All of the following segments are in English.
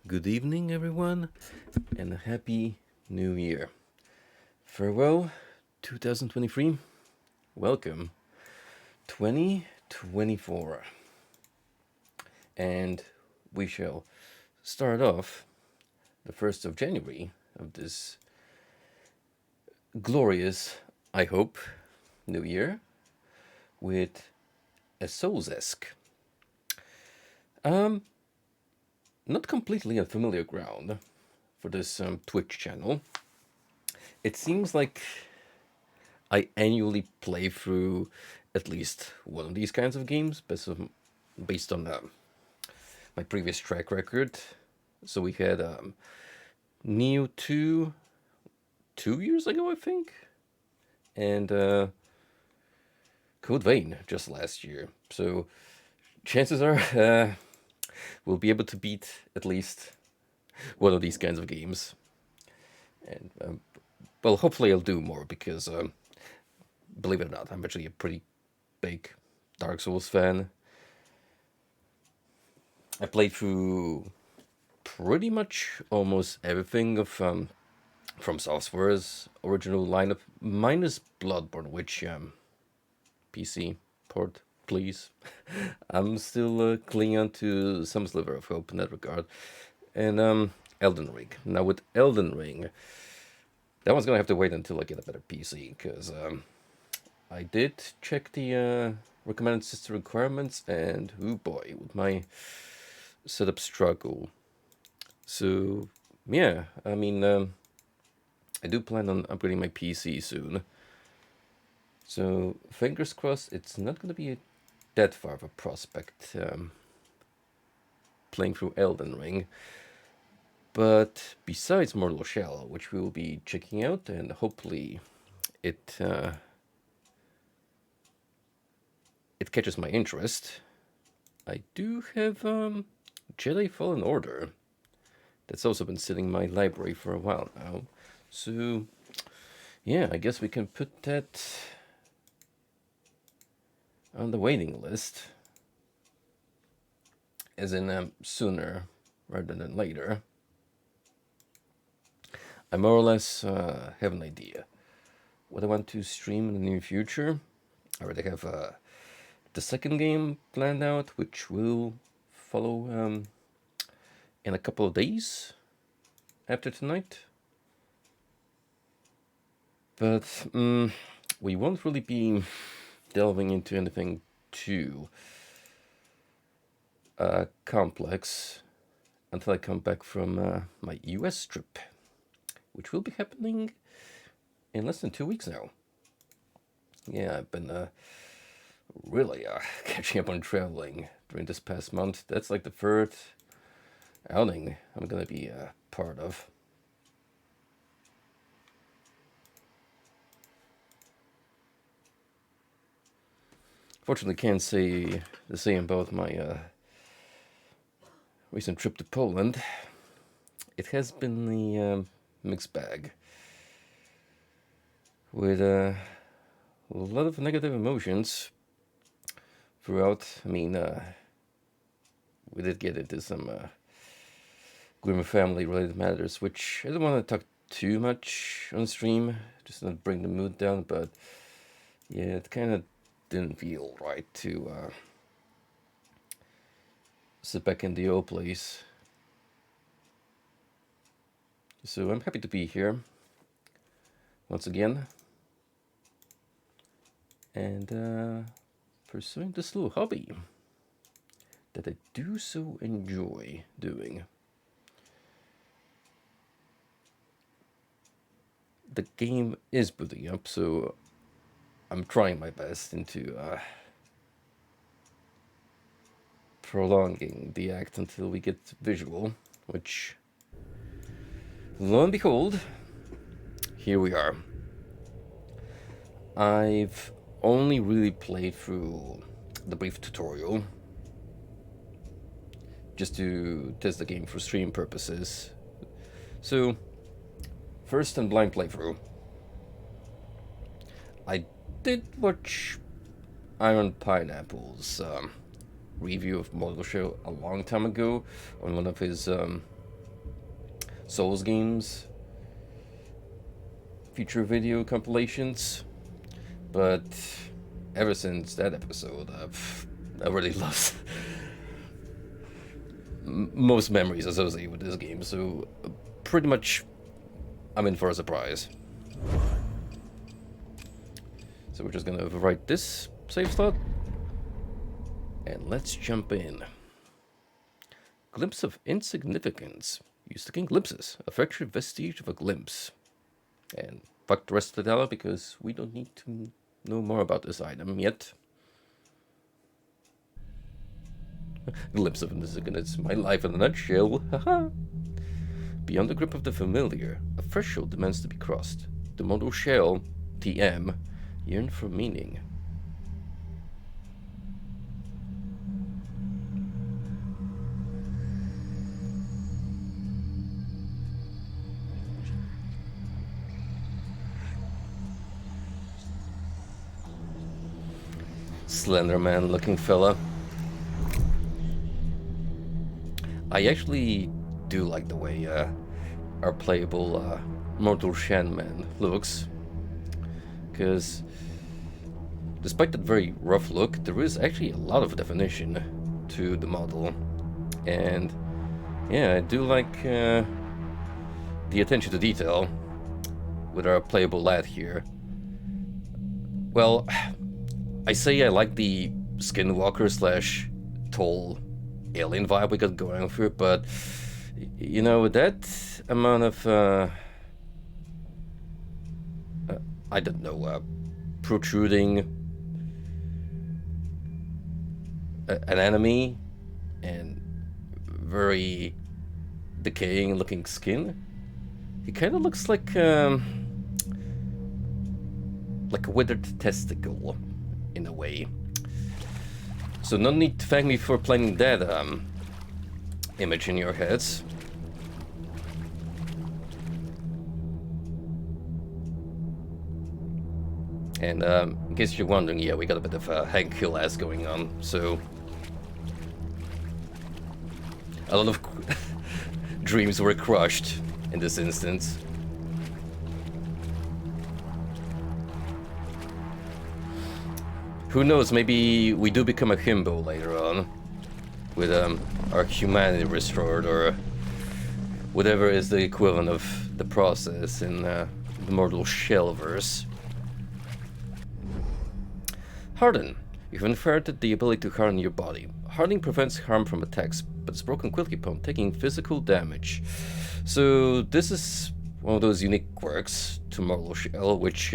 good evening, everyone, and a happy new year. Farewell, 2023. Welcome, 2024. And we shall start off the 1st of January of this glorious, I hope, new year with a Souls-esque. Um, Not completely unfamiliar ground for this Twitch channel. It seems like I annually play through at least one of these kinds of games based on my previous track record. So we had Neo 2 2 years ago, I think, and Code Vein just last year. So chances are we'll be able to beat at least one of these kinds of games. And well, hopefully I'll do more because believe it or not, I'm actually a pretty big Dark Souls fan. I played through pretty much almost everything of From Software's original lineup, minus Bloodborne, which PC port, please. I'm still clinging on to some sliver of hope in that regard. And Elden Ring. Now with Elden Ring, that one's gonna have to wait until I get a better PC, because I did check the recommended system requirements, and oh boy, with my setup struggle. So yeah, I mean, I do plan on upgrading my PC soon. So fingers crossed, it's not going to be that far of a prospect playing through Elden Ring. But besides Mortal Shell, which we will be checking out, and hopefully it it catches my interest, I do have Jedi Fallen Order. That's also been sitting in my library for a while now. So yeah, I guess we can put that on the waiting list, as in sooner rather than later. I more or less have an idea what I want to stream in the near future. I already have the second game planned out, which will follow in a couple of days after tonight. But we won't really be delving into anything too complex until I come back from my US trip, which will be happening in less than 2 weeks now. Yeah, I've been really catching up on traveling during this past month. That's like the third outing I'm gonna be part of. Fortunately, can't say the same about my recent trip to Poland. It has been the mixed bag with a lot of negative emotions throughout. I mean, we did get into some grim family-related matters, which I don't want to talk too much on stream, just not bring the mood down. But yeah, it kind of didn't feel right to sit back in the old place. So I'm happy to be here once again, and pursuing this little hobby that I do so enjoy doing. The game is booting up, so I'm trying my best into prolonging the act until we get visual, which, lo and behold, here we are. I've only really played through the brief tutorial just to test the game for stream purposes. So, first and blind playthrough. I did watch Iron Pineapple's review of Mortal Shell a long time ago on one of his Souls games feature video compilations, but ever since that episode, I really lost most memories associated with this game, so pretty much I'm in for a surprise. So we're just gonna overwrite this save slot, and let's jump in. Glimpse of insignificance. Use to gain glimpses. A fractured vestige of a glimpse. And fuck the rest of the dialogue because we don't need to know more about this item yet. Glimpse of insignificance. My life in a nutshell. Haha. Beyond the grip of the familiar, a threshold demands to be crossed. The mortal shell, TM, yearn for meaning. Slenderman looking fella. I actually do like the way our playable Mortal Shenman looks, because despite that very rough look, there is actually a lot of definition to the model, and yeah, I do like the attention to detail with our playable lad here. Well, I say I like the skinwalker slash tall alien vibe we got going for it, but you know, with that amount of I don't know, protruding an enemy and very decaying looking skin, he kind of looks like a withered testicle in a way. So no need to thank me for planting that image in your heads. And in case you're wondering, yeah, we got a bit of Hank Hill ass going on, so a lot of dreams were crushed in this instance. Who knows, maybe we do become a himbo later on, with our humanity restored, or whatever is the equivalent of the process in the Mortal Shellverse. Harden. You've inherited the ability to harden your body. Hardening prevents harm from attacks, but it's broken quickly upon taking physical damage. So this is one of those unique quirks to Mortal Shell, which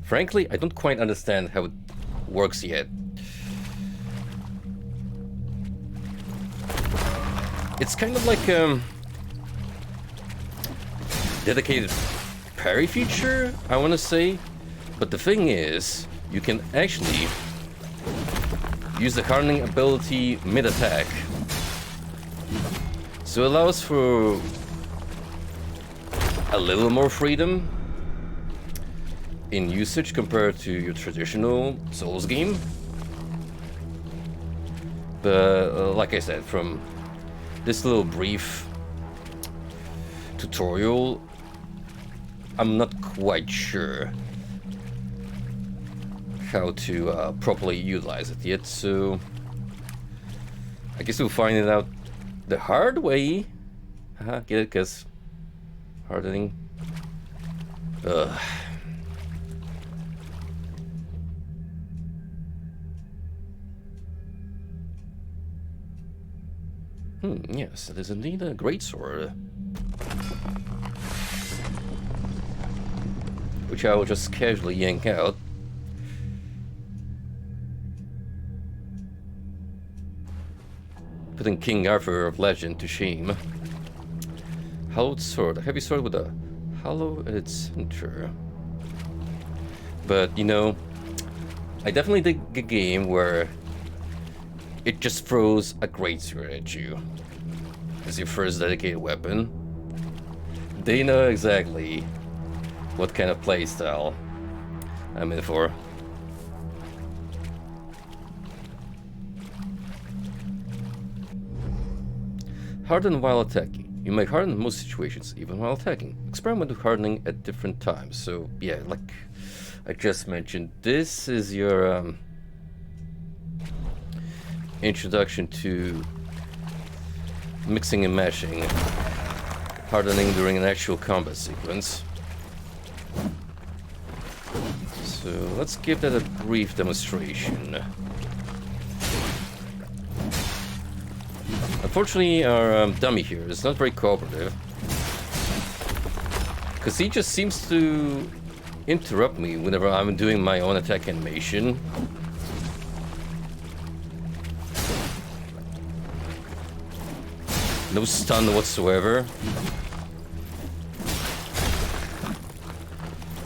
frankly I don't quite understand how it works yet. It's kind of like dedicated parry feature, I want to say, but the thing is, you can actually use the hardening ability mid-attack, so it allows for a little more freedom in usage compared to your traditional Souls game. But like I said, from this little brief tutorial, I'm not quite sure how to properly utilize it yet, so I guess we'll find it out the hard way. Get it? Because hardening. Yes, it is indeed a great sword, which I will just casually yank out. Putting King Arthur of legend to shame. Hallowed sword, a heavy sword with a hollow at its center. But you know, I definitely dig a game where it just throws a greatsword at you as your first dedicated weapon. They know exactly what kind of playstyle I'm in for. Harden while attacking. You may harden in most situations, even while attacking. Experiment with hardening at different times. So, yeah, like I just mentioned, this is your introduction to mixing and mashing, hardening during an actual combat sequence. So let's give that a brief demonstration. Unfortunately, our dummy here is not very cooperative, because he just seems to interrupt me whenever I'm doing my own attack animation. No stun whatsoever.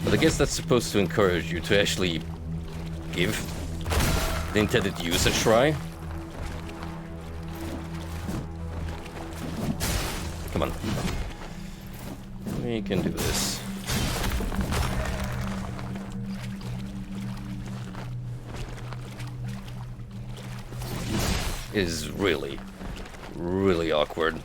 But I guess that's supposed to encourage you to actually give the intended use a try. Come on. We can do this. It is really, really awkward.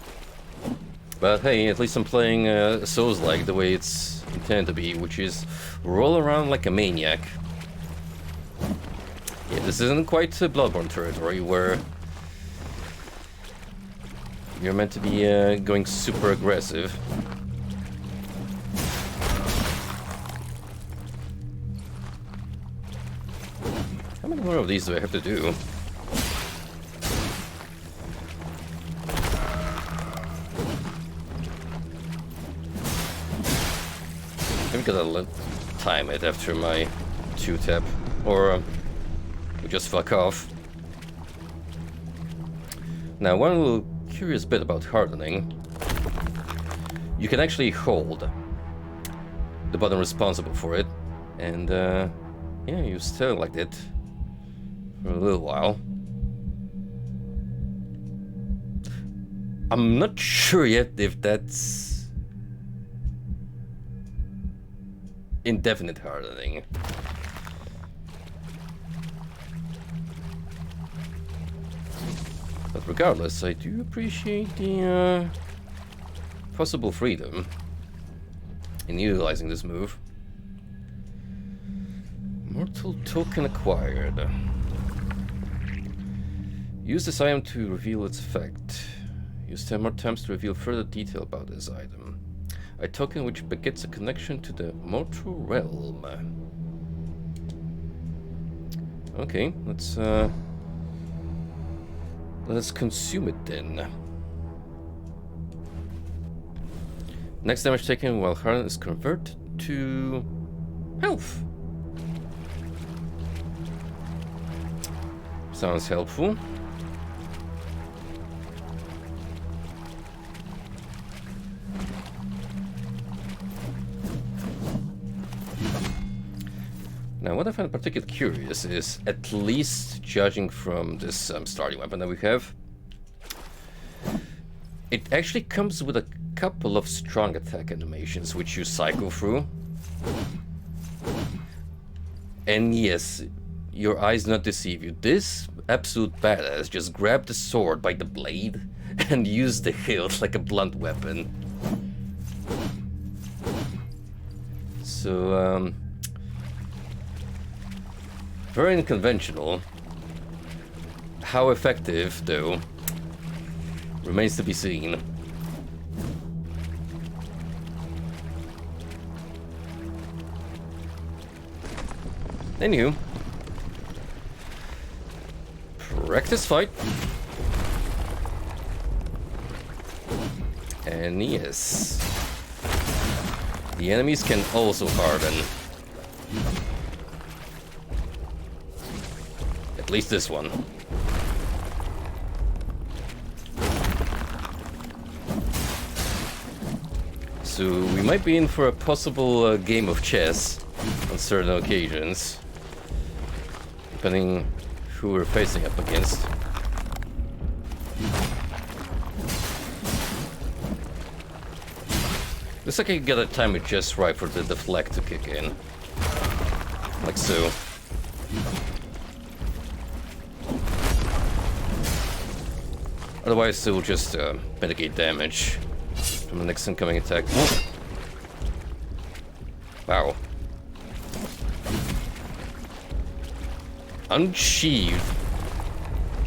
But hey, at least I'm playing Souls-like the way it's intended to be, which is roll around like a maniac. Yeah, this isn't quite Bloodborne territory where you're meant to be going super aggressive. How many more of these do I have to do? I'm gonna time it after my 2-tap, or we just fuck off. Now, one little curious bit about hardening. You can actually hold the button responsible for it, and yeah, you stay like that for a little while. I'm not sure yet if that's indefinite hardening. But regardless, I do appreciate the possible freedom in utilizing this move. Mortal token acquired. Use this item to reveal its effect. Use 10 more times to reveal further detail about this item. A token which begets a connection to the mortal realm. Okay, let's consume it then. Next damage taken while hardened is converted to health. Sounds helpful. Now, what I find particularly curious is, at least judging from this starting weapon that we have, it actually comes with a couple of strong attack animations which you cycle through. And yes, your eyes not deceive you. This absolute badass just grabbed the sword by the blade and used the hilt like a blunt weapon. So, very unconventional. How effective, though, remains to be seen. Anywho, practice fight. And yes, the enemies can also harden. At least this one. So we might be in for a possible game of chess on certain occasions, depending who we're facing up against. Looks like I can get a time it just right for the deflect to kick in. Like so. Otherwise, it will just mitigate damage. from the next incoming attack. Wow. Unsheathed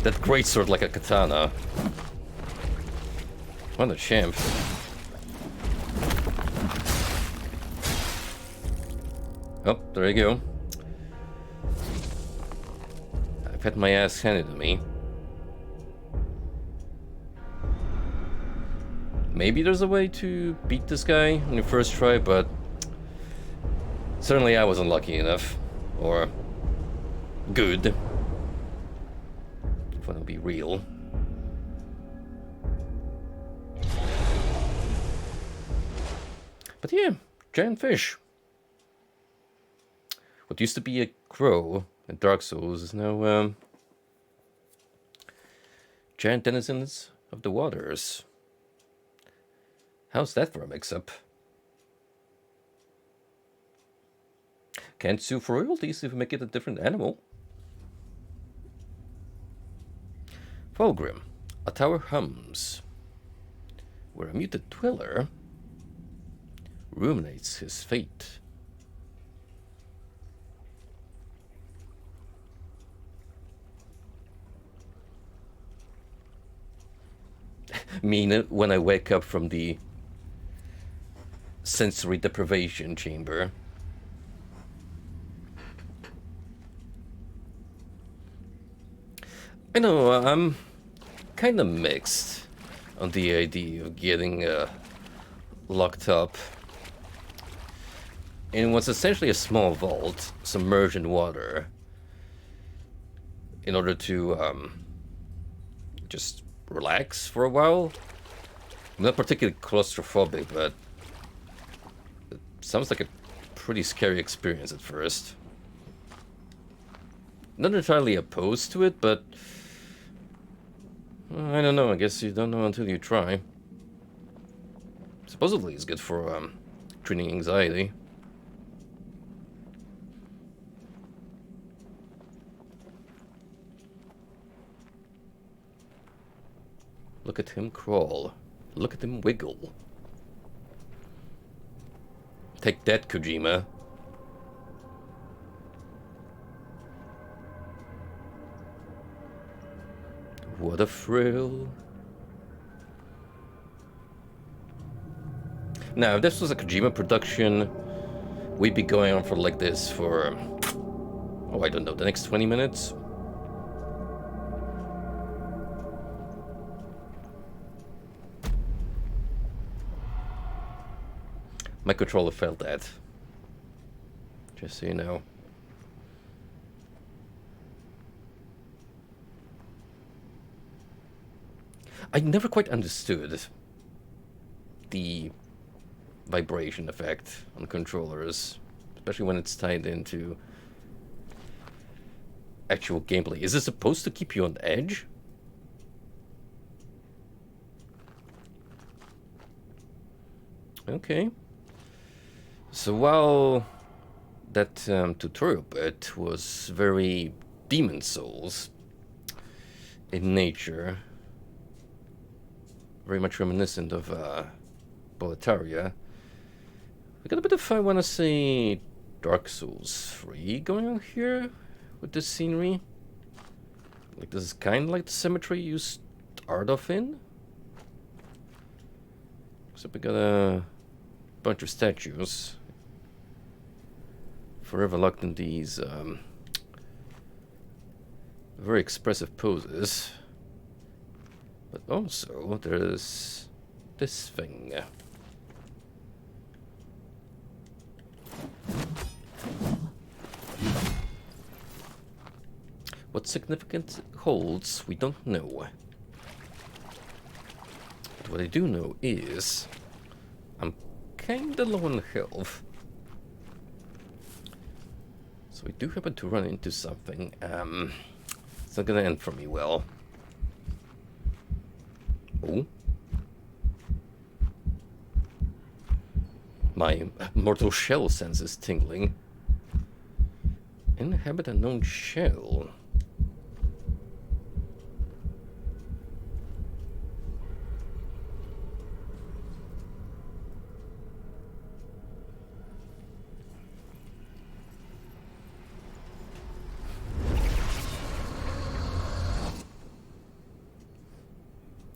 that greatsword like a katana. What a champ. Oh, there you go. I've had my ass handed to me. Maybe there's a way to beat this guy on your first try, but certainly I wasn't lucky enough. Or good. If I want to be real. But yeah, giant fish. What used to be a crow in Dark Souls is now giant denizens of the waters. How's that for a mix-up? Can't sue for royalties if we make it a different animal. Fulgrim, a tower hums, where a muted dweller ruminates his fate. Mean when I wake up from the sensory deprivation chamber. I know, I'm kind of mixed on the idea of getting locked up in what's essentially a small vault submerged in water in order to just relax for a while. I'm not particularly claustrophobic, but it sounds like a pretty scary experience at first. Not entirely opposed to it, but I don't know. I guess you don't know until you try. Supposedly it's good for treating anxiety. Look at him crawl. Look at him wiggle. Take that, Kojima. What a thrill. Now, if this was a Kojima production, we'd be going on for like this for, oh, I don't know, the next 20 minutes? My controller failed that. Just so you know. I never quite understood the vibration effect on controllers, especially when it's tied into actual gameplay. Is it supposed to keep you on edge? Okay. So while that tutorial bit was very Demon Souls in nature, very much reminiscent of Boletaria, we got a bit of, I want to say, Dark Souls 3 going on here with this scenery. Like, this is kind of like the cemetery you start off in. Except we got a bunch of statues. Forever locked in these very expressive poses. But also, there's this thing. What significance it holds, we don't know. But what I do know is I'm kinda low on health. So we do happen to run into something. It's not gonna end for me well. Oh. My mortal shell sense is tingling. Inhabit a known shell.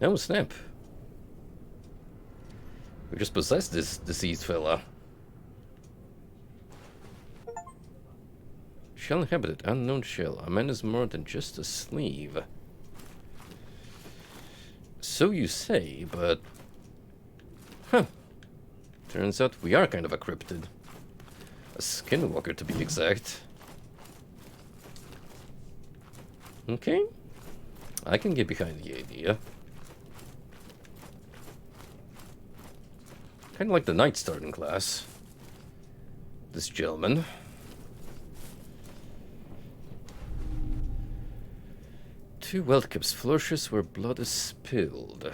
Oh, snap. We just possessed this deceased fella. Shell inhabited, unknown shell. A man is more than just a slave. So you say, but... Huh. Turns out we are kind of a cryptid. A skinwalker, to be exact. Okay. I can get behind the idea. Kind of like the Night Starting class. This gentleman. Two well-kept flourishes where blood is spilled.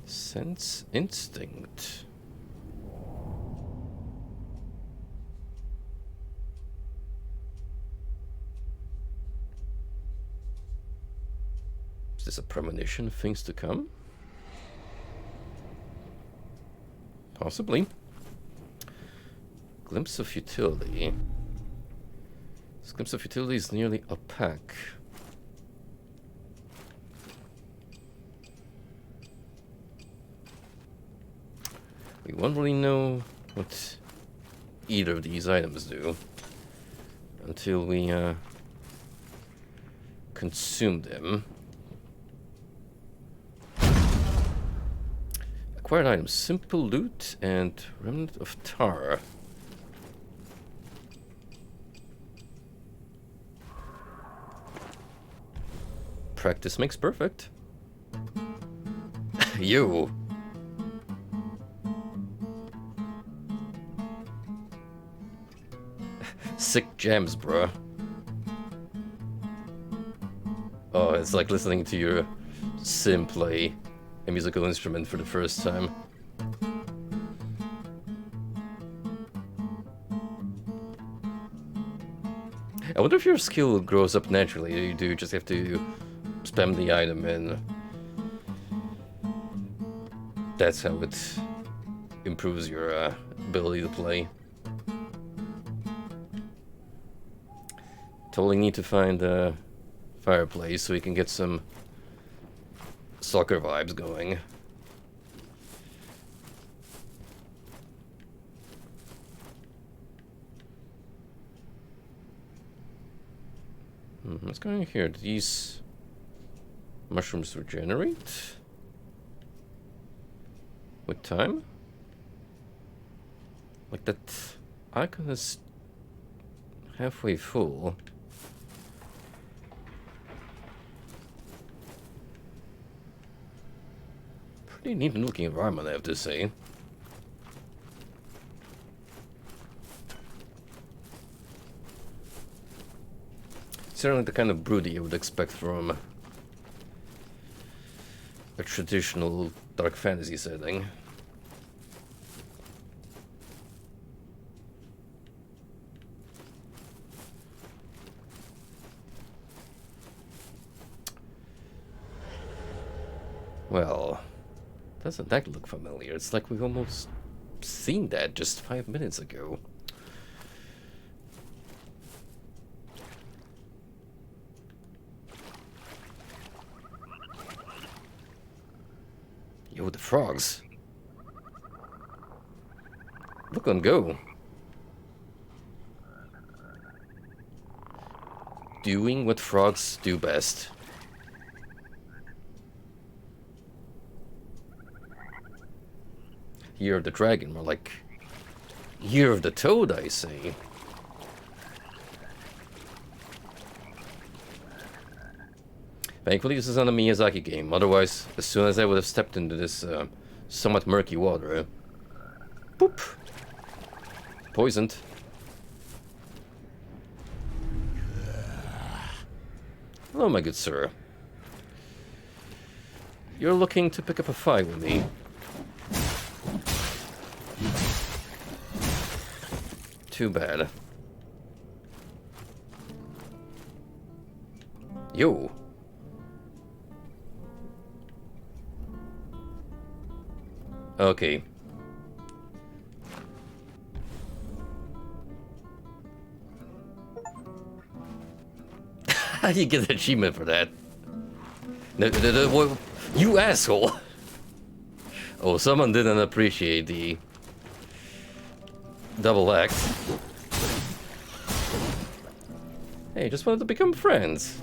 Sense instinct. Is this a premonition of things to come? Possibly. Glimpse of utility. This glimpse of utility is nearly opaque. We won't really know what either of these items do until we consume them. Acquired items, simple loot and remnant of tar. Practice makes perfect. You. Sick jams, bruh. Oh, it's like listening to your sim play a musical instrument for the first time. I wonder if your skill grows up naturally, or you do just have to spam the item and that's how it improves your ability to play. Totally need to find a fireplace so we can get some soccer vibes going. What's going on here? Do these mushrooms regenerate with time? Like that icon is halfway full. Pretty neat looking environment, I have to say. Certainly the kind of broody you would expect from a traditional dark fantasy setting. Well, doesn't that look familiar? It's like we've almost seen that just 5 minutes ago. Yo, the frogs. Look on go. Doing what frogs do best. Year of the Dragon, more like Year of the Toad, I say. Thankfully, this is not a Miyazaki game. Otherwise, as soon as I would have stepped into this somewhat murky water, boop, poisoned. Hello, my good sir. You're looking to pick up a fight with me. Too bad. Yo. Okay. You get an achievement for that. You asshole! Oh, someone didn't appreciate the double X. Hey, just wanted to become friends.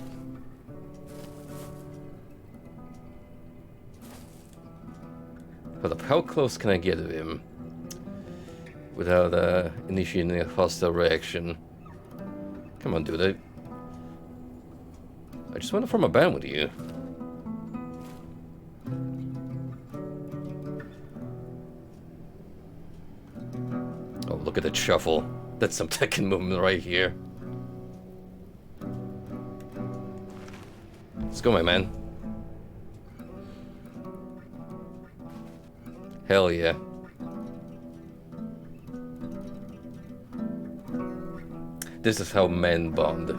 Hold up, how close can I get to him without initiating a hostile reaction? Come on, dude. I just want to form a band with you. Oh, look at that shuffle. That's some Tekken movement right here. Let's go, my man. Hell yeah. This is how men bond.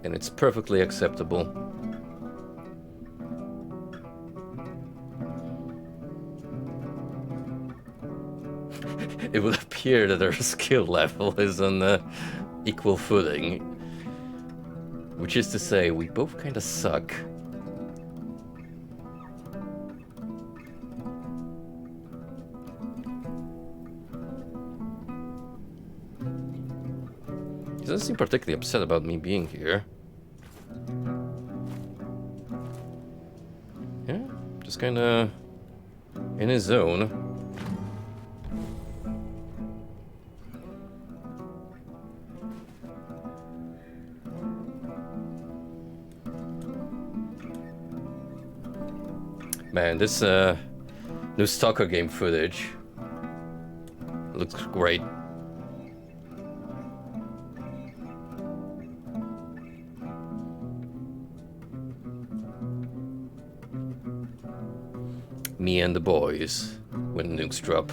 And it's perfectly acceptable. It would appear that our skill level is on equal footing. Which is to say, we both kinda suck. He doesn't seem particularly upset about me being here. Yeah, just kinda in his zone. Man, this new Stalker game footage looks great. Me and the boys when nukes drop.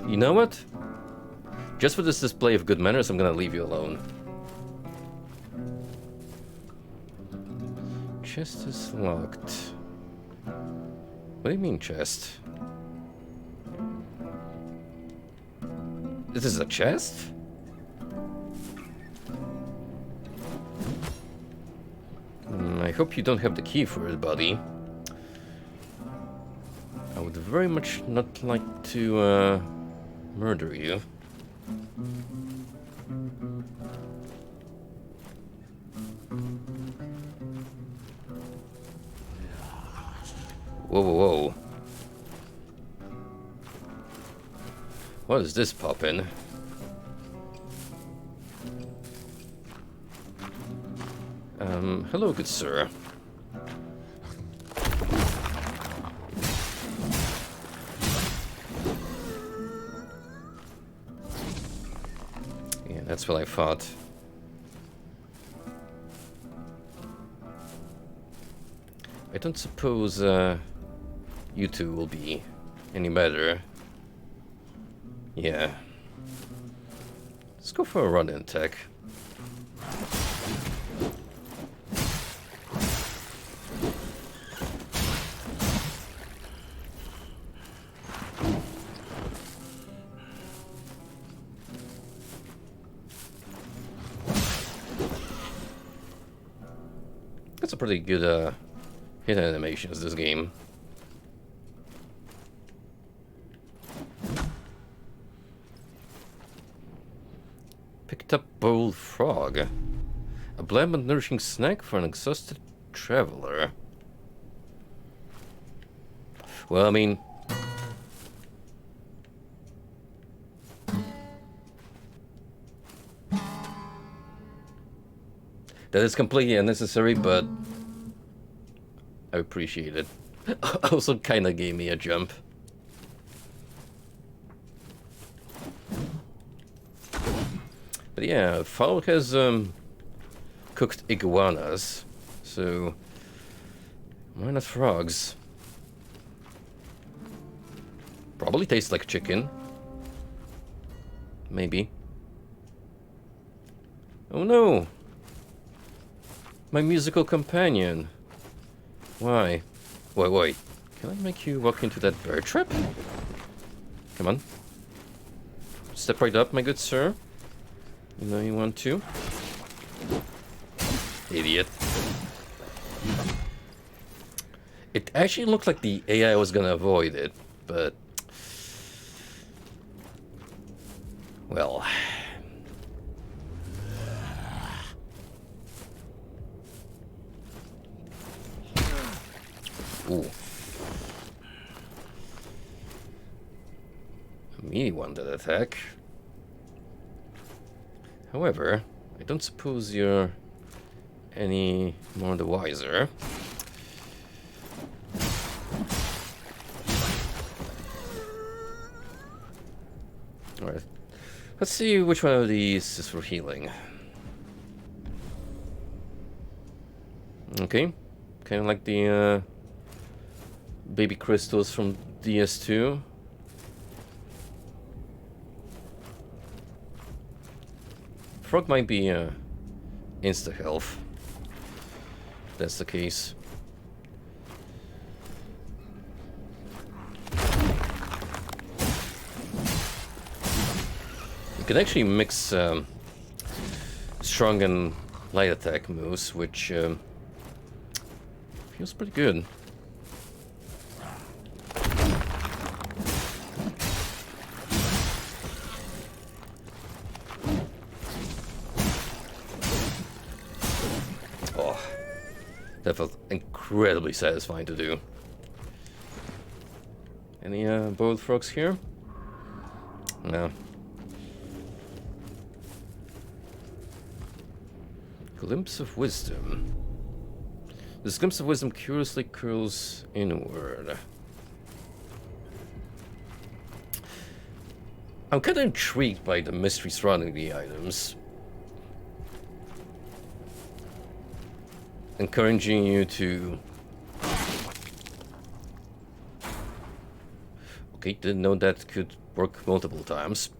You know what? Just for this display of good manners, I'm gonna leave you alone. Chest is locked. What do you mean, chest? This is a chest? I hope you don't have the key for it, buddy. I would very much not like to murder you. Whoa, whoa, whoa. What is this poppin'? Hello, good sir. Yeah, that's what I thought. I don't suppose, you two will be any better. Yeah. Let's go for a run in tech. That's a pretty good hit animations, this game. Picked up boiled frog. A bland but nourishing snack for an exhausted traveler. Well, I mean... that is completely unnecessary, but... I appreciate it. Also kinda gave me a jump. But yeah, Fowl has cooked iguanas, so why not frogs? Probably tastes like chicken. Maybe. Oh no! My musical companion. Why? Wait. Can I make you walk into that bear trap? Come on. Step right up, my good sir. You know you want to. Idiot. It actually looked like the AI was gonna avoid it, but... well... ooh. A meaty one, that attack. However, I don't suppose you're any more the wiser. Alright. Let's see which one of these is for healing. Okay. Kind of like the baby crystals from DS2. Frog might be insta health. If that's the case. You can actually mix strong and light attack moves, which feels pretty good. Oh, that felt incredibly satisfying to do. Any boiled frogs here? No. Glimpse of wisdom. This glimpse of wisdom curiously curls inward. I'm kind of intrigued by the mystery surrounding the items. Encouraging you to... okay, didn't know that could work multiple times.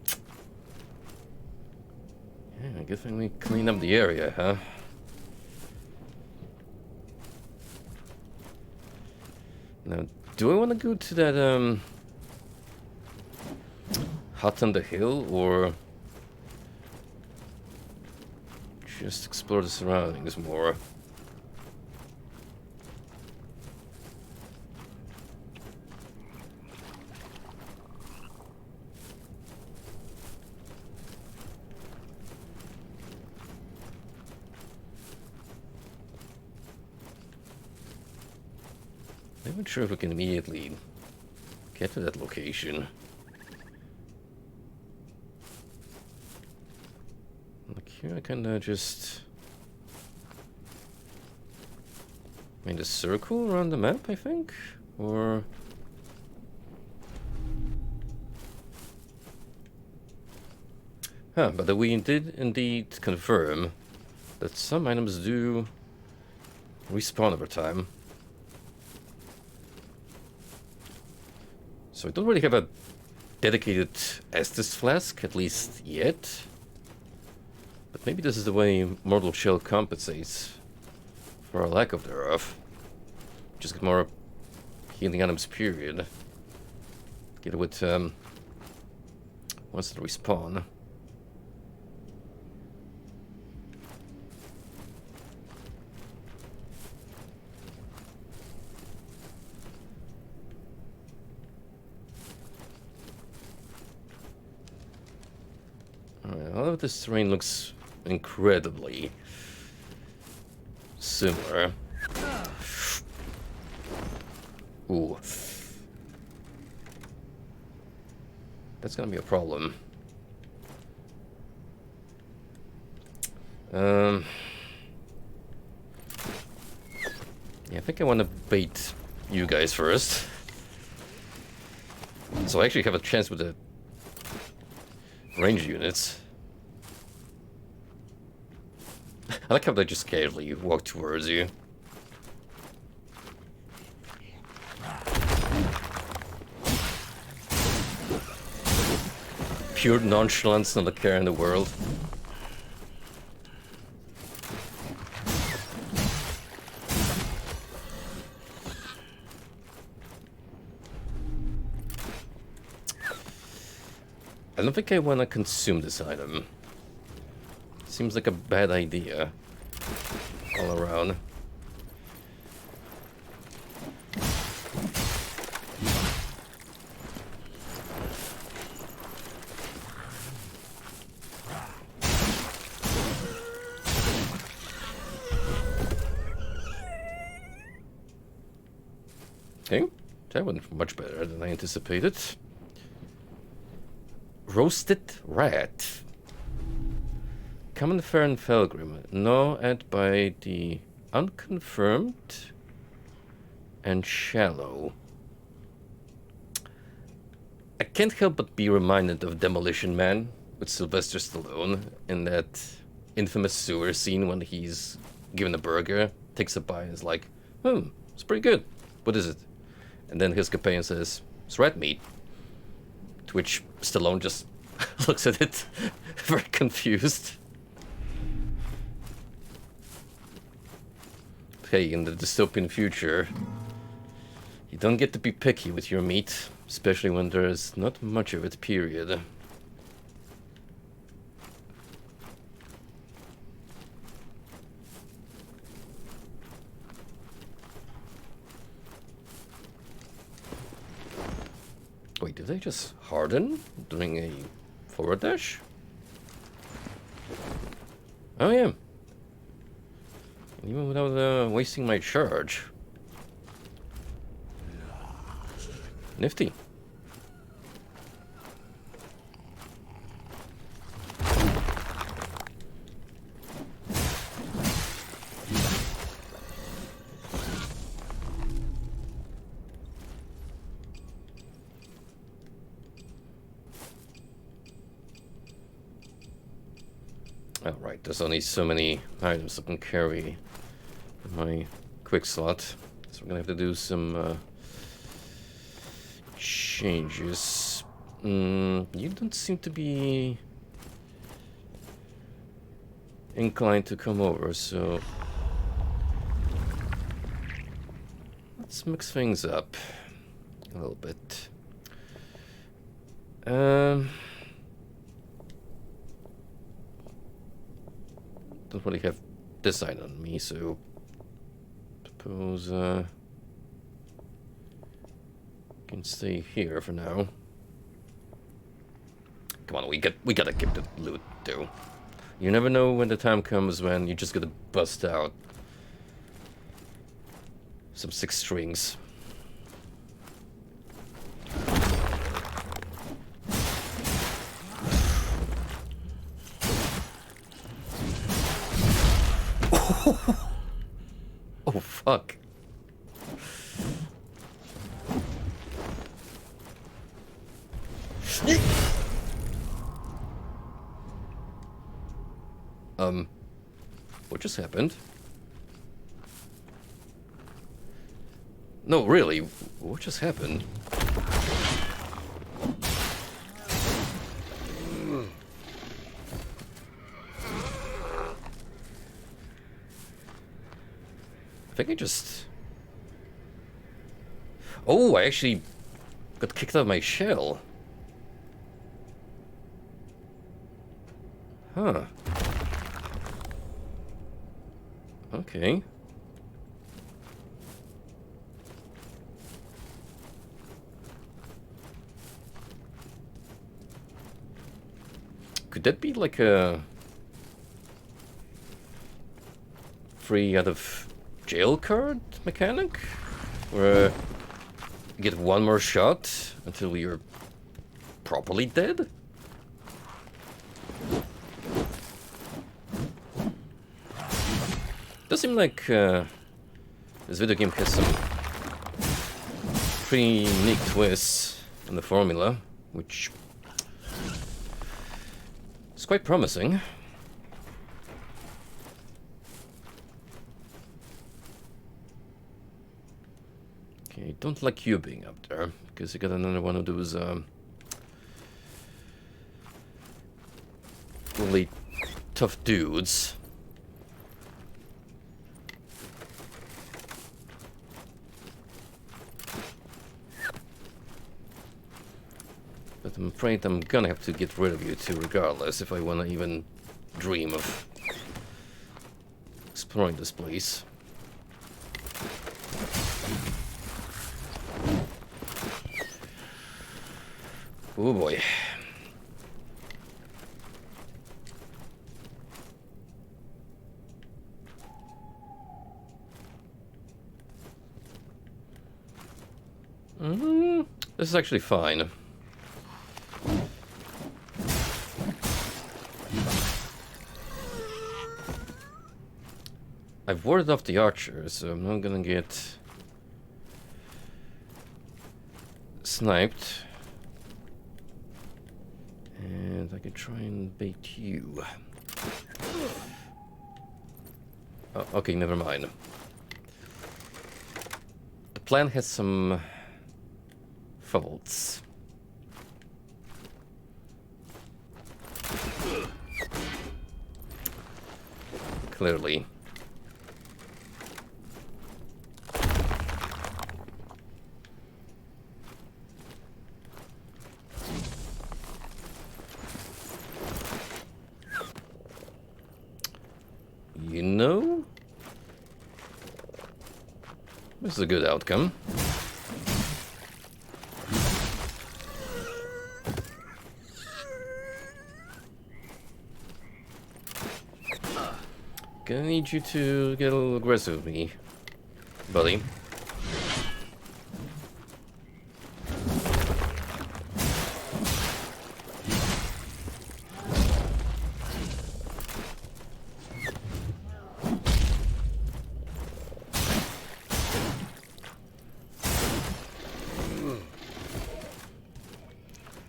Yeah, I guess we clean up the area, huh? Now, do I want to go to that, hut on the hill, or just explore the surroundings more? I'm not sure if we can immediately get to that location. Like here I kinda just made a circle around the map, I think? Or... huh, but we did indeed confirm that some items do respawn over time. So I don't really have a dedicated Estus flask, at least yet. But maybe this is the way Mortal Shell compensates for a lack of thereof. Just get more healing items, period. Get it with, once they respawn. All of this terrain looks incredibly similar. Ooh. That's gonna be a problem. Yeah, I think I want to bait you guys first. So I actually have a chance with the range units. I like how they just casually walk towards you. Pure nonchalance, not a care in the world. I don't think I want to consume this item. Seems like a bad idea. All around. Okay, that went much better than I anticipated. Roasted rat. Common Fern Felgrim. Gnawed by the unconfirmed and shallow. I can't help but be reminded of Demolition Man with Sylvester Stallone in that infamous sewer scene when he's given a burger, takes a bite and is like, it's pretty good. What is it? And then his companion says, it's rat meat. To which Stallone just looks at it, very confused. Okay, in the dystopian future, you don't get to be picky with your meat, especially when there's not much of it, period. Wait, did they just harden during a forward dash? Oh yeah. Even without wasting my charge. Nifty. Alright, there's only so many items I can carry in my quick slot. So we're gonna have to do some changes. You don't seem to be inclined to come over, so let's mix things up a little bit. Don't really have this side on me, so suppose can stay here for now. Come on, we gotta keep the loot too. You never know when the time comes when you just gotta bust out some 6 strings. Oh, fuck. What just happened? No, really, what just happened? I think I just... Oh, I actually got kicked out of my shell. Huh. Okay. Could that be like a... free out of jail card mechanic? Where you get one more shot until you're properly dead? Does seem like this video game has some pretty unique twists in the formula, which is quite promising. Okay, don't like you being up there, because you got another one of those really tough dudes. But I'm afraid I'm gonna have to get rid of you two regardless if I wanna even dream of exploring this place. Oh boy. This is actually fine. I've warded off the archer, so I'm not gonna get sniped. And I can try and bait you. Oh, okay, never mind. The plan has some faults. Clearly. You know, this is a good outcome. Gonna need you to get a little aggressive with me, buddy.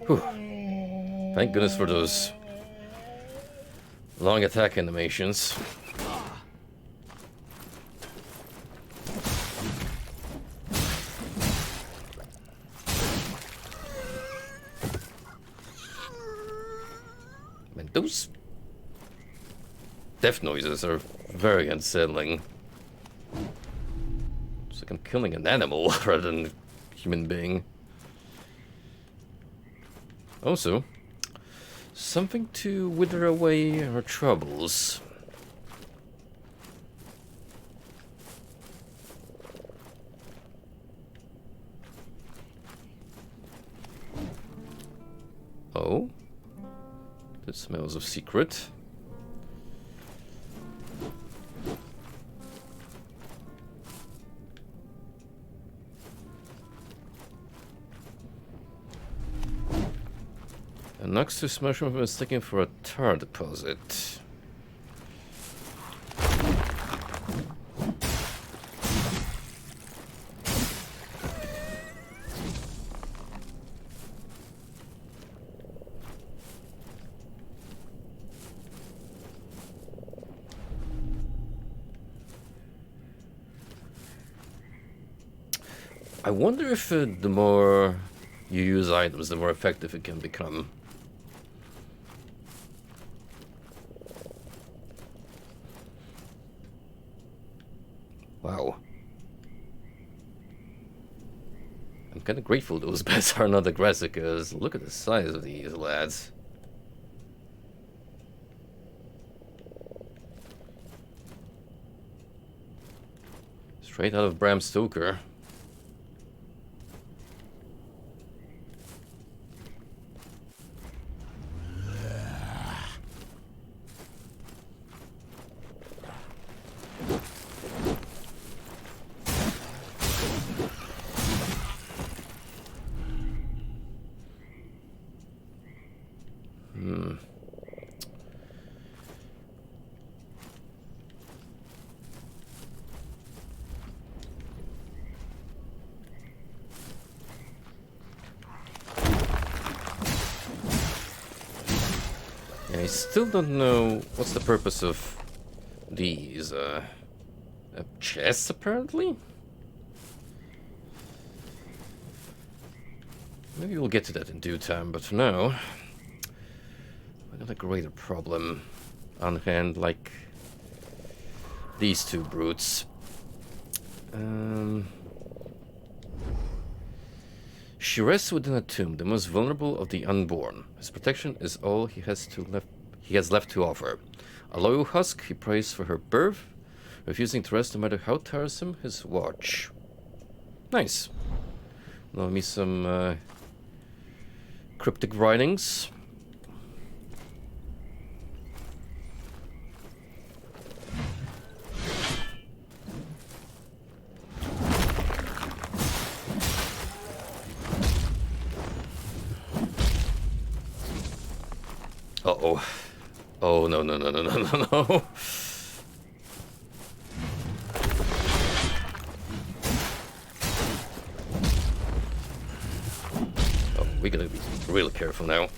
Whew. Thank goodness for those long attack animations. Man, those death noises are very unsettling. It's like I'm killing an animal rather than a human being. Also, something to wither away our troubles. Oh? That smells of secret. A Noxus mushroom was taken for a tar deposit. I wonder if the more you use items, the more effective it can become. Wow. I'm kind of grateful those bats are not aggressive, because look at the size of these lads. Straight out of Bram Stoker. I still don't know what's the purpose of these, chests, apparently? Maybe we'll get to that in due time, but for now, I got a greater problem on hand, like these two brutes. She rests within a tomb, the most vulnerable of the unborn. His protection is all he has left to offer. A loyal husk, he prays for her birth, refusing to rest no matter how tiresome his watch. Nice. Now me some cryptic writings. Uh-oh. Oh, no. Oh, we gotta be real careful now.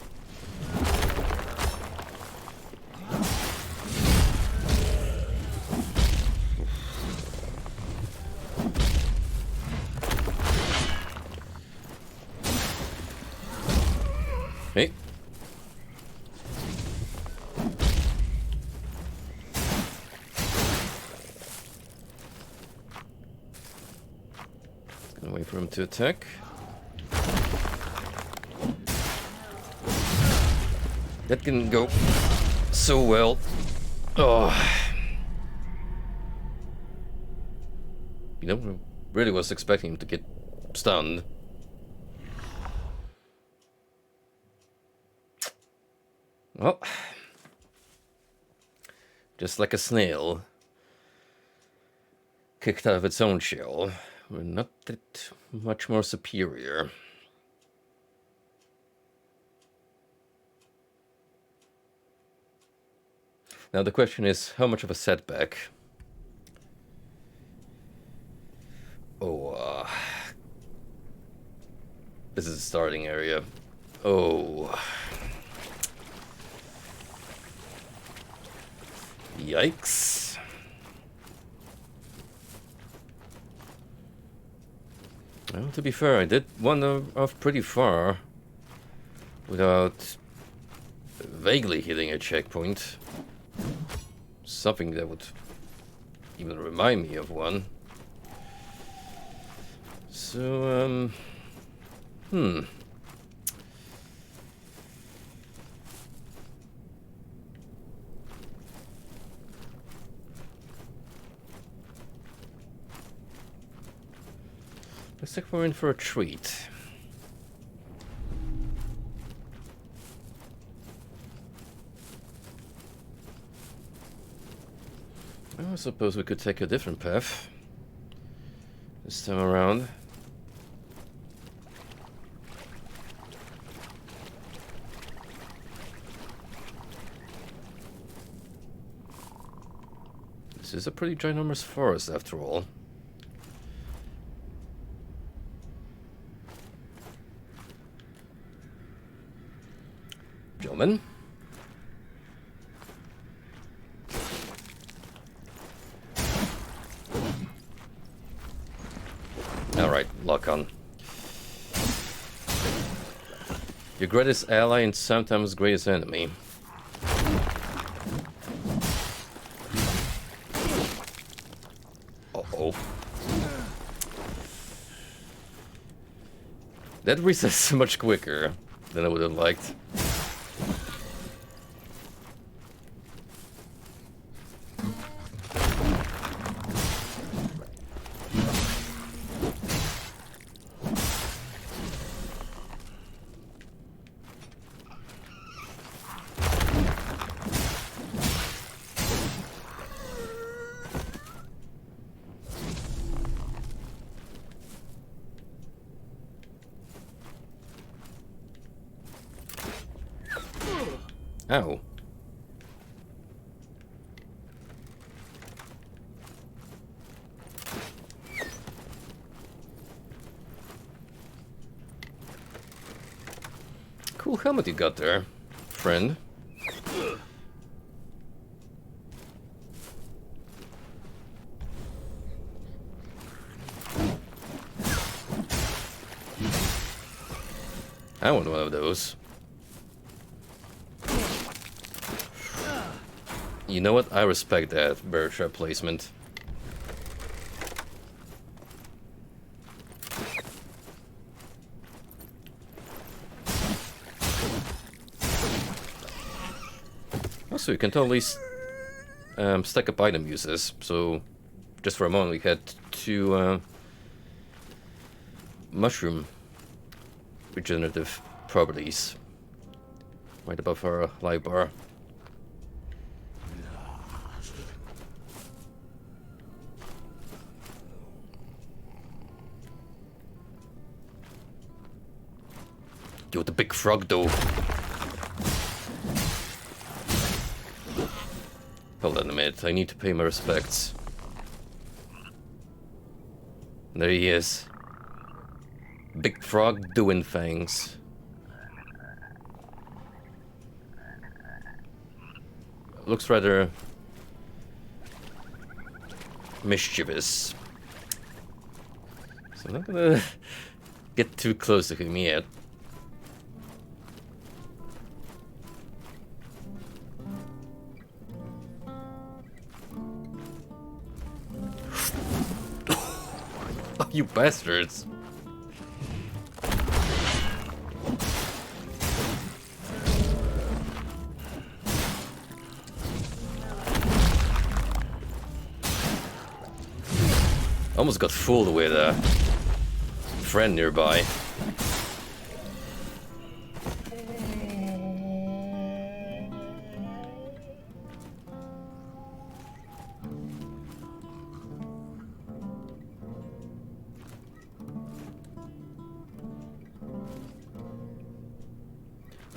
Hey. Gonna wait for him to attack. That didn't go so well. Oh. You know, really was expecting him to get stunned. Well, just like a snail kicked out of its own shell, we're not that much more superior. Now the question is, how much of a setback? Oh, this is the starting area. Oh. Yikes. Well, to be fair, I did wander off pretty far without vaguely hitting a checkpoint. Something that would even remind me of one. So, looks like we're in for a treat. I suppose we could take a different path this time around. This is a pretty ginormous forest after all. Gentlemen. Alright, lock on. Your greatest ally and sometimes greatest enemy. Uh-oh. That resets much quicker than I would have liked. Ow. Cool helmet you got there, friend. I want one of those. You know what? I respect that bear trap placement. Also, you can totally stack up item uses. So, just for a moment, we had 2 mushroom regenerative properties right above our life bar. Yo, the big frog though. Hold on a minute, I need to pay my respects. There he is. Big frog doing things. Looks rather mischievous. So I'm not gonna get too close to him yet. You bastards! Almost got fooled with a friend nearby.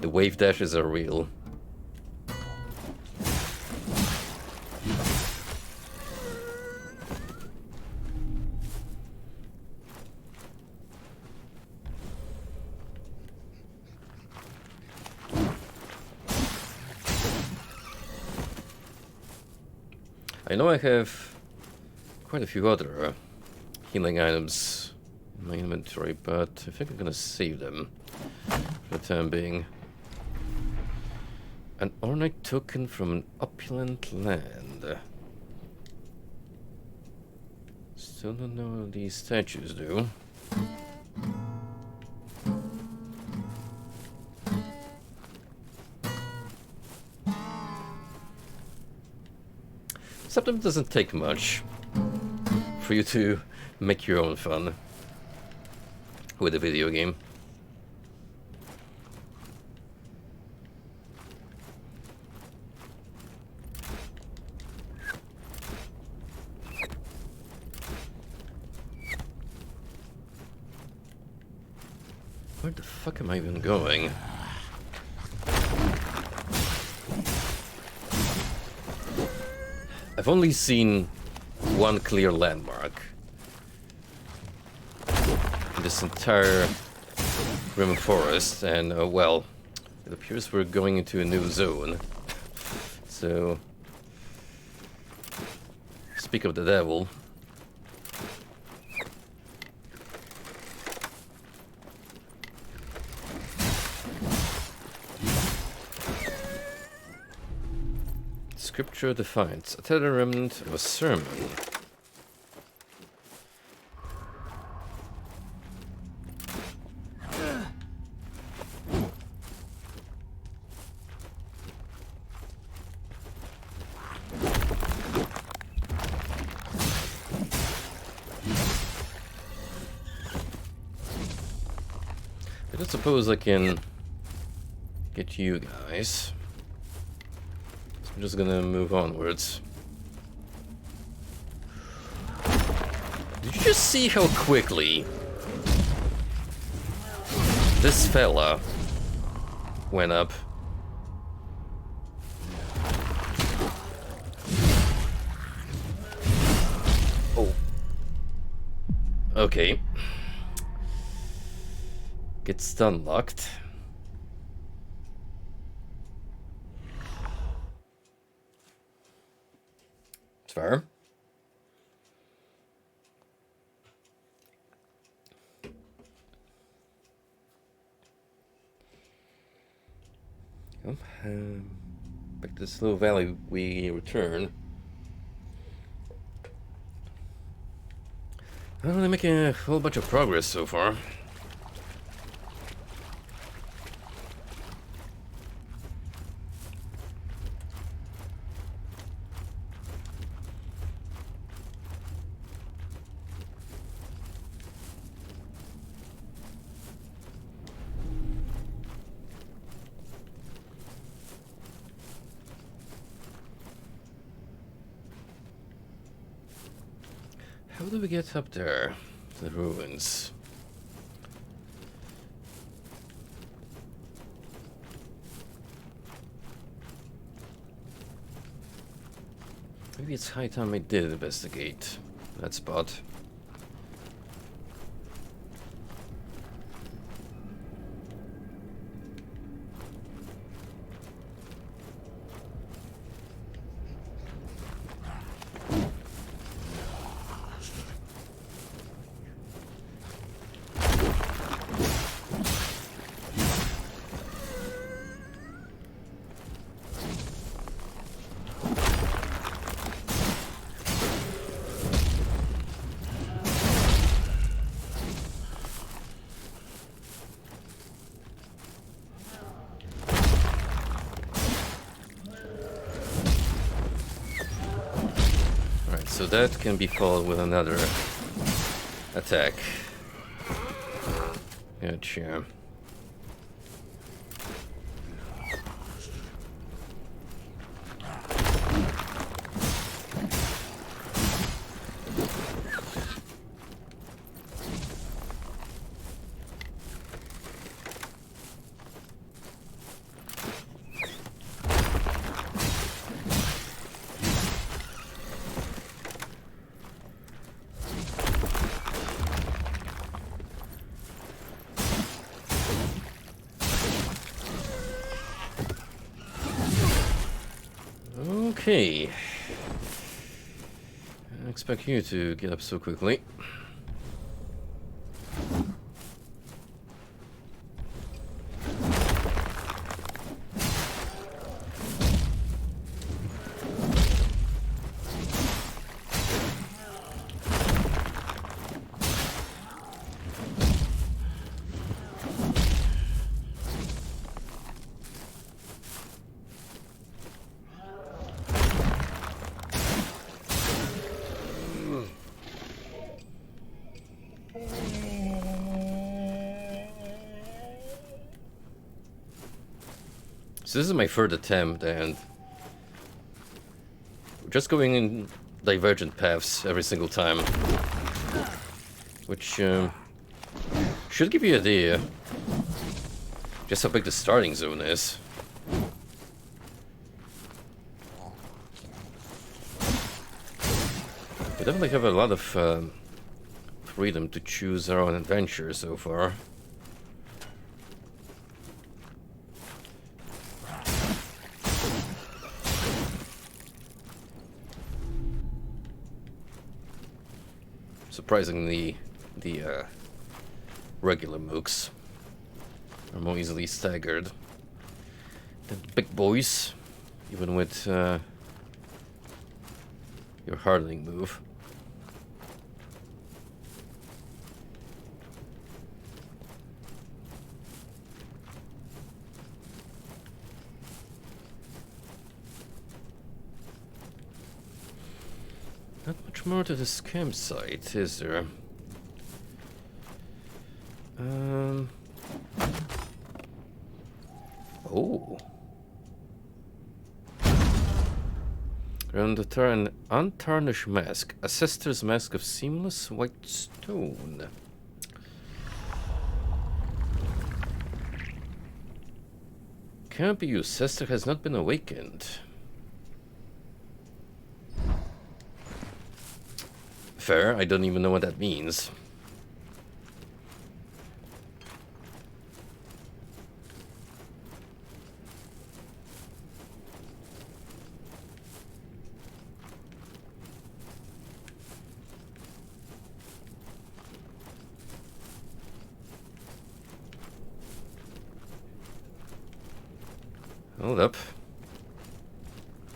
The wave dashes are real. I know I have quite a few other healing items in my inventory, but I think I'm gonna save them for the time being. An ornate token from an opulent land. Still don't know what these statues do. Sometimes it doesn't take much for you to make your own fun with a video game. Where the fuck am I even going? I've only seen one clear landmark in this entire Rim Forest, and well, it appears we're going into a new zone. So, speak of the devil. Scripture defines a tether remnant of a sermon. I don't suppose I can get you guys. I'm just gonna move onwards. Did you just see how quickly this fella went up? Oh. Okay. Get stun locked. Fair. Back to the Slow Valley we return. Well, they're making a whole bunch of progress so far. How do we get up there? To the ruins. Maybe it's high time I did investigate that spot. So that can be followed with another attack. Gotcha. Okay. I didn't expect you to get up so quickly. So this is my third attempt, and we're just going in divergent paths every single time, which should give you an idea just how big the starting zone is. We definitely have a lot of freedom to choose our own adventure so far. Surprisingly, the regular mooks are more easily staggered than the big boys, even with your hardening move. Not much more to this campsite, is there? Oh. An untarnished mask. A sister's mask of seamless white stone. Can't be you. Sister has not been awakened. Fair, I don't even know what that means. Hold up.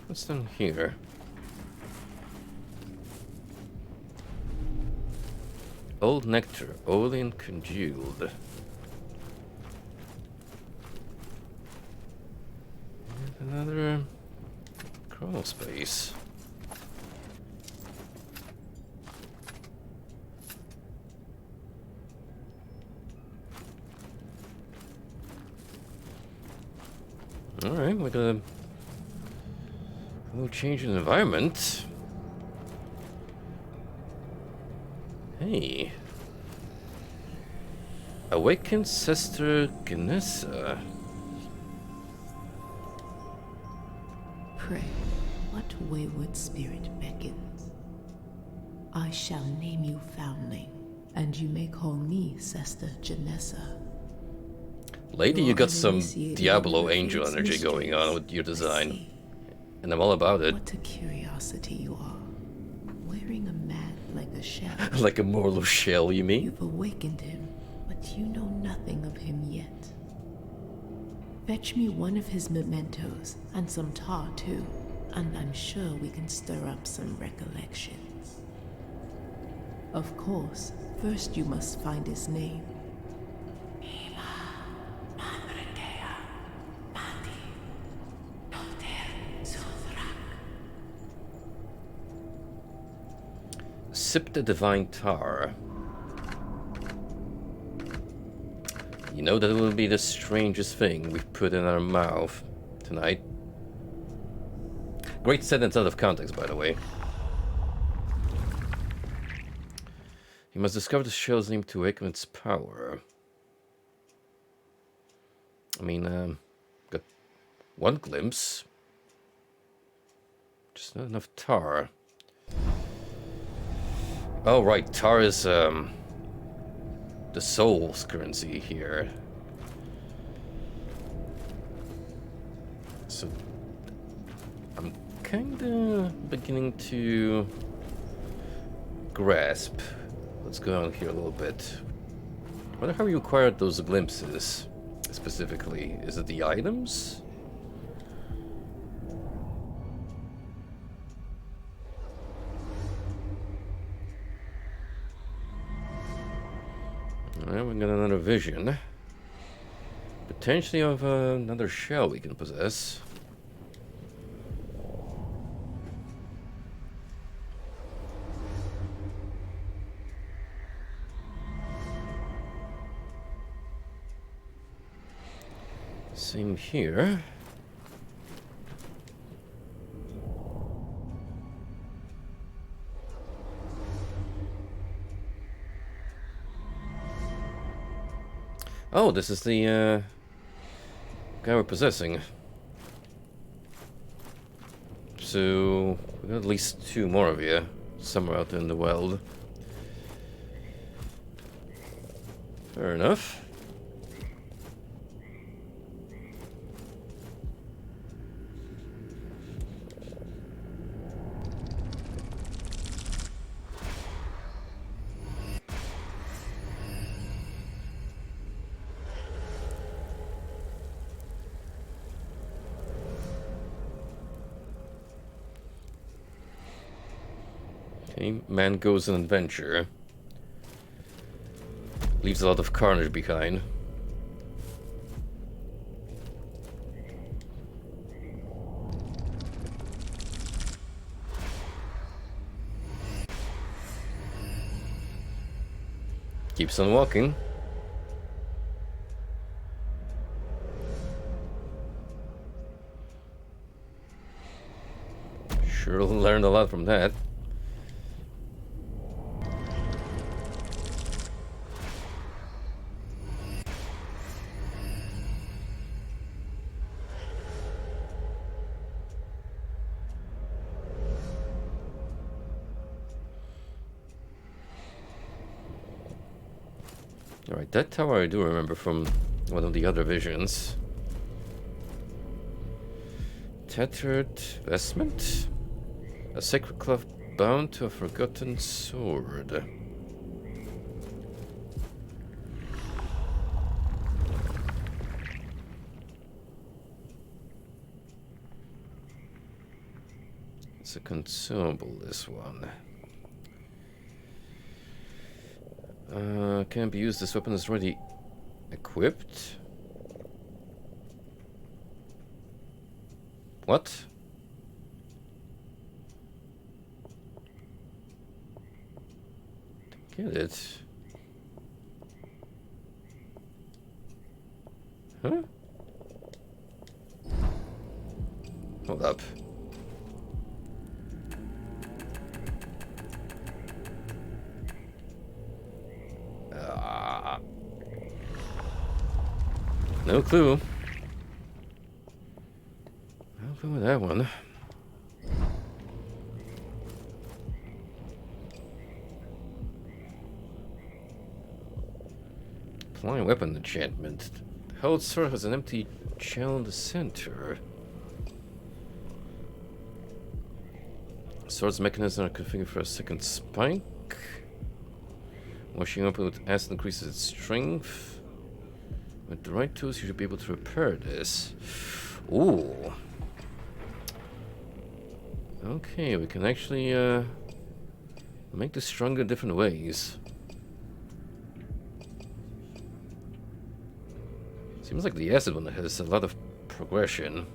What's down here? Old nectar, olean congealed. And another crawl space. Alright, we got a little change in environment. Hey. Awakened Sister Ganessa. Pray, what wayward spirit beckons? I shall name you Foundling, and you may call me Sister Janessa. Lady, you got some Uninitiated Diablo in angel Fate's energy going on mysteries. with your I design. see. And I'm all about it. What a curiosity you are. Wearing a man like a shell. Like a Morlo shell, you mean? You've awakened him, but you know nothing of him yet. Fetch me one of his mementos, and some tar too, and I'm sure we can stir up some recollections. Of course, first you must find his name. Sip the divine tar. You know that will be the strangest thing we've put in our mouth tonight. Great sentence out of context, by the way. You must discover the shell's name to awaken its power. I mean, got one glimpse. Just not enough tar. Oh, right, tar is, the soul's currency here. So, I'm kinda beginning to grasp what's going on here a little bit. I wonder how you acquired those glimpses, specifically. Is it the items? Alright, we got another vision. Potentially of another shell we can possess. Same here. Oh, this is the guy we're possessing. So we got at least two more of you somewhere out in the world. Fair enough. Okay, man goes on adventure. Leaves a lot of carnage behind. Keeps on walking. Sure learned a lot from that. Alright, that tower I do remember from one of the other visions. Tattered vestment? A sacred cloth bound to a forgotten sword. It's a consumable, this one. Can't be used. This weapon is already equipped. What? Get it? Huh? Hold up. No clue. No clue with that one. Applying weapon enchantment. The held sword has an empty channel in the center. Sword's mechanism are configured for a second spike. Washing up with acid increases its strength. With the right tools, you should be able to repair this. Ooh. Okay, we can actually make this stronger in different ways. Seems like the acid one has a lot of progression.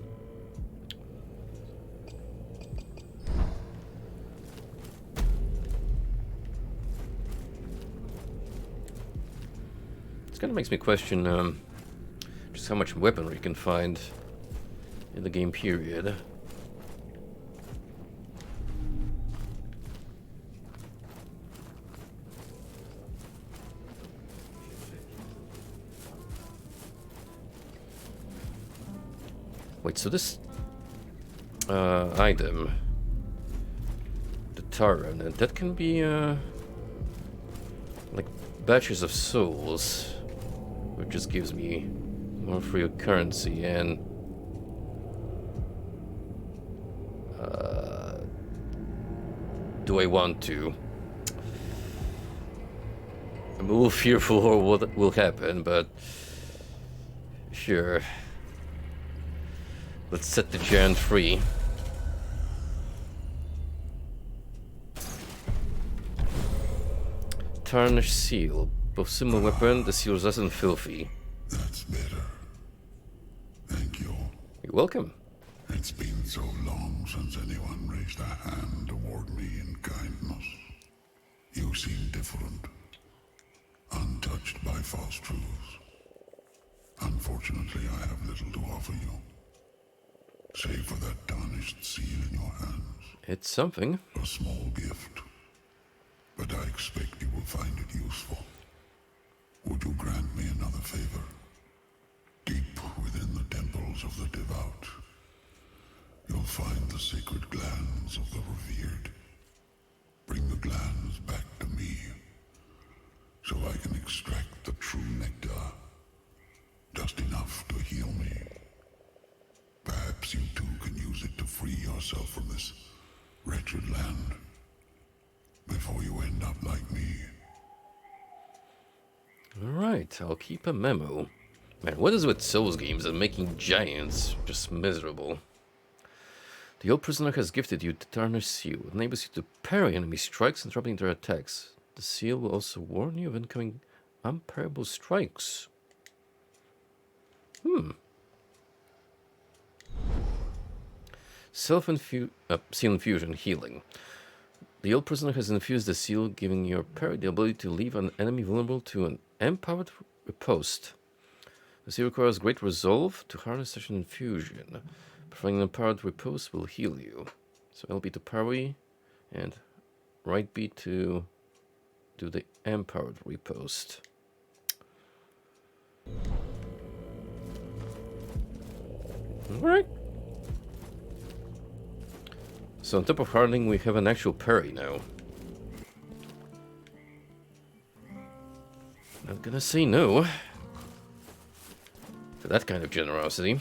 This kind of makes me question just how much weaponry you can find in the game period. Wait, so this item, the Tar Remnant, that can be like batches of souls, which just gives me more free currency and do I want to? I'm a little fearful for what will happen, but sure. Let's set the giant free. Tarnished seal. Both similar weapon, the seal is less than filthy. That's better. Thank you. You're welcome. It's been so long since anyone raised a hand toward me in kindness. You seem different. Untouched by false truths. Unfortunately, I have little to offer you. Save for that tarnished seal in your hands. It's something. A small gift. But I expect you will find it useful. Would you grant me another favor? Deep within the temples of the devout, you'll find the sacred glands of the revered. Bring the glands back to me, so I can extract the true nectar. Just enough to heal me. Perhaps you too can use it to free yourself from this wretched land, before you end up like me. Alright, I'll keep a memo. Man, what is with Souls games and making giants just miserable? The old prisoner has gifted you the Tarnished Seal. It enables you to parry enemy strikes and interrupting their attacks. The seal will also warn you of incoming unparable strikes. Seal infusion healing. The old prisoner has infused the seal, giving your parry the ability to leave an enemy vulnerable to an empowered riposte. The seal requires great resolve to harness such an infusion. Performing an empowered riposte will heal you. So LB to parry, and right B to do the empowered riposte. Alright. So on top of hardening, we have an actual parry now. Not gonna say no to that kind of generosity.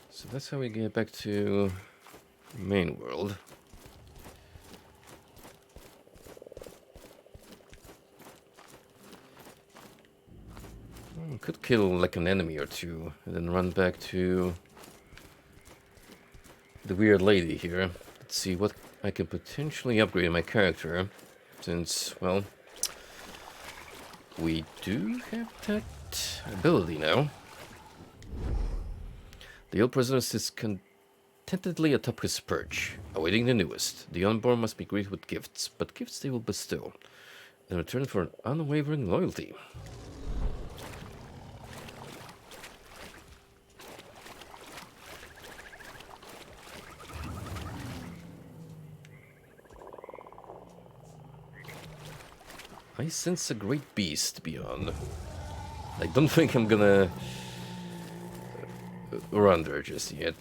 So that's how we get back to the main world. Could kill like an enemy or two and then run back to the weird lady here. Let's see what I can potentially upgrade in my character, since, well, we do have that ability now. The old prisoner sits contentedly atop his perch, awaiting the newest. The unborn must be greeted with gifts, but gifts they will bestow in return for an unwavering loyalty. I sense a great beast beyond. I don't think I'm gonna run there just yet.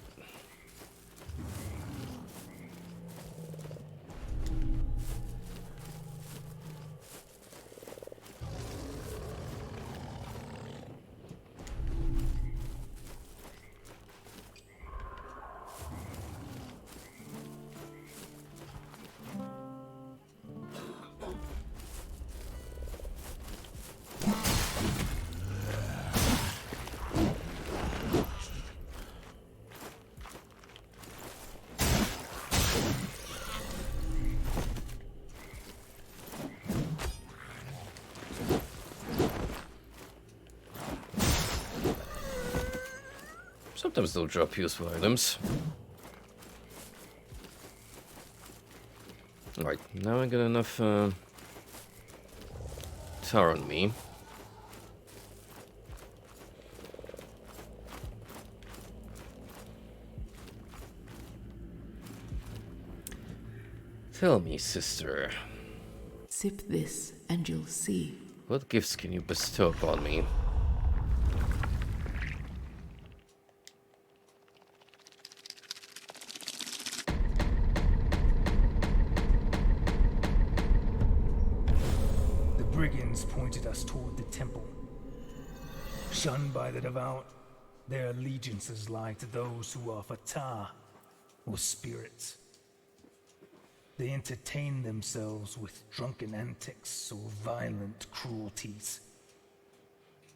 Sometimes they'll drop useful items. Alright, now I got enough tar on me. Tell me, sister, Sip this and you'll see. what gifts can you bestow upon me? The brigands pointed us toward the temple. Shunned by the devout, their allegiances lie to those who are Fatah, or spirits. They entertain themselves with drunken antics or violent cruelties.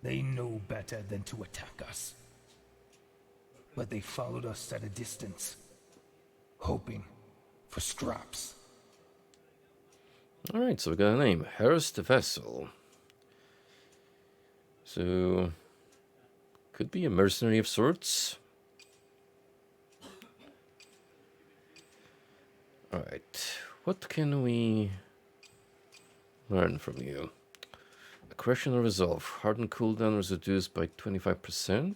They know better than to attack us. But they followed us at a distance, hoping for scraps. Alright, so we got a name. Harris the Vessel. So, could be a mercenary of sorts. Alright, what can we learn from you? Aggression or resolve. Hardened cooldown was reduced by 25%.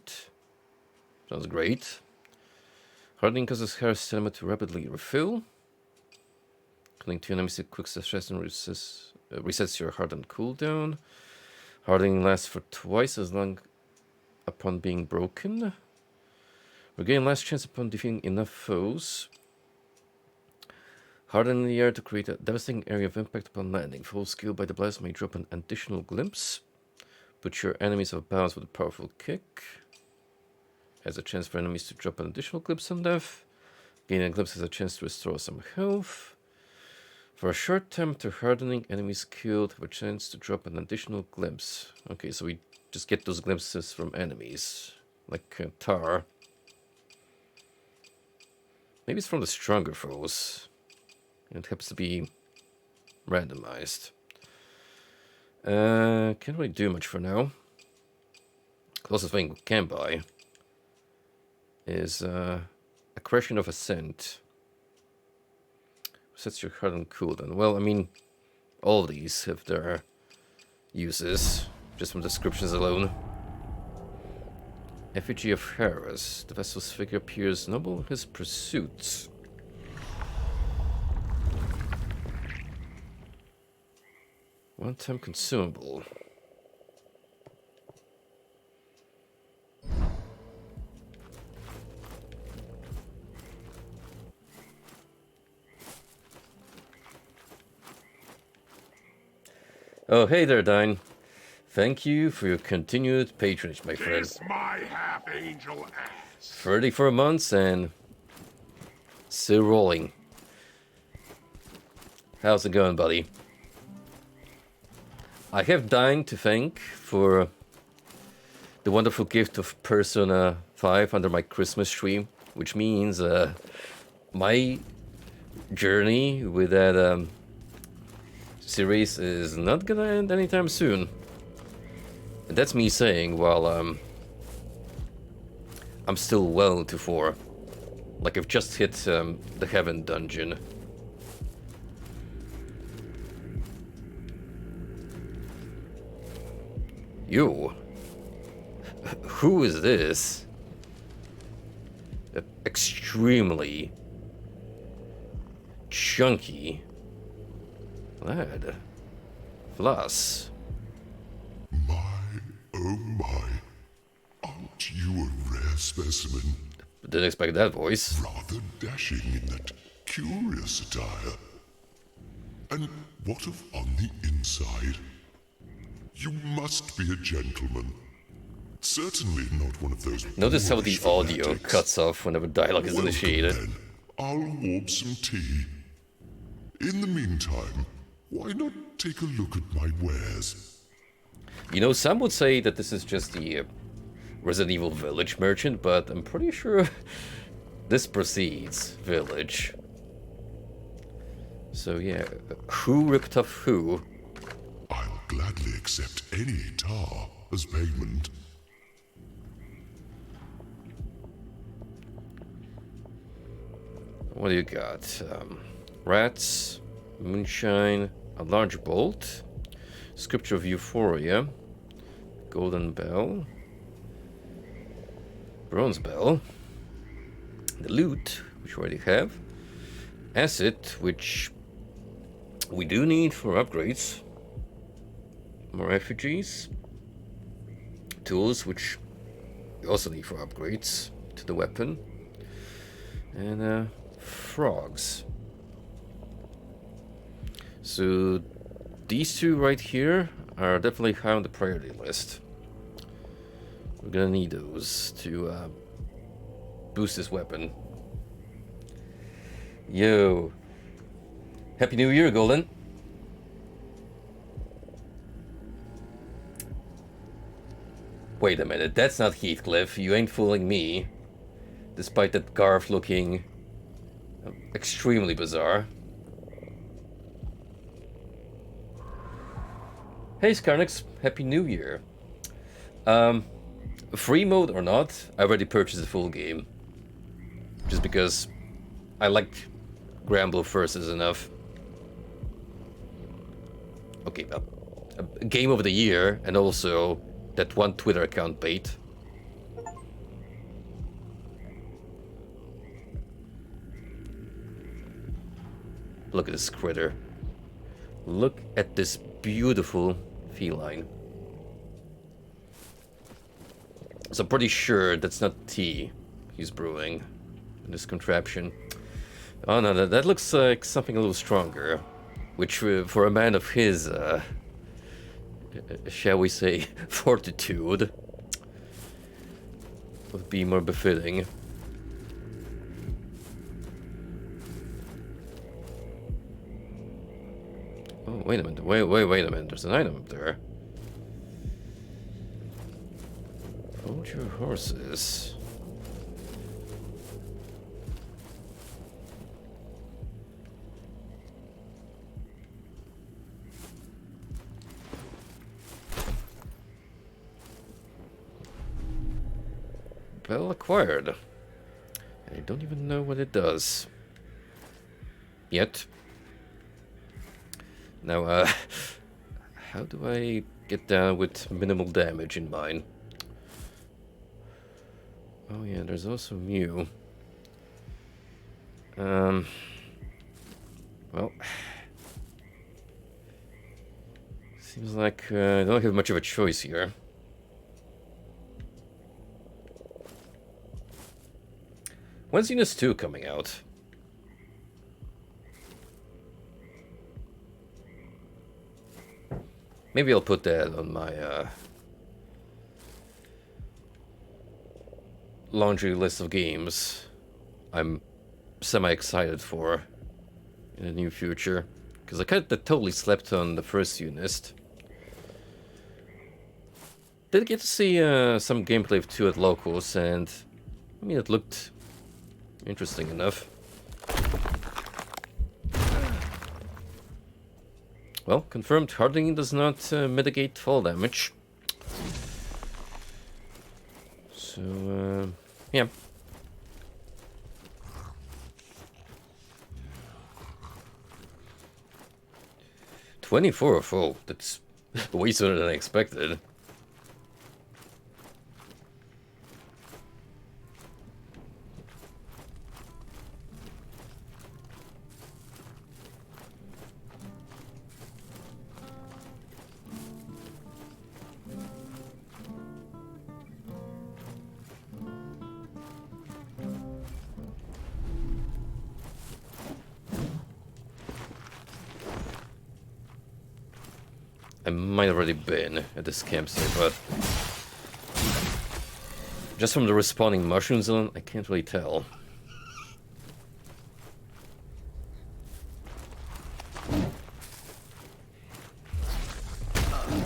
Sounds great. Hardening causes Harris stamina to rapidly refill. Killing 2 enemies with quick success and resets your hardened cooldown. Hardening lasts for twice as long upon being broken. Regain last chance upon defeating enough foes. Harden in the air to create a devastating area of impact upon landing. Full skill by the blast may drop an additional glimpse. Put your enemies off balance with a powerful kick. Has a chance for enemies to drop an additional glimpse on death. Gaining a glimpse has a chance to restore some health. For a short time after hardening, enemies killed have a chance to drop an additional glimpse. Okay, so we just get those glimpses from enemies. Like Tar. Maybe it's from the stronger foes. It happens to be randomized. Can't really do much for now. Closest thing we can buy is Aggression of Ascent. Sets your hardened cooldown. Well, I mean, all of these have their uses, just from descriptions alone. Effigy of Harris. The vessel's figure appears noble in his pursuits. One-time consumable. Oh, hey there, Dine. Thank you for your continued patronage, my friend. Kiss my half-angel ass. 34 months and still rolling. How's it going, buddy? I have Dine to thank for the wonderful gift of Persona 5 under my Christmas tree, which means my journey with that series is not gonna end anytime soon. And that's me saying while I'm still well into 4. Like I've just hit the Heaven dungeon. You? Who is this? Extremely chunky lad. Plus. Oh my. Aren't you a rare specimen? Didn't expect that voice. Rather dashing in that curious attire. And what of on the inside? You must be a gentleman. Certainly not one of those. Notice how the boorish audio fanatics. cuts off whenever dialogue is Welcome, initiated. then. I'll warm some tea. In the meantime, why not take a look at my wares? You know, some would say that this is just the Resident Evil Village merchant, but I'm pretty sure this precedes Village. So yeah, who ripped off who? I'll gladly accept any tar as payment. What do you got? Rats, moonshine, a large bolt, scripture of euphoria, golden bell, bronze bell, the loot, which we already have, acid, which we do need for upgrades, more refugees, tools, which we also need for upgrades to the weapon, and frogs. So these two right here are definitely high on the priority list. We're gonna need those to boost this weapon. Yo, Happy New Year, Golden. Wait a minute, that's not Heathcliff. You ain't fooling me. Despite that Garth looking extremely bizarre. Hey Skarnix, Happy New Year. Free mode or not, I already purchased the full game. Just because I liked Granblue Versus enough. Okay, a game of the year, and also that one Twitter account bait. Look at this critter. Look at this beautiful feline. So I'm pretty sure that's not tea he's brewing in this contraption. Oh no, that looks like something a little stronger. Which for a man of his, shall we say, fortitude, would be more befitting. Oh, wait a minute. Wait a minute. There's an item up there. Hold your horses. Bell acquired. And I don't even know what it does. Yet. Now, how do I get down with minimal damage in mine? Oh yeah, there's also Mew. Well, seems like I don't have much of a choice here. When's Xenos 2 coming out? Maybe I'll put that on my laundry list of games I'm semi-excited for in the near future. Because I kind of totally slept on the first Unist. Did get to see some gameplay of 2 at Locals, and I mean, it looked interesting enough. Well, confirmed, hardening does not mitigate fall damage. So, yeah. $24 of full. That's way sooner than I expected. I might have already been at this campsite, but just from the respawning mushrooms alone, I can't really tell.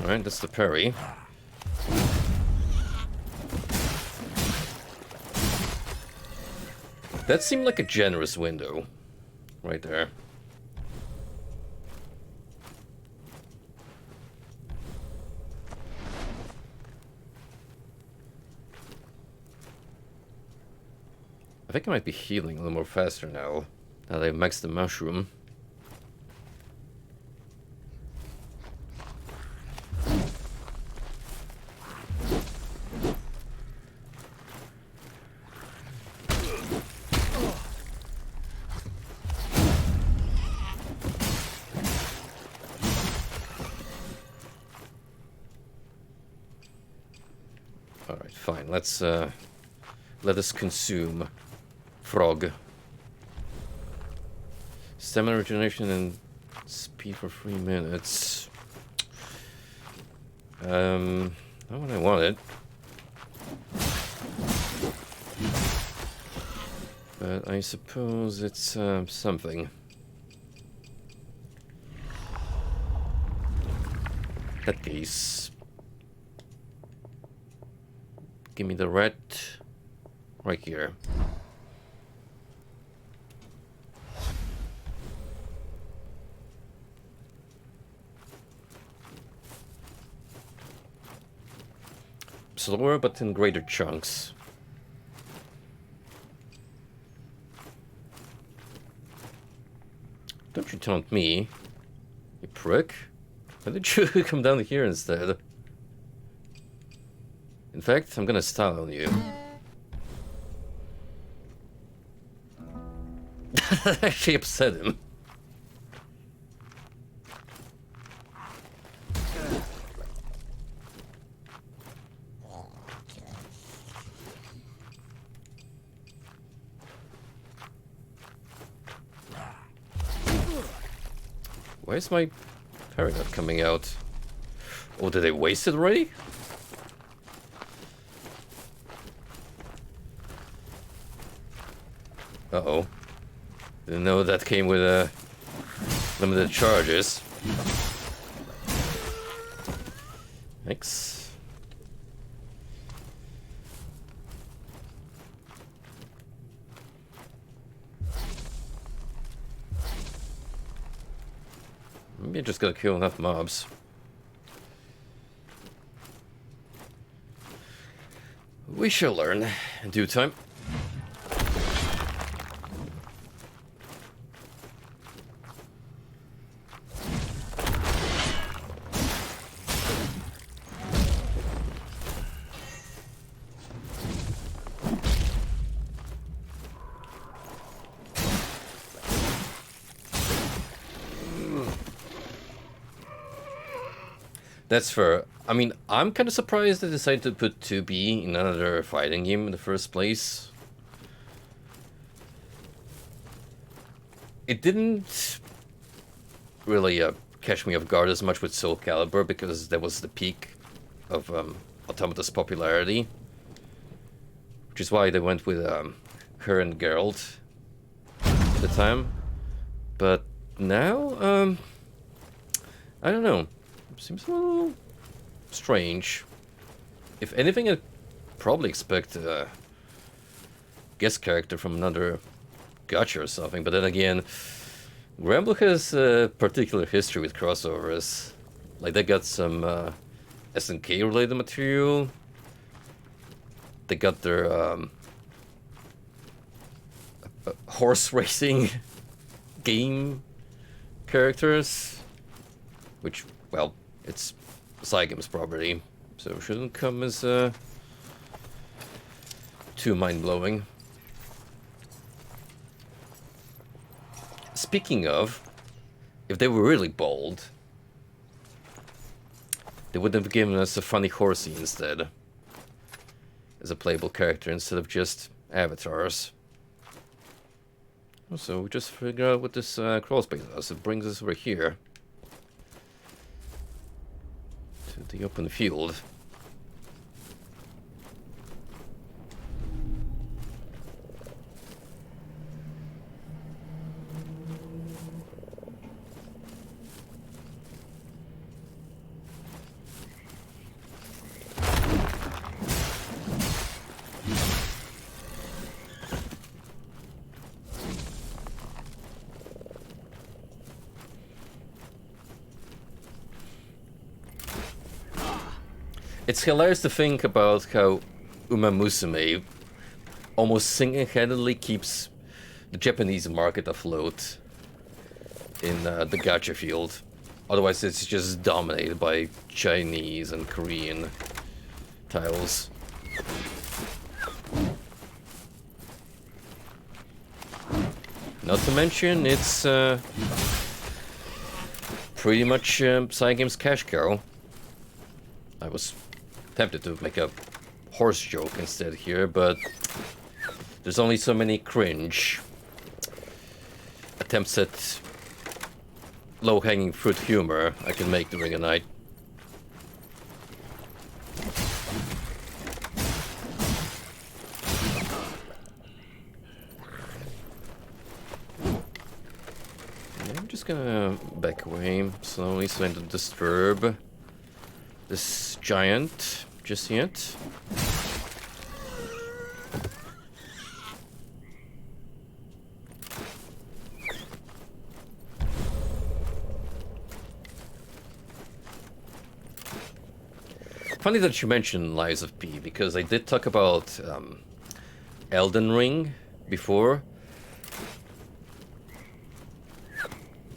Alright, that's the parry. That seemed like a generous window. Right there. I think I might be healing a little more faster now that I've maxed the mushroom. Alright, fine. Let's let us consume frog. Stamina regeneration and speed for 3 minutes. Not what I wanted. But I suppose it's something. That case. Give me the red right here. Slower, but in greater chunks. Don't you taunt me, you prick. Why did you come down here instead? In fact, I'm gonna style on you. That actually upset him. Why is my parry not coming out? Oh, did they waste it already? Uh-oh. Didn't know that came with limited charges. Thanks. Maybe I just gotta kill enough mobs. We shall learn in due time. That's fair. I mean, I'm kind of surprised they decided to put 2B in another fighting game in the first place. It didn't really catch me off guard as much with Soul Calibur because that was the peak of Automata's popularity. Which is why they went with her and Geralt at the time. But now, I don't know. Seems a little strange. If anything, I'd probably expect a guest character from another gacha or something. But then again, Granblue has a particular history with crossovers. Like, they got some SNK related material. They got their horse racing game characters, which, well, it's Cygame's property, so it shouldn't come as too mind-blowing. Speaking of, if they were really bold, they would have given us a funny horsey instead, as a playable character instead of just avatars. So we just figure out what this crawl space does. It brings us over here. to the open field. It's hilarious to think about how Uma Musume almost single-handedly keeps the Japanese market afloat in the gacha field. Otherwise, it's just dominated by Chinese and Korean titles. Not to mention, it's pretty much Cygame's cash cow. I was tempted to make a horse joke instead here, but there's only so many cringe attempts at low-hanging fruit humor I can make during a night. Yeah, I'm just gonna back away slowly so I don't disturb this giant just yet. Funny that you mentioned Lies of P, because I did talk about Elden Ring before.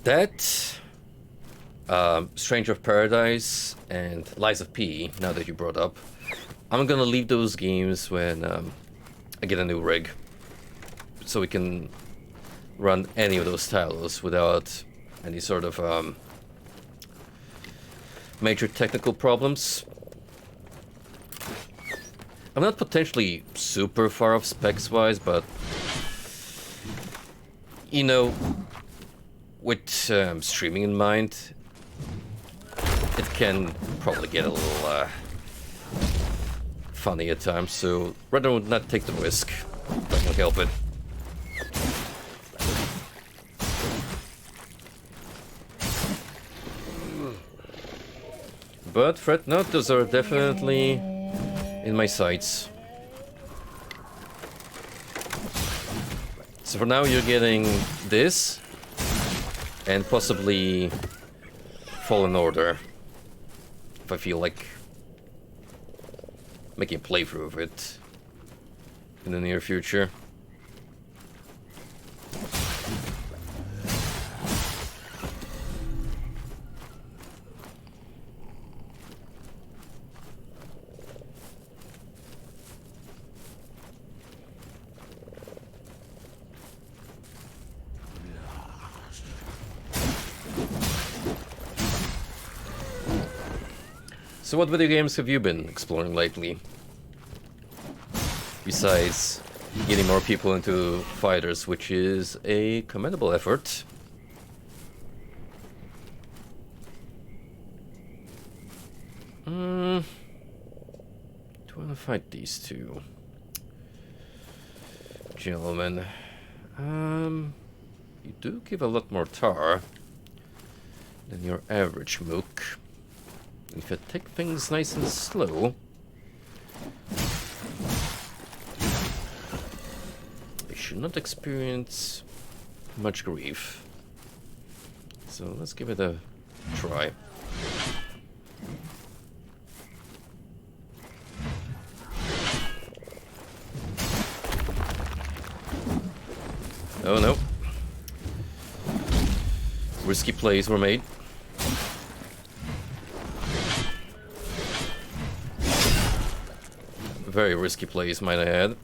That, Stranger of Paradise, and Lies of P, now that you brought up, I'm gonna leave those games when I get a new rig, so we can run any of those titles without any sort of major technical problems. I'm not potentially super far off specs-wise, but you know, with streaming in mind, it can probably get a little funny at times, so rather not take the risk if I can help it. But fret not, those are definitely in my sights. So for now you're getting this, and possibly Fallen Order, if I feel like making a playthrough of it in the near future. So what video games have you been exploring lately? Besides getting more people into fighters, which is a commendable effort. Do I want to fight these two gentlemen? You do give a lot more tar than your average mook. If you take things nice and slow, you should not experience much grief. So let's give it a try. Oh no. Risky plays were made. Very risky plays, might I add.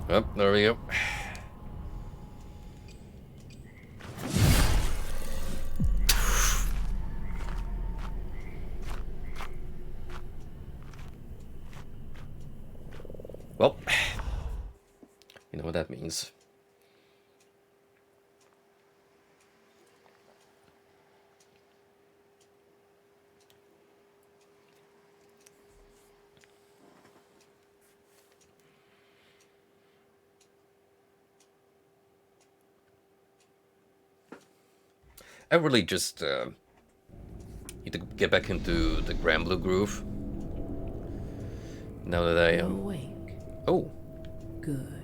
Oh, there we go. Well, you know what that means. I really just need to get back into the Granblue groove. Now that I You're awake. Oh, Good.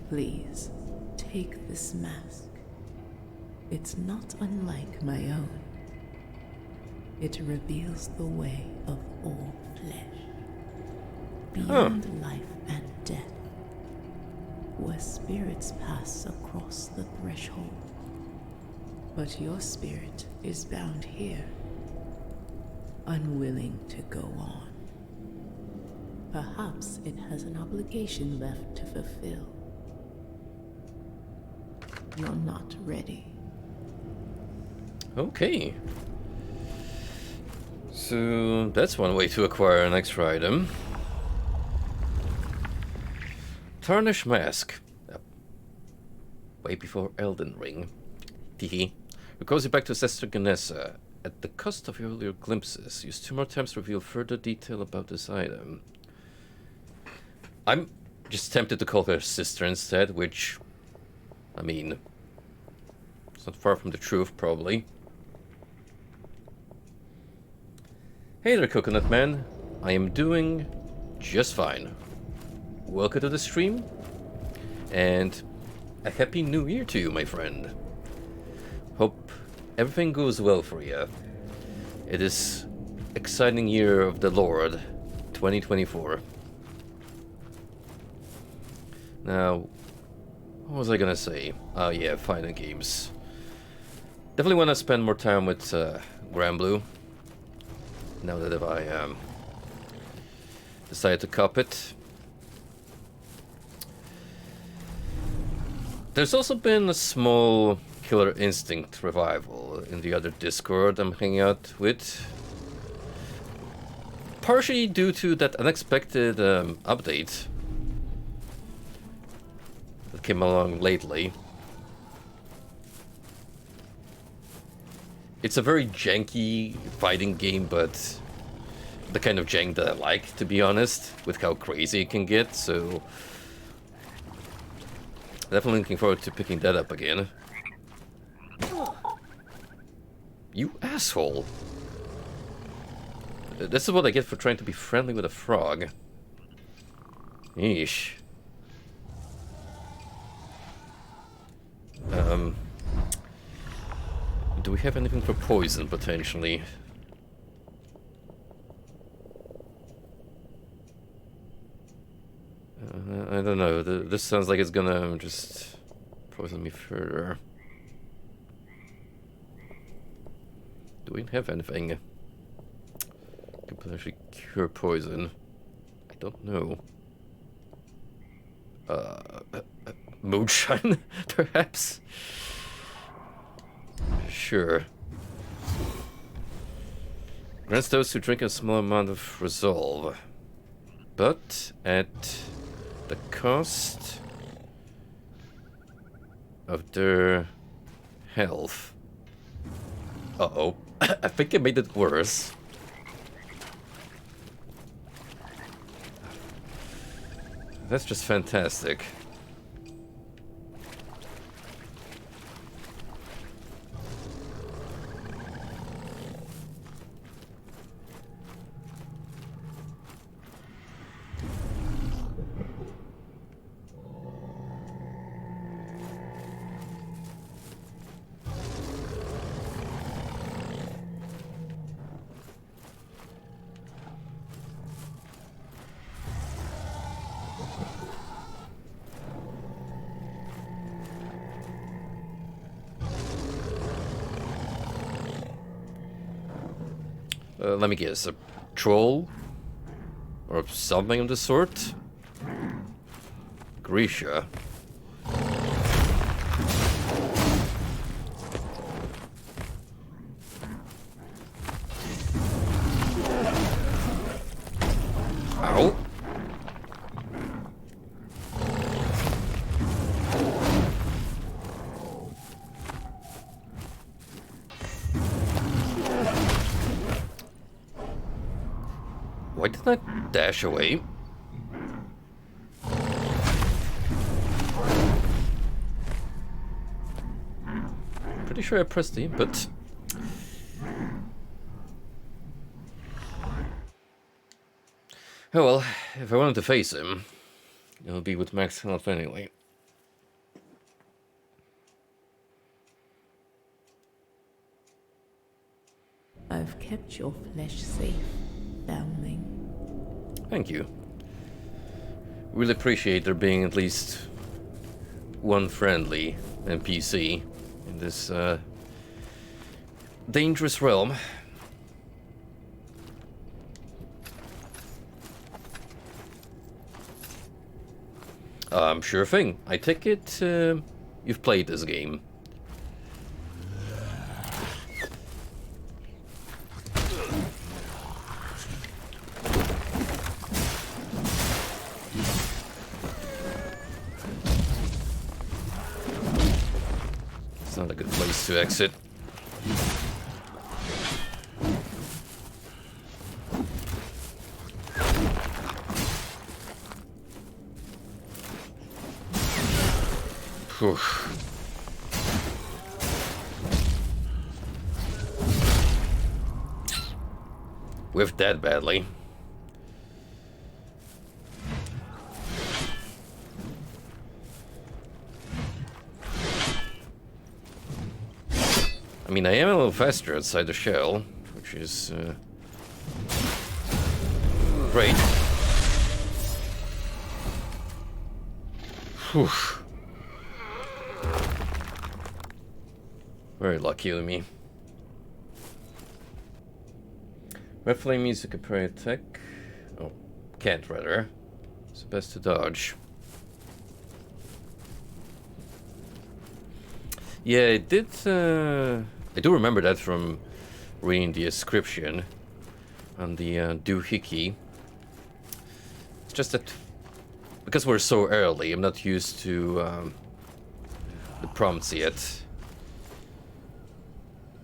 Please, take this mask. It's not unlike my own. It reveals the way of all flesh. Beyond life and death. Where spirits pass across the threshold. But your spirit is bound here. Unwilling to go on. Perhaps it has an obligation left to fulfill. You're not ready. okay. So that's one way to acquire an extra item. Tarnish Mask. Way before Elden Ring. Teehee. Recalls you back to Sister Ganessa. At the cost of your earlier glimpses, use 2 more times to reveal further detail about this item. I'm just tempted to call her sister instead, which, I mean, it's not far from the truth, probably. Hey there, Coconut Man. I am doing just fine. Welcome to the stream, and a happy new year to you, my friend. Hope everything goes well for you. It is exciting year of the Lord, 2024. Now, what was I gonna say? Oh yeah, fighting games. Definitely want to spend more time with Granblue. Now that if I decided to cop it. There's also been a small Killer Instinct revival in the other Discord I'm hanging out with. Partially due to that unexpected update that came along lately. It's a very janky fighting game, but the kind of jank that I like, to be honest, with how crazy it can get, so definitely looking forward to picking that up again. You asshole! This is what I get for trying to be friendly with a frog. Yeesh. Do we have anything for poison, potentially? I don't know. This sounds like it's gonna just poison me further. Do we have anything that can potentially cure poison? I don't know. Moonshine, perhaps? Sure. Grants those who drink a small amount of resolve, but at the cost of their health. Uh-oh. I think I made it worse. That's just fantastic. Let me guess, a troll? Or something of the sort? Grisha. Ow. Why did I dash away? Pretty sure I pressed the input. Oh well, if I wanted to face him, it'll be with max health anyway. I've kept your flesh safe, foundling. Thank you. Really appreciate there being at least one friendly NPC in this dangerous realm. Sure thing. I take it you've played this game. It's not a good place to exit. Whew. Whiffed that badly. I mean, I am a little faster outside the shell, which is great. Whew. Very lucky with me. Red flame means you can parry attack. Oh, can't rather. It's best to dodge. Yeah, it did. I do remember that from reading the description on the doohickey. It's just that because we're so early, I'm not used to the prompts yet.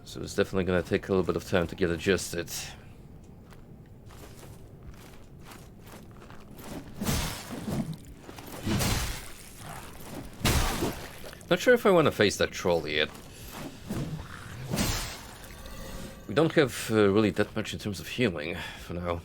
So it's definitely gonna take a little bit of time to get adjusted. Not sure if I want to face that troll yet. We don't have really that much in terms of healing for now.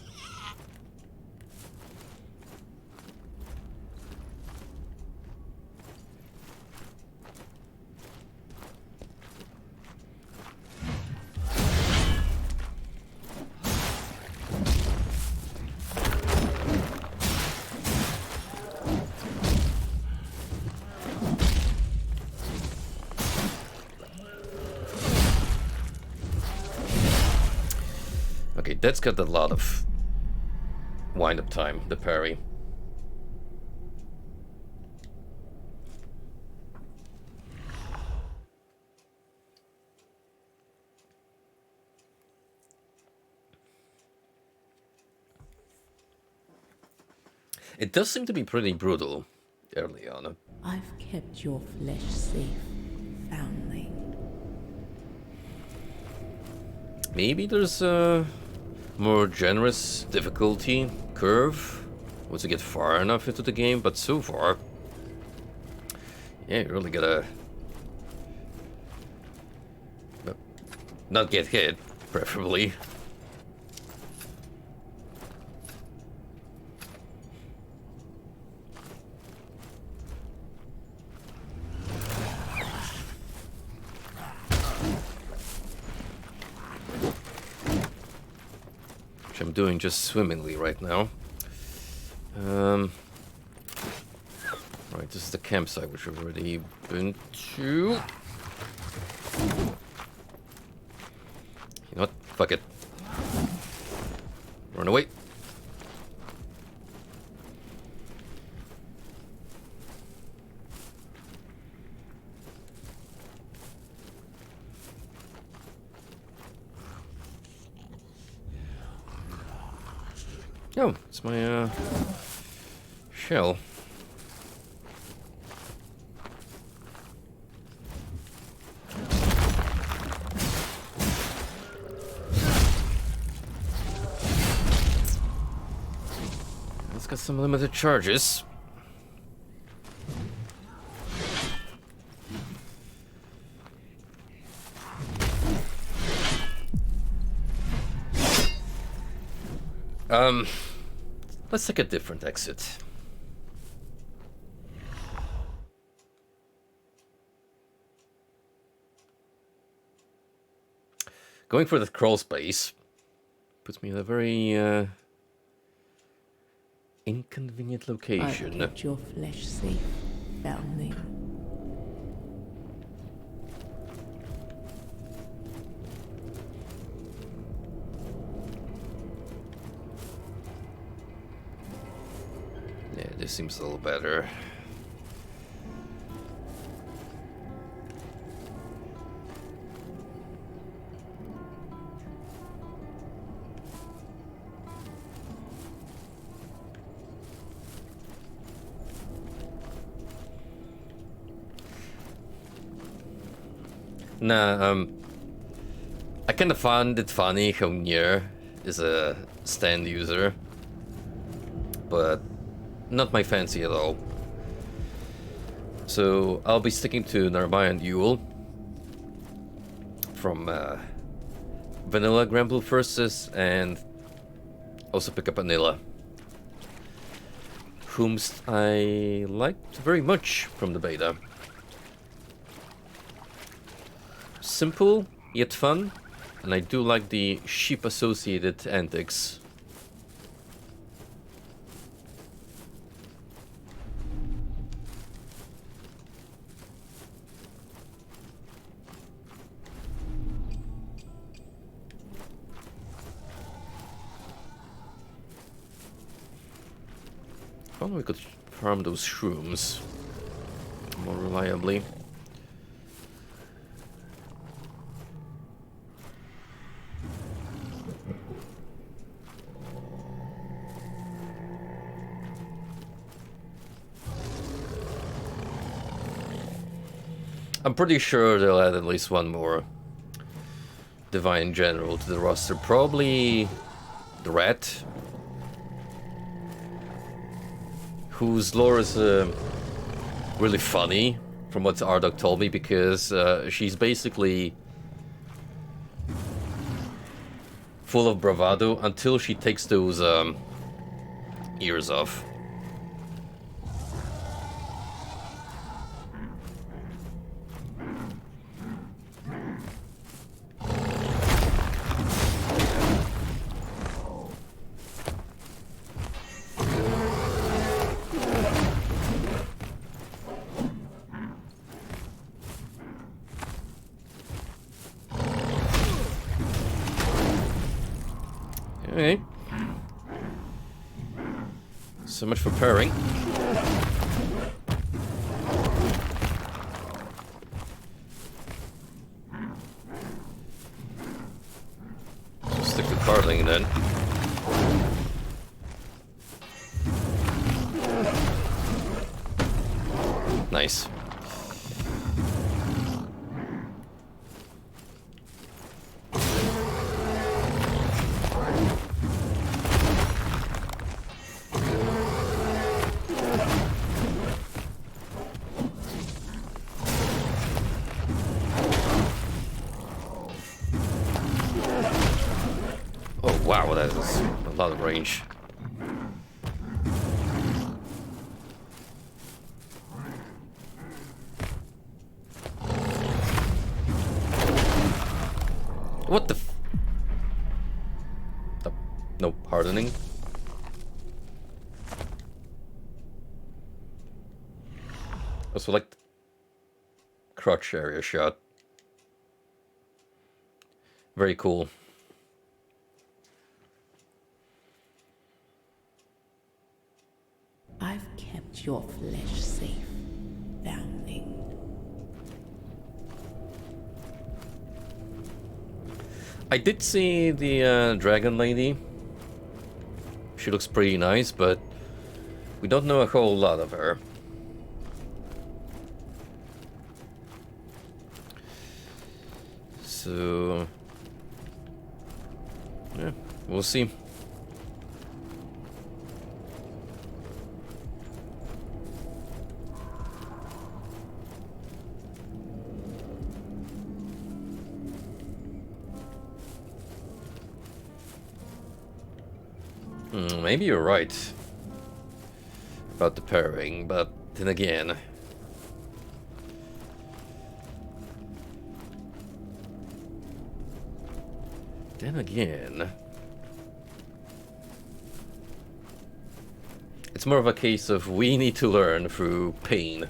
Okay, that's got a lot of wind-up time, the parry. It does seem to be pretty brutal early on. I've kept your flesh safe, foundling. Maybe there's a more generous difficulty curve once you get far enough into the game, but so far, yeah, you really gotta not get hit, preferably. I'm doing just swimmingly right now. Right, this is the campsite which we've already been to. You know what? Fuck it. Run away. Oh, it's my shell. some limited charges. Let's take a different exit. Going for the crawl space puts me in a very inconvenient I've location. kept your flesh safe, foundling. Yeah, this seems a little better. Nah, I kind of found it funny how Nier is a stand user, but not my fancy at all. So I'll be sticking to Narmaya and Yule from Vanilla Granblue Versus, and also pick up Anila, whomst I liked very much from the beta. Simple, yet fun, and I do like the sheep-associated antics. If only we could farm those shrooms more reliably. I'm pretty sure they'll add at least one more Divine General to the roster. Probably the Rat, whose lore is really funny from what Ardok told me, because she's basically full of bravado until she takes those ears off. Okay. So much for purring. So stick to carding then. Nice. Wow, that is a lot of range. What the f- No hardening. Also like crotch area shot. Very cool. I've kept your flesh safe, foundling. I did see the dragon lady. She looks pretty nice, but we don't know a whole lot of her. So yeah, we'll see. Maybe you're right about the pairing, but then again... It's more of a case of we need to learn through pain.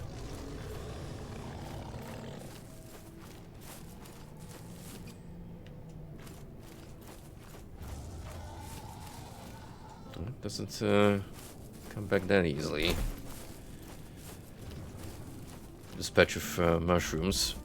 Doesn't come back that easily. This patch of mushrooms.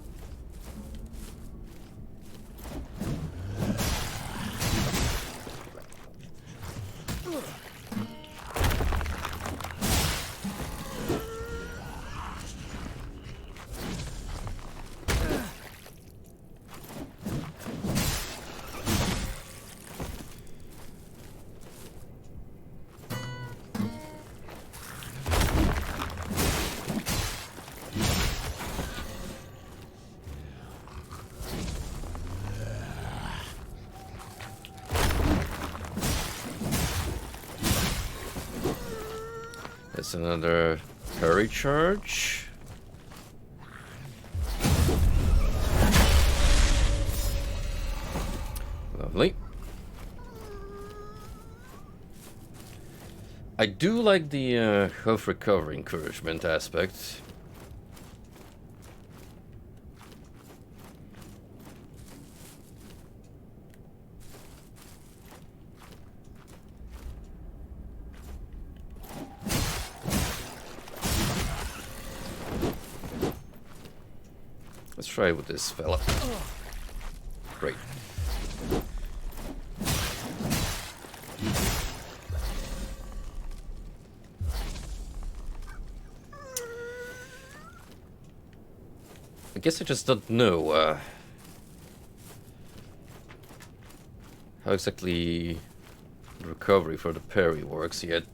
That's another parry charge. Lovely. I do like the health recovery encouragement aspect. Let's try with this fella. Great. I guess I just don't know how exactly the recovery for the parry works yet.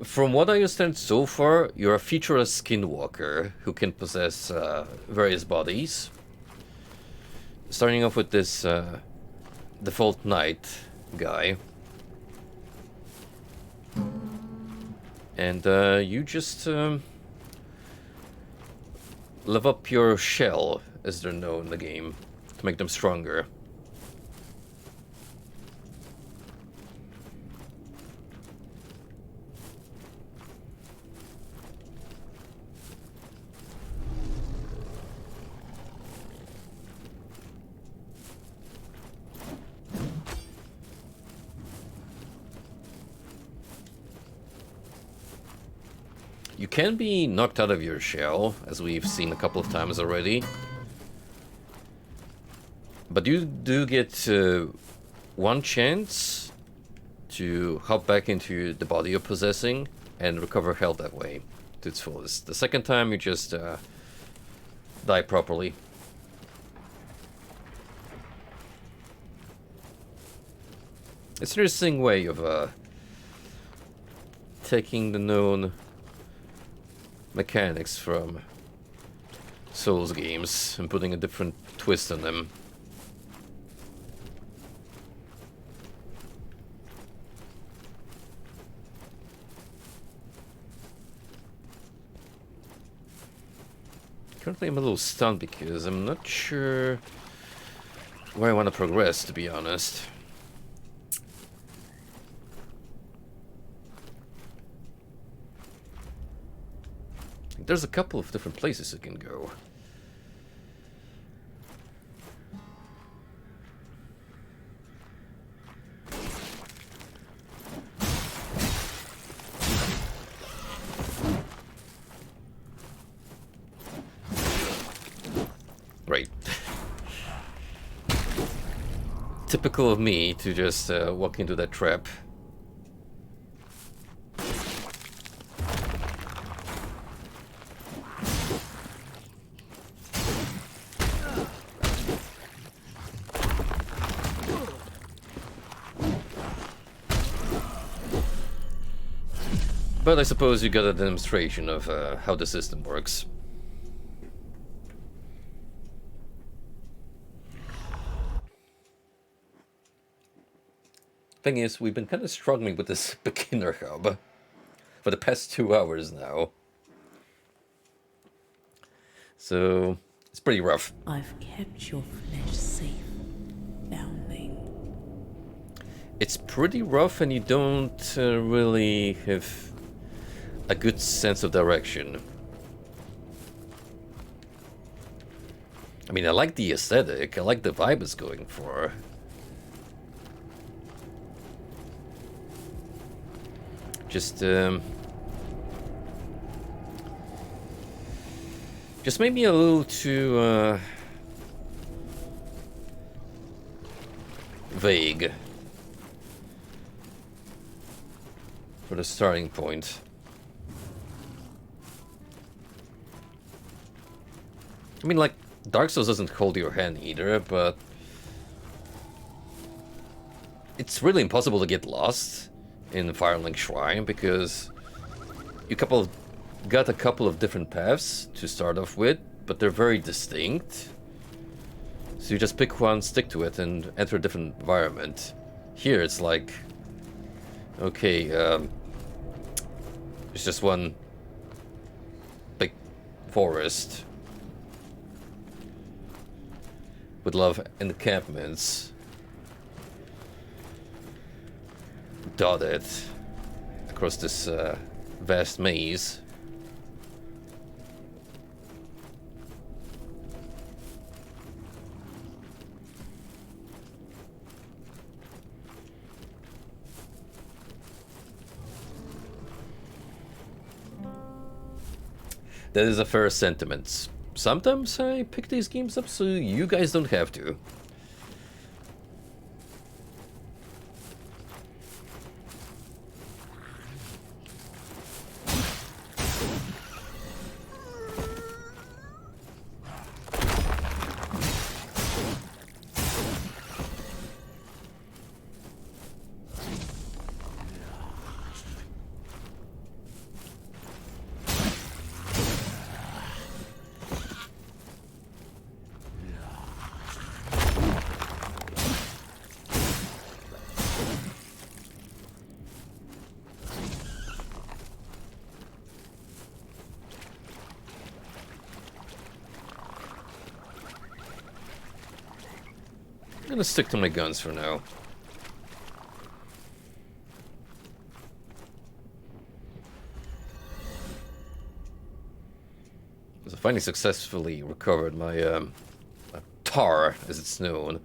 From what I understand so far, you're a featureless skinwalker who can possess various bodies. Starting off with this default knight guy. And you just level up your shell, as they're known in the game, to make them stronger. You can be knocked out of your shell, as we've seen a couple of times already. But you do get one chance to hop back into the body you're possessing and recover health that way to its fullest. The second time you just die properly. It's an interesting way of taking the known mechanics from Souls games and putting a different twist on them. Currently I'm a little stunned because I'm not sure where I want to progress, to be honest. There's a couple of different places you can go. Right. Typical of me to just walk into that trap. But I suppose you got a demonstration of how the system works. thing is, we've been kind of struggling with this beginner hub for the past 2 hours now. So, it's pretty rough. I've kept your flesh safe, foundling. It's pretty rough and you don't really have a good sense of direction. I mean, I like the aesthetic, I like the vibe it's going for. Just maybe a little too vague for the starting point. I mean, like, Dark Souls doesn't hold your hand either, but it's really impossible to get lost in Firelink Shrine because you got a couple of different paths to start off with, but they're very distinct. So you just pick one, stick to it, and enter a different environment. Here it's like, okay, it's just one big forest with a lot of encampments dotted across this vast maze. That is a fair sentiment. Sometimes I pick these games up so you guys don't have to. I'm gonna stick to my guns for now. So I finally successfully recovered my tar, as it's known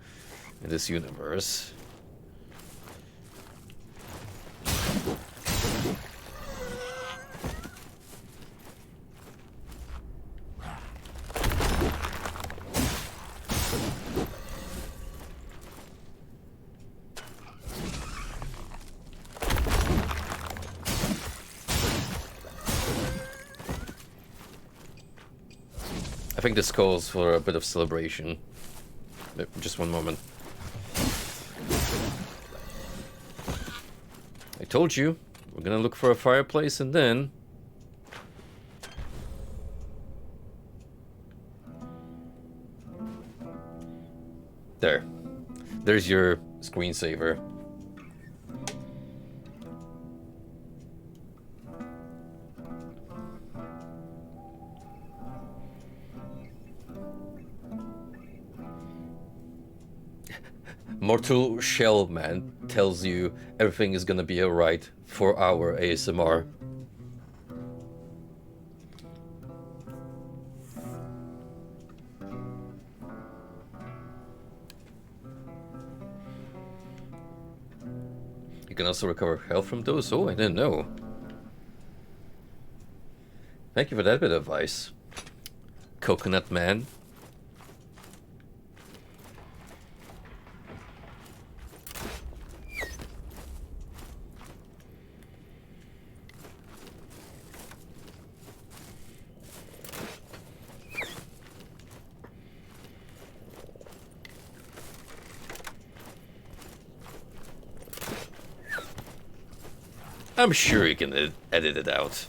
in this universe. I think this calls for a bit of celebration. Just one moment. I told you, we're gonna look for a fireplace and then... There. There's your screensaver. Mortal Shell Man tells you everything is gonna be alright for our ASMR. You can also recover health from those? Oh, I didn't know. Thank you for that bit of advice, Coconut Man. I'm sure you can edit it out.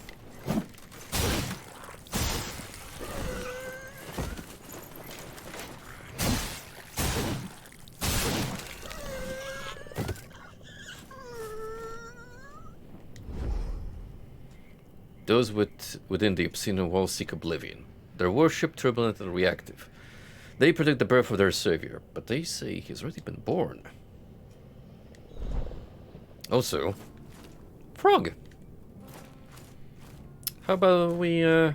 those within the obscene walls seek oblivion. Their worship turbulent and reactive. They predict the birth of their savior, but they say he's already been born. Also, frog. How about we go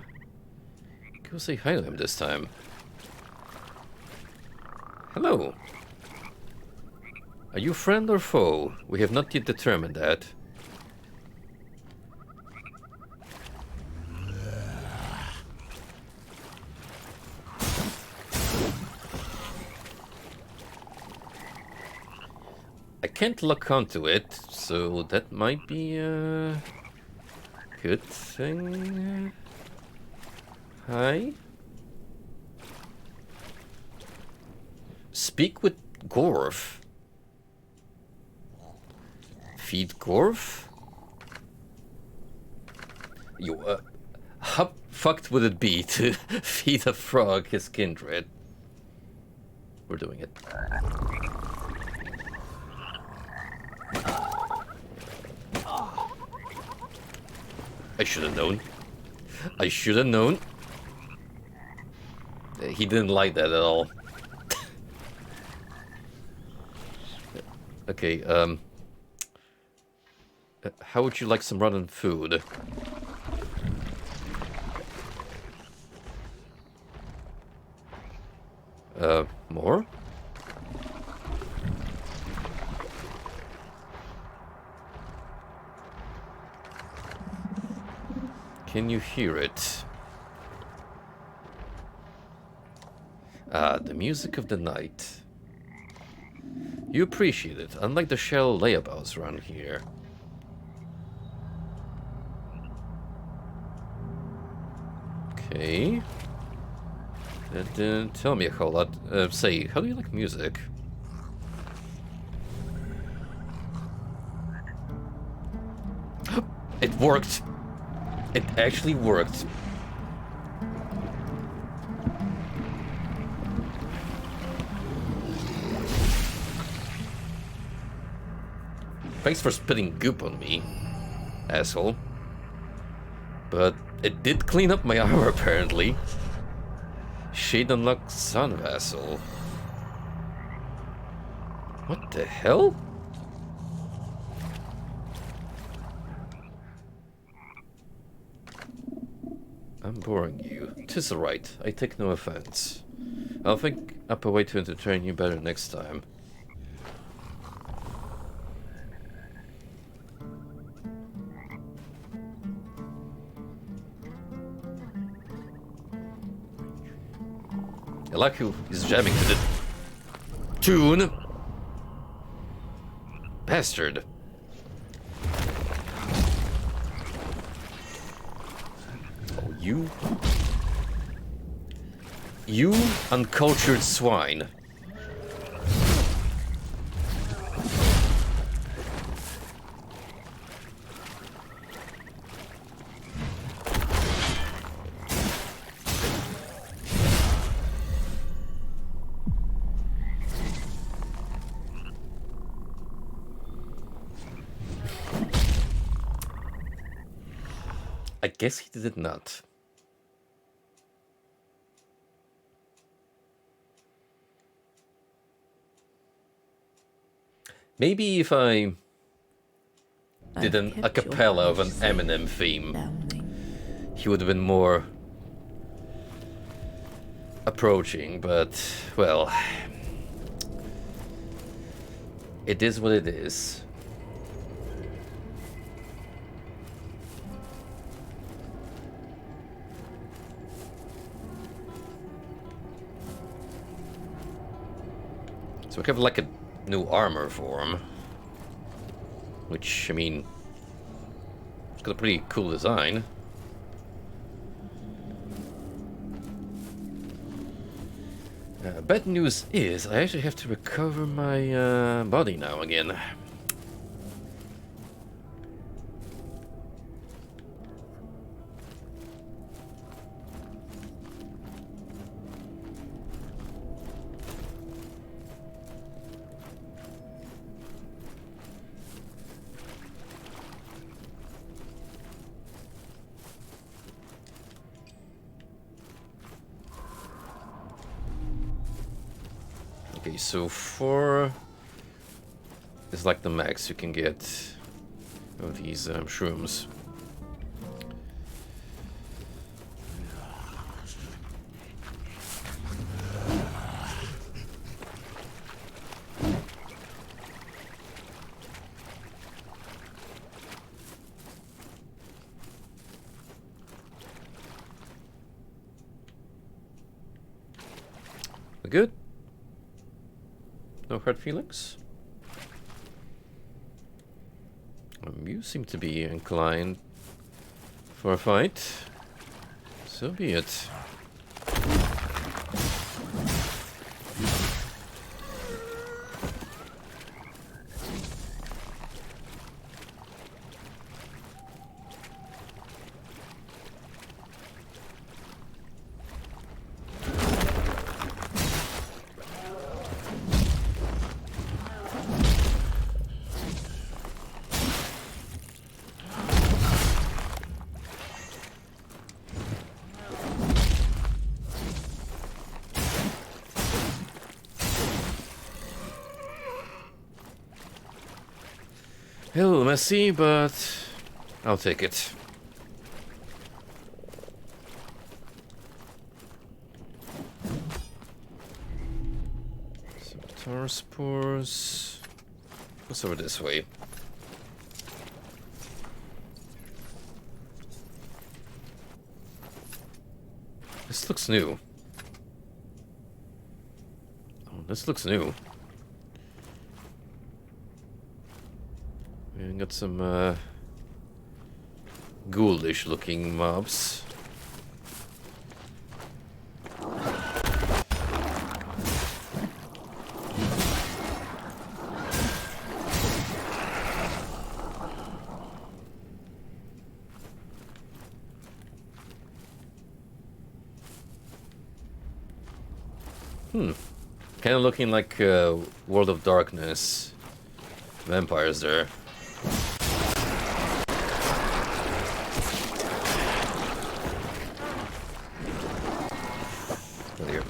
say hi to him this time? Hello. Are you friend or foe? We have not yet determined that. I can't lock onto it, so that might be a good thing. Hi. Speak with Gorf. Feed Gorf? You, how fucked would it be to feed a frog his kindred? We're doing it. I should have known. I should have known. He didn't like that at all. Okay, how would you like some rotten food? More? Can you hear it? Ah, the music of the night. You appreciate it, unlike the shell layabouts around here. Okay. That didn't tell me a whole lot. Say, how do you like music? It worked! It actually worked. Thanks for spitting goop on me, asshole. But it did clean up my armor, apparently. Shade unlocked Sun Vassal. What the hell? I'm boring you. 'Tis alright. I take no offense. I'll think up a way to entertain you better next time. Elaku is jamming to the tune. Bastard. Oh, you. You uncultured swine. I guess he did not. Maybe if I did an a cappella of an Eminem theme, he would have been more approaching, but, well, it is what it is. So we have like a new armor for him, which, I mean, it's got a pretty cool design. Bad news is I actually have to recover my body now again. so 4 is like the max you can get of these shrooms. We good? No hard feelings? You seem to be inclined for a fight. So be it. A little messy, but I'll take it. Some tar spores. What's over this way? This looks new. Oh, this looks new. We got some ghoulish looking mobs. Kind of looking like World of Darkness vampires there. There.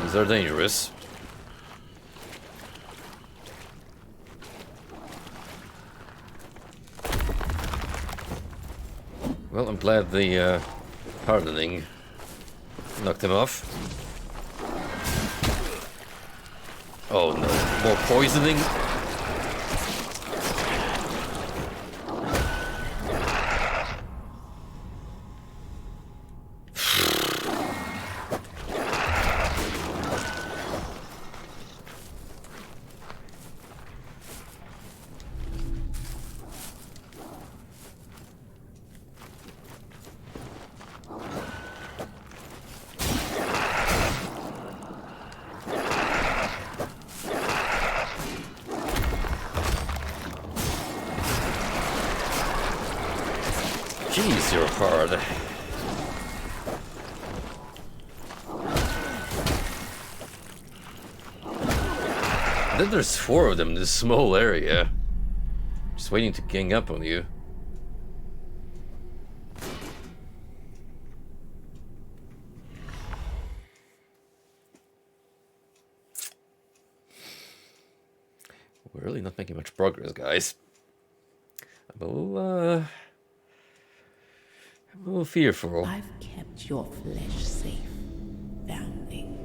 These are dangerous. Well, I'm glad the hardening knocked him off. Oh no, more poisoning? Jeez, you're hard. Then there's 4 of them in this small area. Just waiting to gang up on you. We're really not making much progress, guys. I'm a little fearful. I've kept your flesh safe, foundling.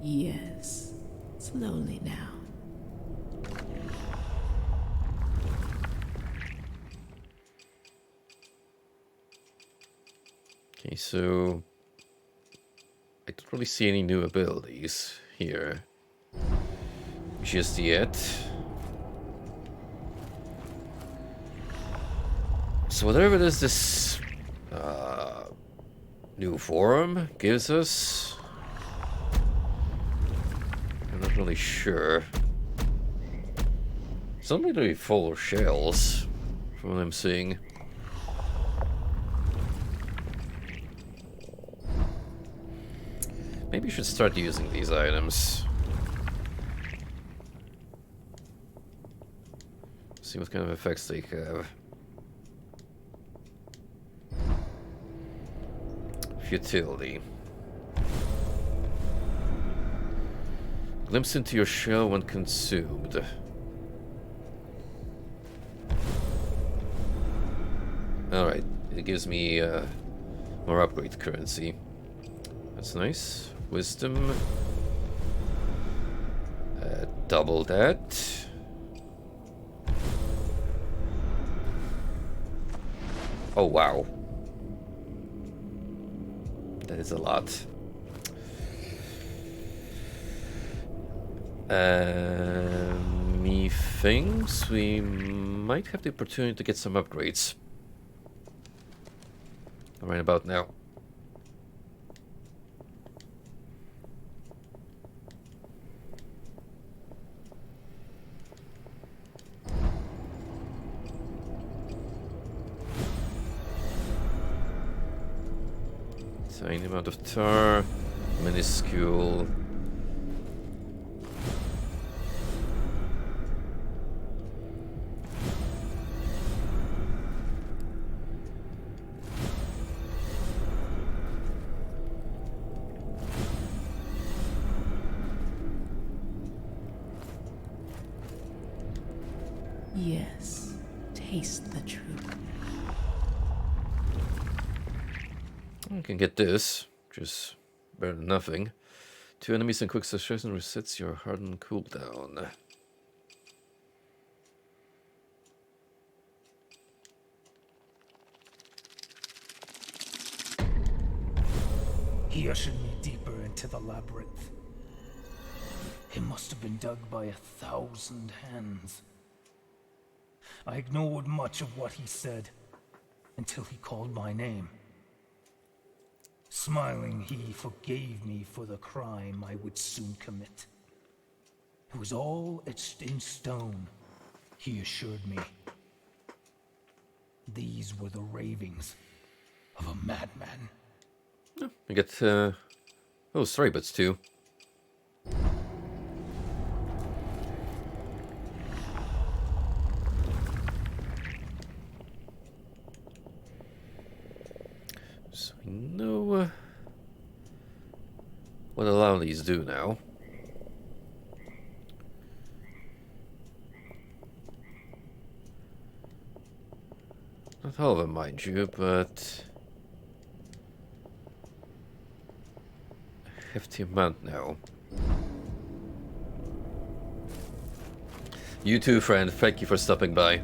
Yes, slowly now. Okay, so I don't really see any new abilities here just yet. So whatever it is this new forum gives us, I'm not really sure. It's only really full of shells from what I'm seeing. Maybe you should start using these items. See what kind of effects they have. Futility. Glimpse into your shell when consumed. Alright, it gives me more upgrade currency. That's nice. Wisdom. Double that. Oh wow. That is a lot. Methinks we might have the opportunity to get some upgrades. Right about now. Tiny amount of tar, minuscule. Yes, taste the truth. I can get this, which is better than nothing. 2 enemies in quick succession resets your hardened cooldown. He ushered me deeper into the labyrinth. It must have been dug by 1,000 hands. I ignored much of what he said until he called my name. Smiling, he forgave me for the crime I would soon commit. It was all etched in stone, he assured me. These were the ravings of a madman. We get, stray bits too. So we know what a lot of these do now. Not all of them, mind you, but a hefty amount now. You too, friend. Thank you for stopping by.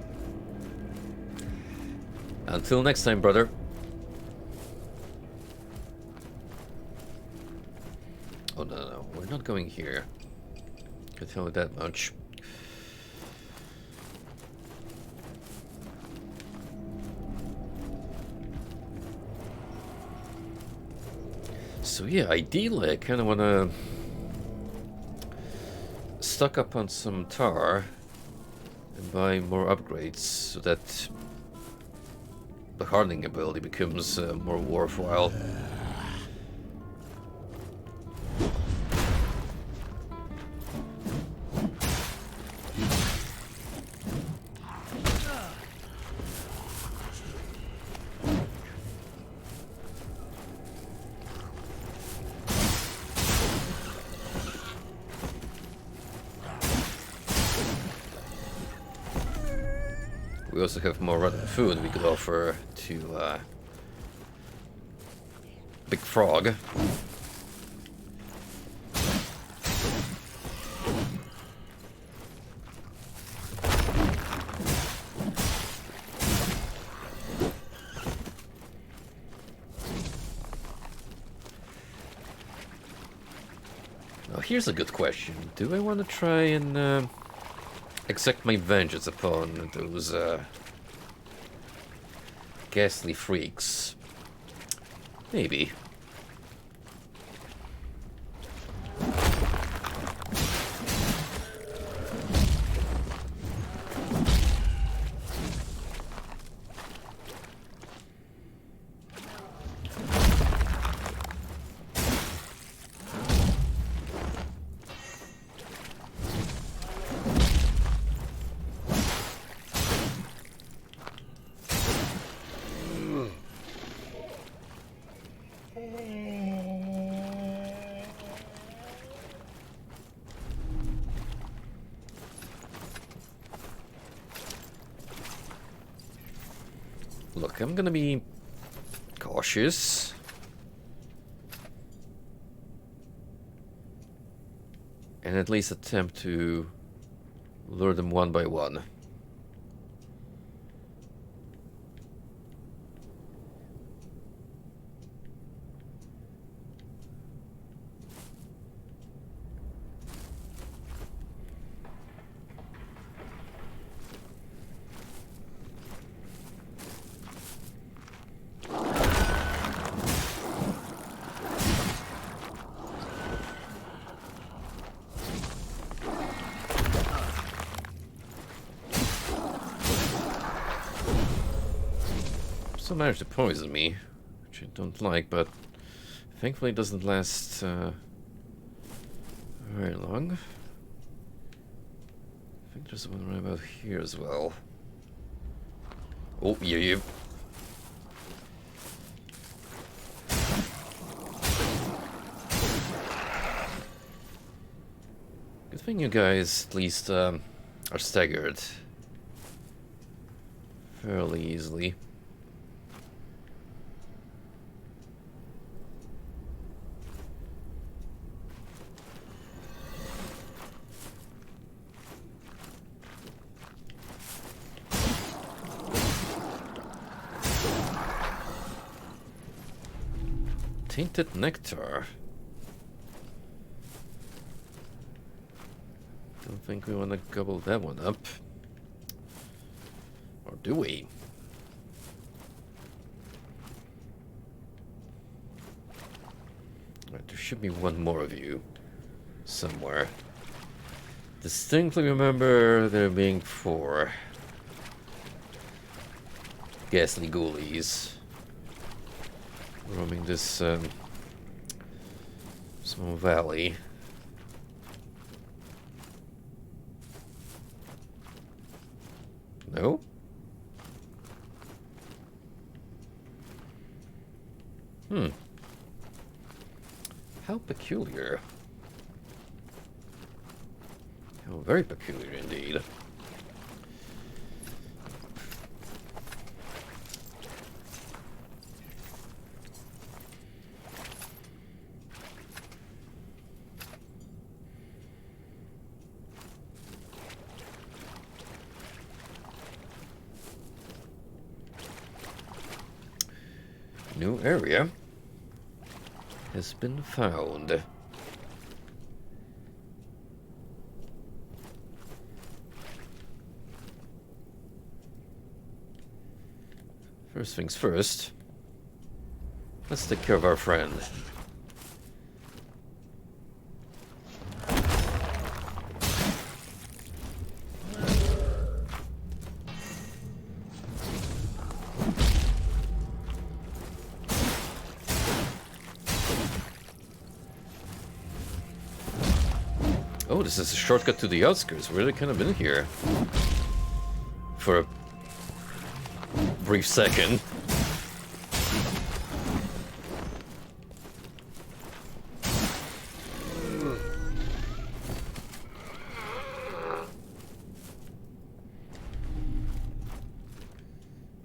Until next time, brother. Oh, no. We're not going here. Can tell you that much. So yeah, ideally I kind of want to stock up on some tar and buy more upgrades so that the hardening ability becomes more worthwhile. We also have more rotten food we could offer to Big Frog. Now here's a good question. Do I want to try and exact my vengeance upon those ghastly freaks? Maybe. Look, I'm gonna be cautious. And at least attempt to lure them one by one. Still managed to poison me, which I don't like, but thankfully it doesn't last very long. I think there's one right about here as well. Oh, yeah. Good thing you guys at least are staggered fairly easily. Tainted nectar. Don't think we want to gobble that one up. Or do we? Right, there should be one more of you somewhere. Distinctly remember there being 4 ghastly ghoulies roaming this small valley. No? How peculiar. How very peculiar indeed. New area has been found. First things first, let's take care of our friend. Oh, this is a shortcut to the outskirts. We've really kind of been here for a brief second.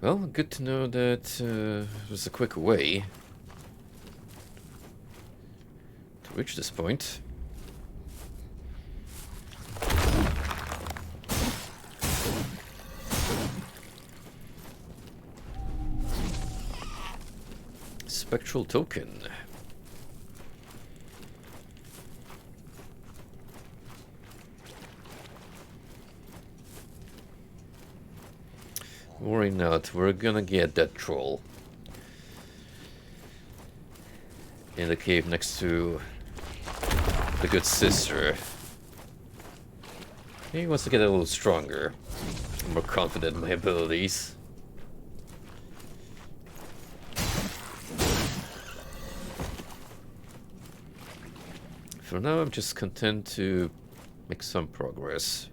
Well, good to know that there's a quick way to reach this point. Spectral token. Worry not, we're gonna get that troll in the cave next to the good sister. He wants to get a little stronger, more confident in my abilities. For now, I'm just content to make some progress.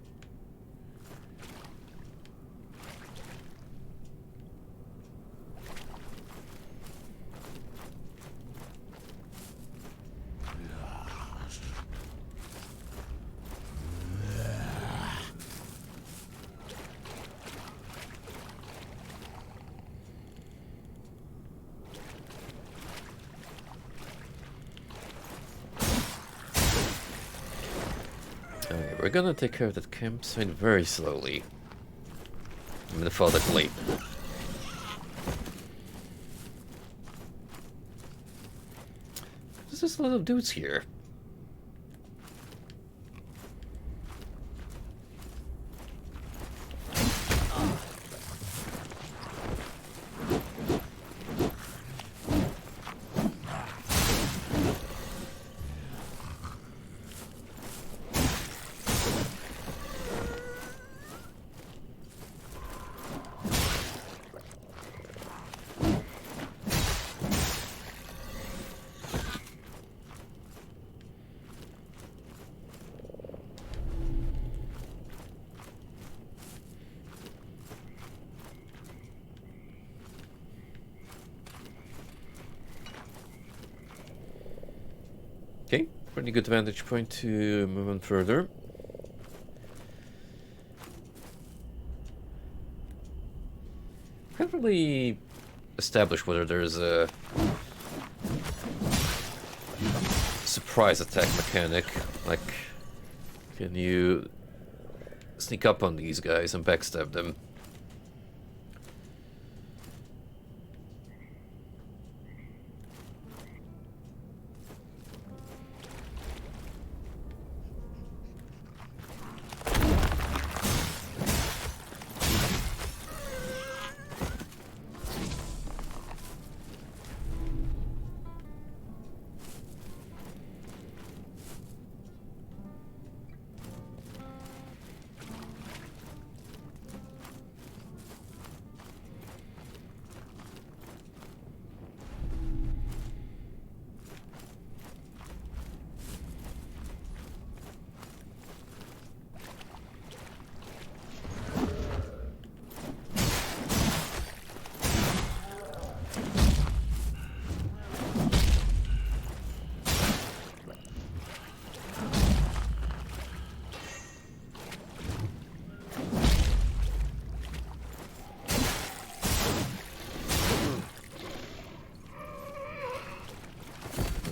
Okay, we're gonna take care of that campsite very slowly. I'm methodically. There's just a lot of dudes here. Okay, pretty good vantage point to move on further. Can't really establish whether there's a surprise attack mechanic. Like, can you sneak up on these guys and backstab them?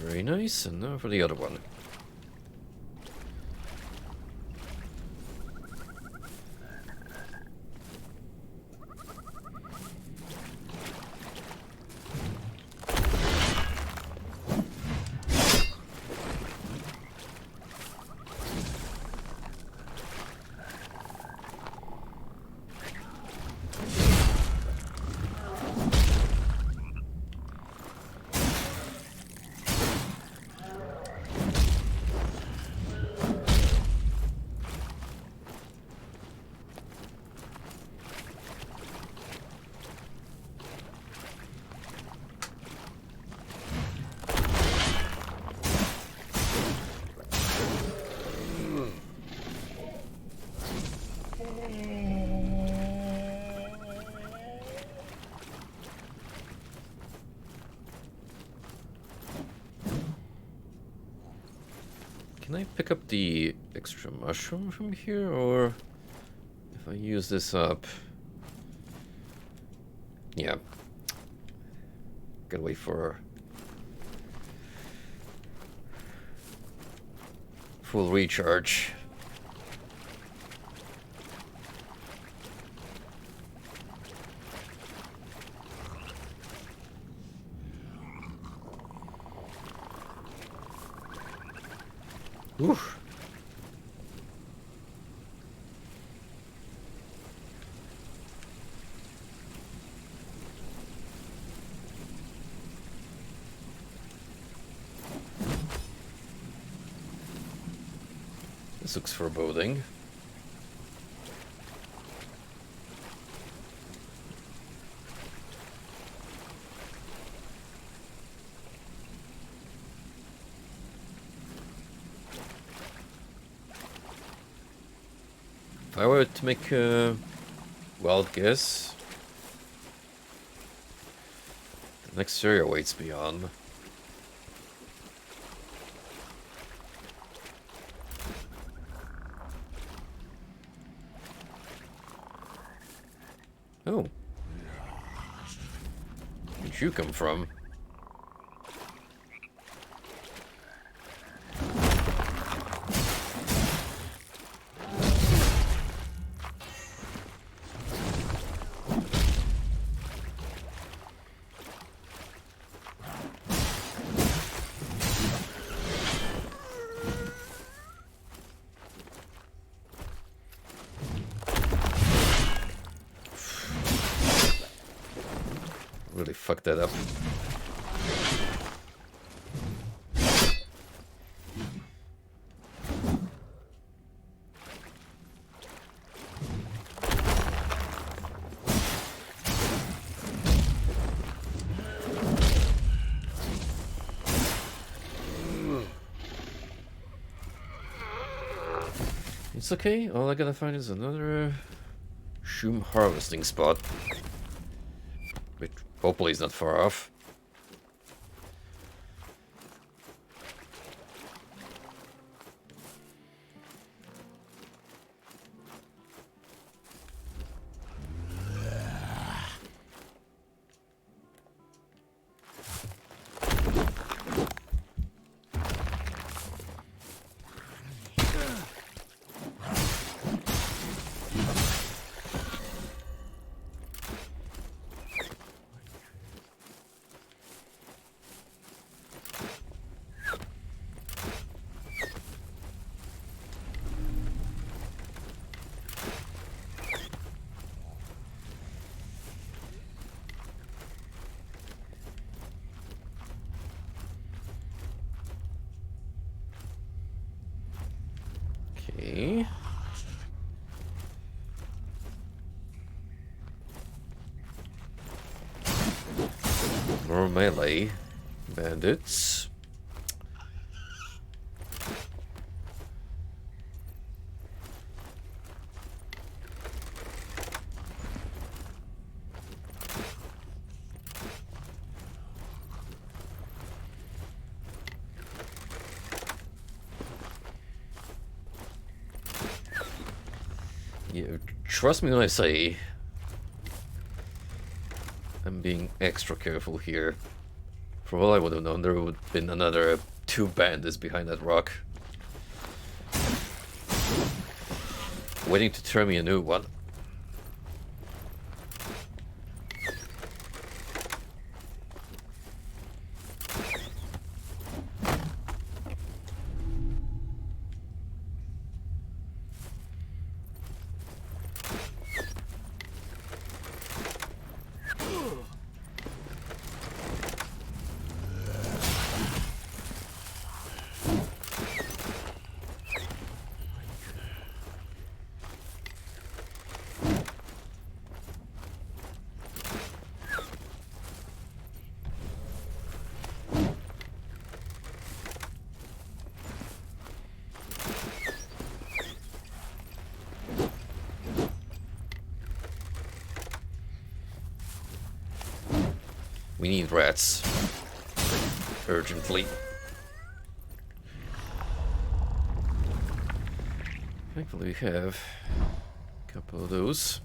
Very nice, and now for the other one. Can I pick up the extra mushroom from here, or if I use this up? Yeah. Gotta wait for full recharge. Oof. This looks foreboding. If I were to make a wild guess, the next area waits beyond. Oh. Where'd you come from? totally fucked that up. It's okay, all I gotta find is another Shoom harvesting spot. Which hopefully is not far off. Okay. More melee bandits. Yeah, trust me when I say I'm being extra careful here. For all I would have known, there would have been another 2 bandits behind that rock. Waiting to turn me a new one. We need rats. Urgently. Thankfully we have a couple of those.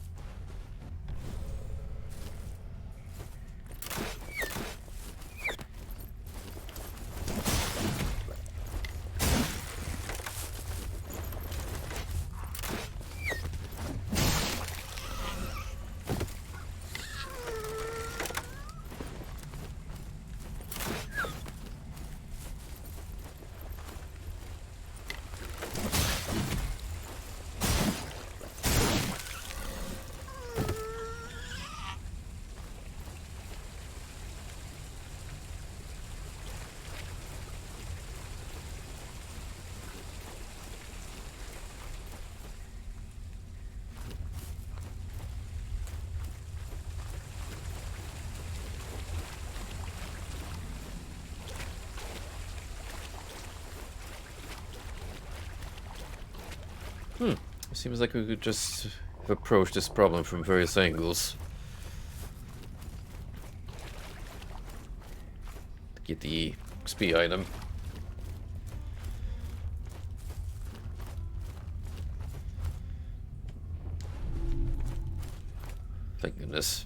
Seems like we could just approach this problem from various angles. Get the XP item. Thank goodness.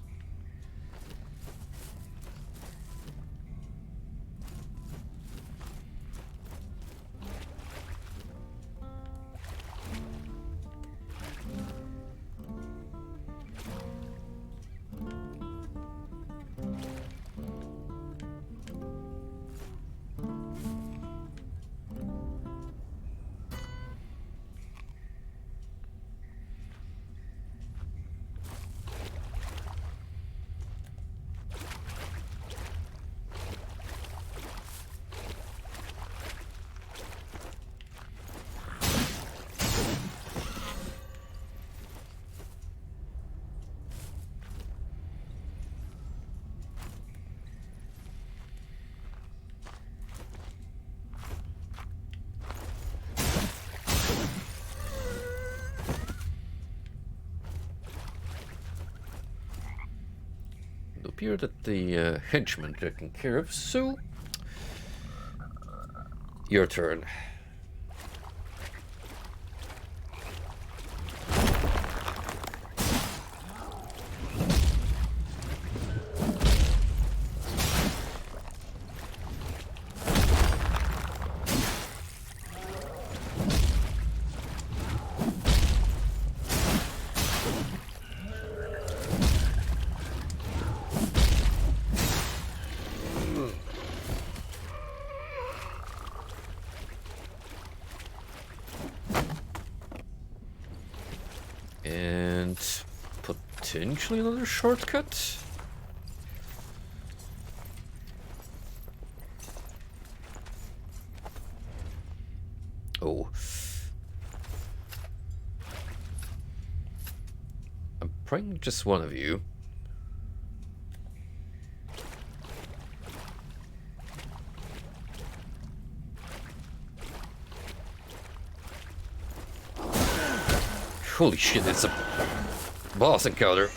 appear that the henchmen are taken care of, so your turn. And potentially another shortcut. Oh. I'm praying just one of you. Holy shit, it's a boss encounter.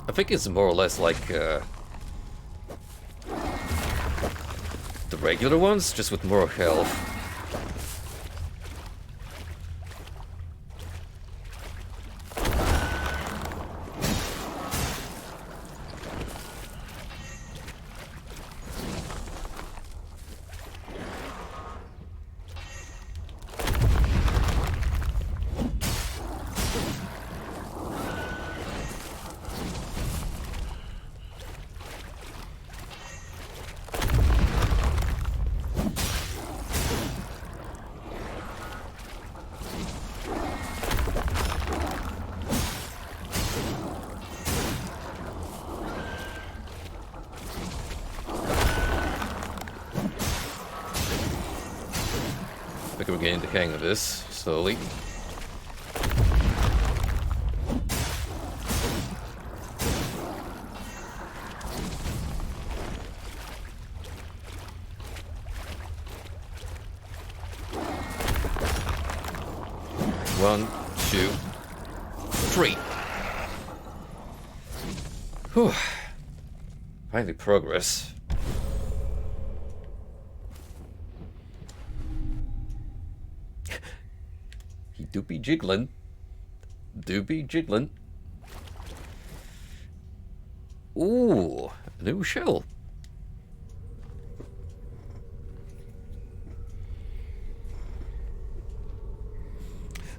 I think it's more or less like the regular ones, just with more health. I think we're getting the hang of this slowly. One, two, three. Whew. Finally progress. He do be jiggling. Do be jiggling. Ooh, a new shell.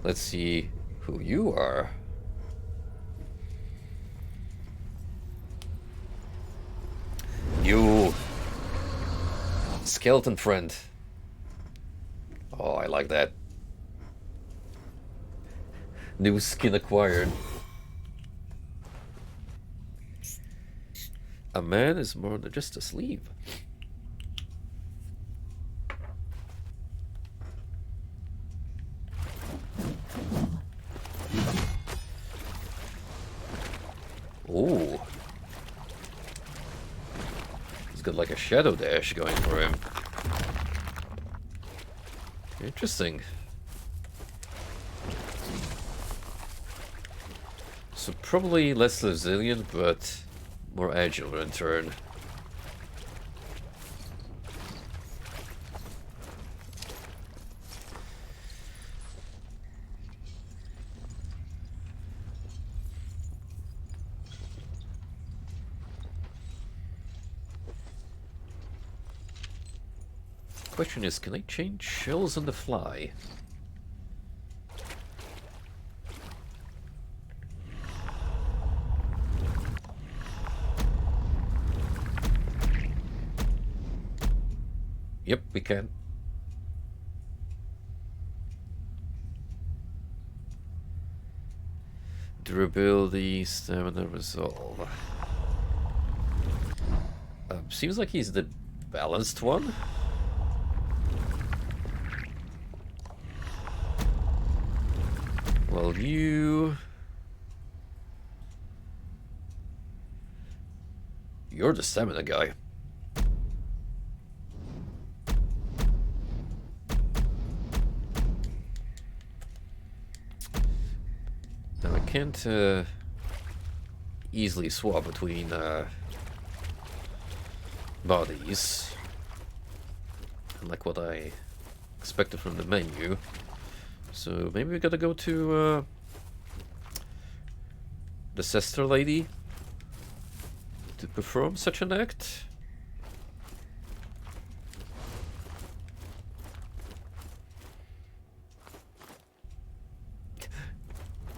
Let's see who you are. You skeleton friend. Oh, I like that. New skin acquired. A man is more than just a sleeve. Oh. He's got like a shadow dash going for him. Interesting. So probably less resilient, but more agile in turn. Question is, can I change shells on the fly? Yep, we can. durability, stamina, resolve. Seems like he's the balanced one. Well, you're the stamina guy. Now I can't easily swap between bodies, unlike what I expected from the menu. So maybe we gotta go to the sister lady to perform such an act.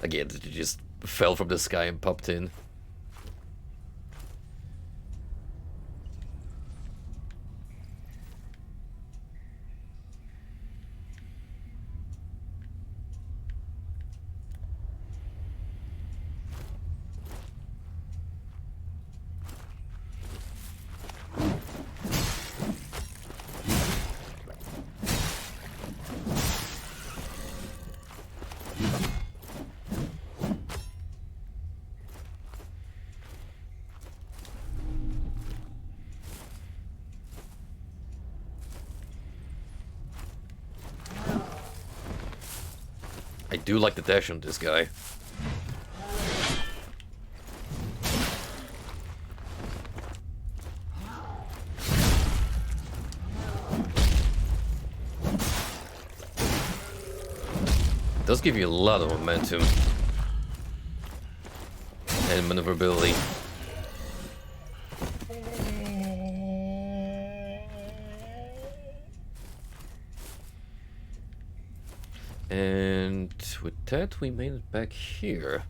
Again, it just fell from the sky and popped in. I do like the dash on this guy. It does give you a lot of momentum and maneuverability. And with that, we made it back here.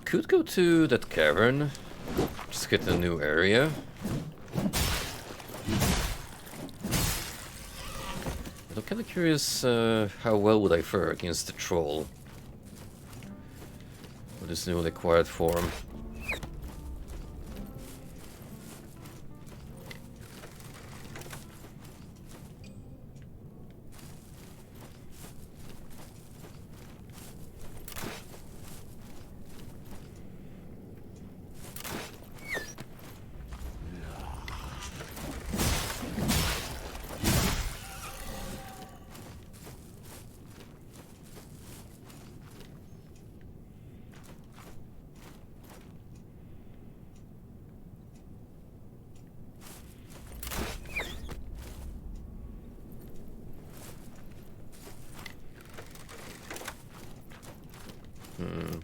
Could go to that cavern, just get a new area. But I'm kind of curious how well would I fare against the troll with this newly acquired form.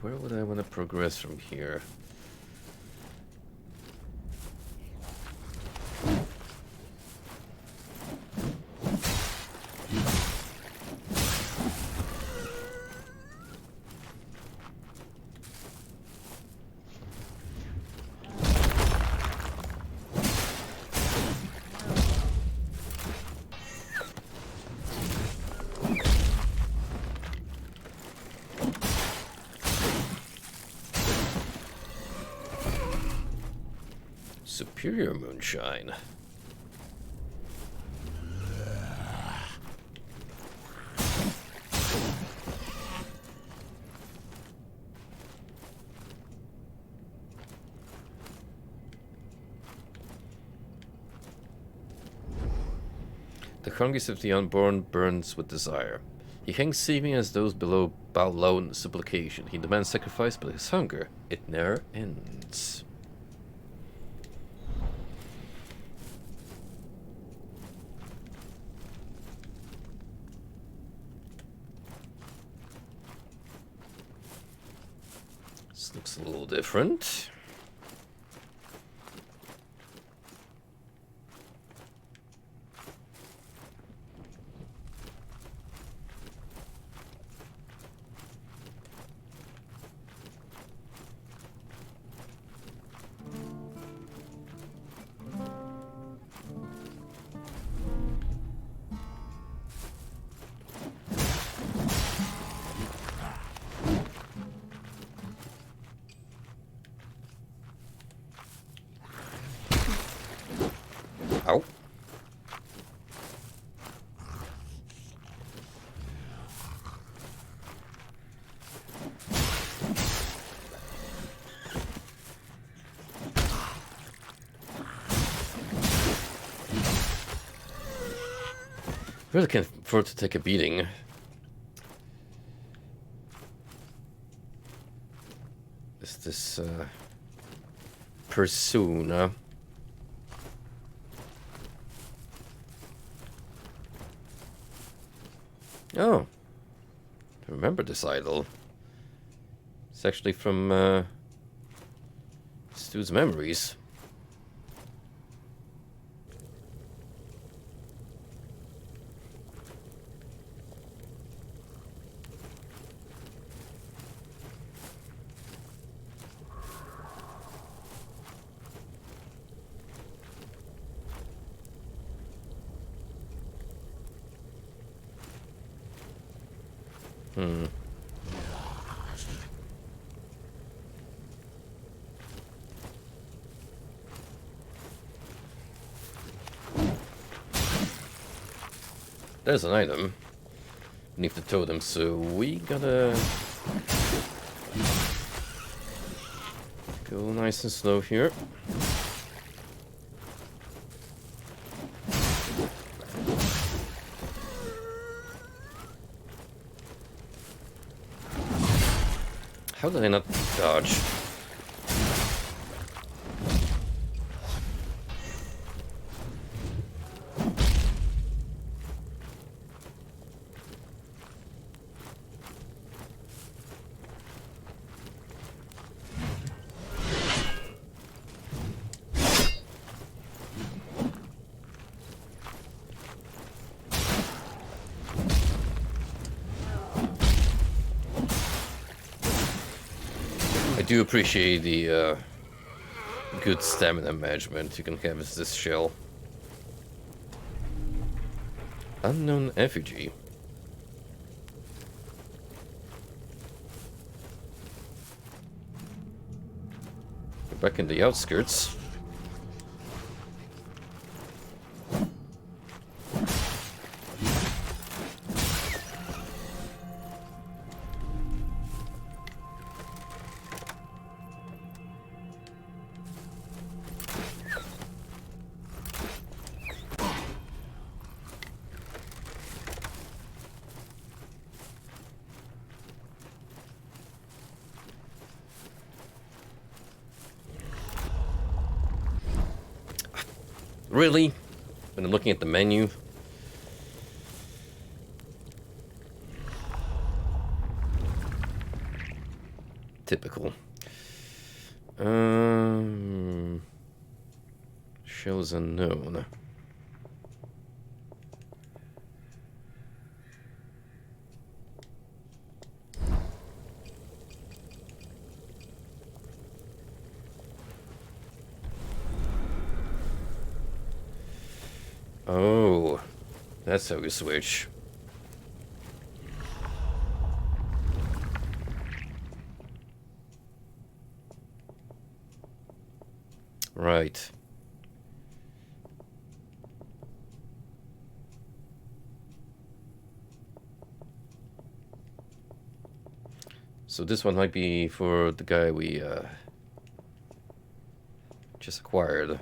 Where would I want to progress from here? Superior moonshine. The hungriest of the unborn burns with desire. He hangs seeming as those below bow low in supplication. He demands sacrifice, but his hunger, it ne'er ends. This looks a little different. Ow. Really can afford to take a beating. Is this Persona? Oh, I remember this idol. It's actually from Stu's memories. There's an item beneath the totem, so we gotta go nice and slow here. How did I not dodge? I do appreciate the good stamina management you can have with this shell. Unknown effigy. We're back in the outskirts. Really? When I'm looking at the menu. Typical. Shows unknown. Oh, that's how we switch. Right. So this one might be for the guy we just acquired.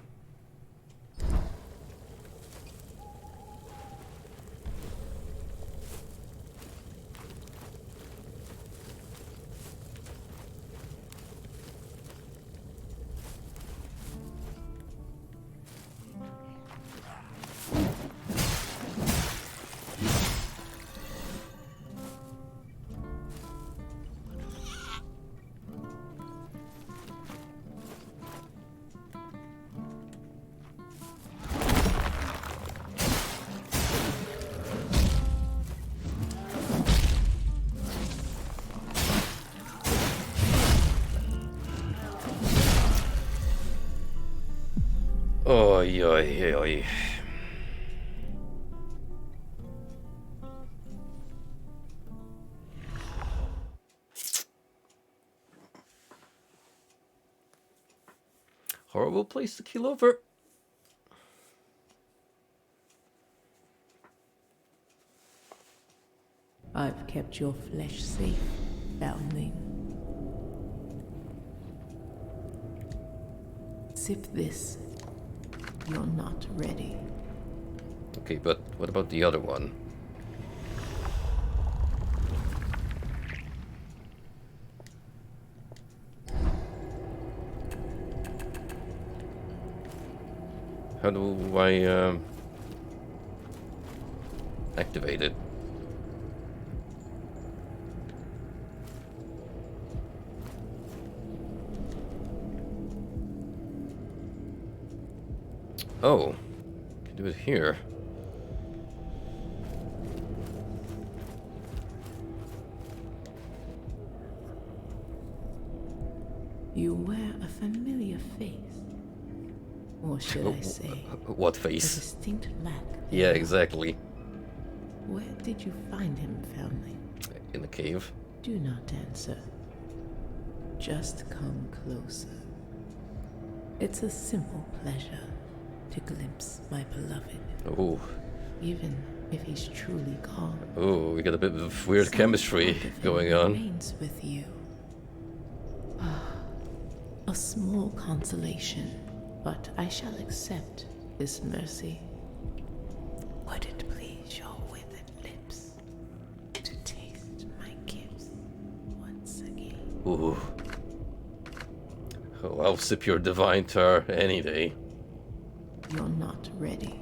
Oi, oi, oi. Horrible place to kill over. I've kept your flesh safe, foundling. Sip this. You're not ready. Okay, but what about the other one? How do I activate it? Oh, can do it here. You wear a familiar face. Or should I say, What a face? distinct lack. Yeah, exactly. Where did you find him, foundling? In the cave. Do not answer. Just come closer. It's a simple pleasure to glimpse my beloved, Oh, even if he's truly gone. oh, we got a bit of weird Some chemistry part of him going on. Remains with you. A small consolation, but I shall accept this mercy. Would it please your withered lips to taste my gifts once again? Ooh. Oh, I'll sip your divine tar any day. You're not ready.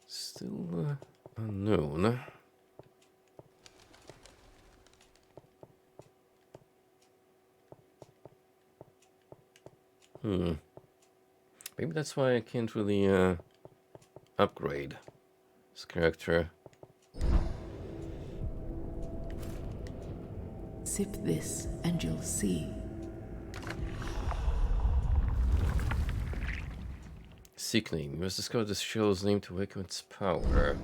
Still unknown. Maybe that's why I can't really upgrade this character. Sip this and you'll see. Seek name. You must discover this show's name to awaken its power.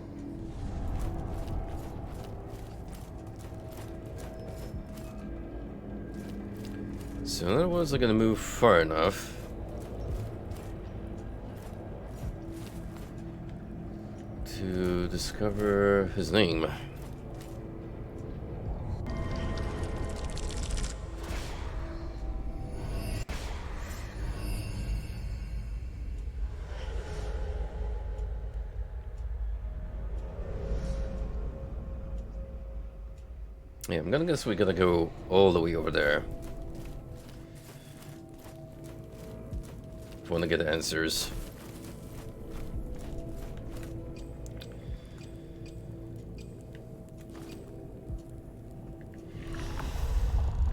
So in other words, I'm gonna move far enough to discover his name. Yeah, I'm gonna guess we gotta go all the way over there. If we wanna get answers.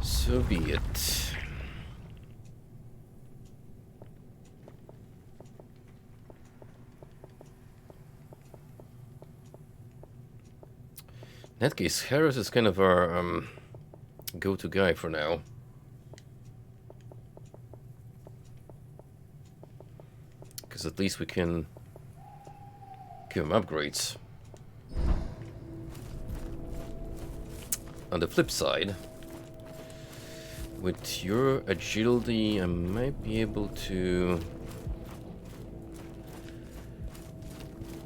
So be it. In that case, Harris is kind of our go-to guy for now. Because at least we can give him upgrades. On the flip side, with your agility, I might be able to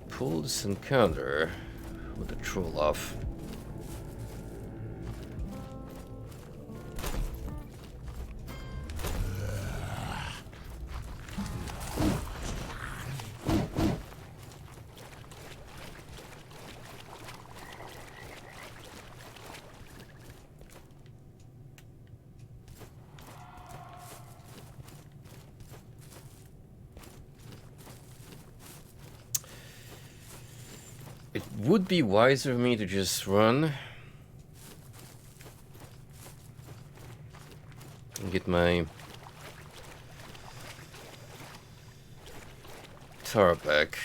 pull this encounter with the troll off. It would be wiser for me to just run and get my tar back.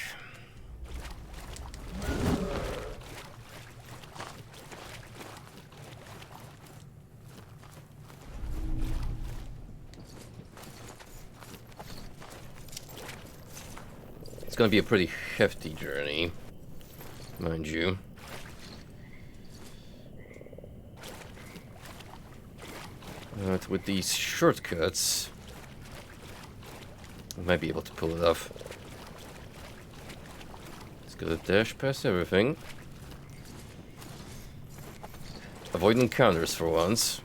It's gonna be a pretty hefty journey, mind you. But with these shortcuts, I might be able to pull it off. Let's go to dash past everything. Avoid encounters for once.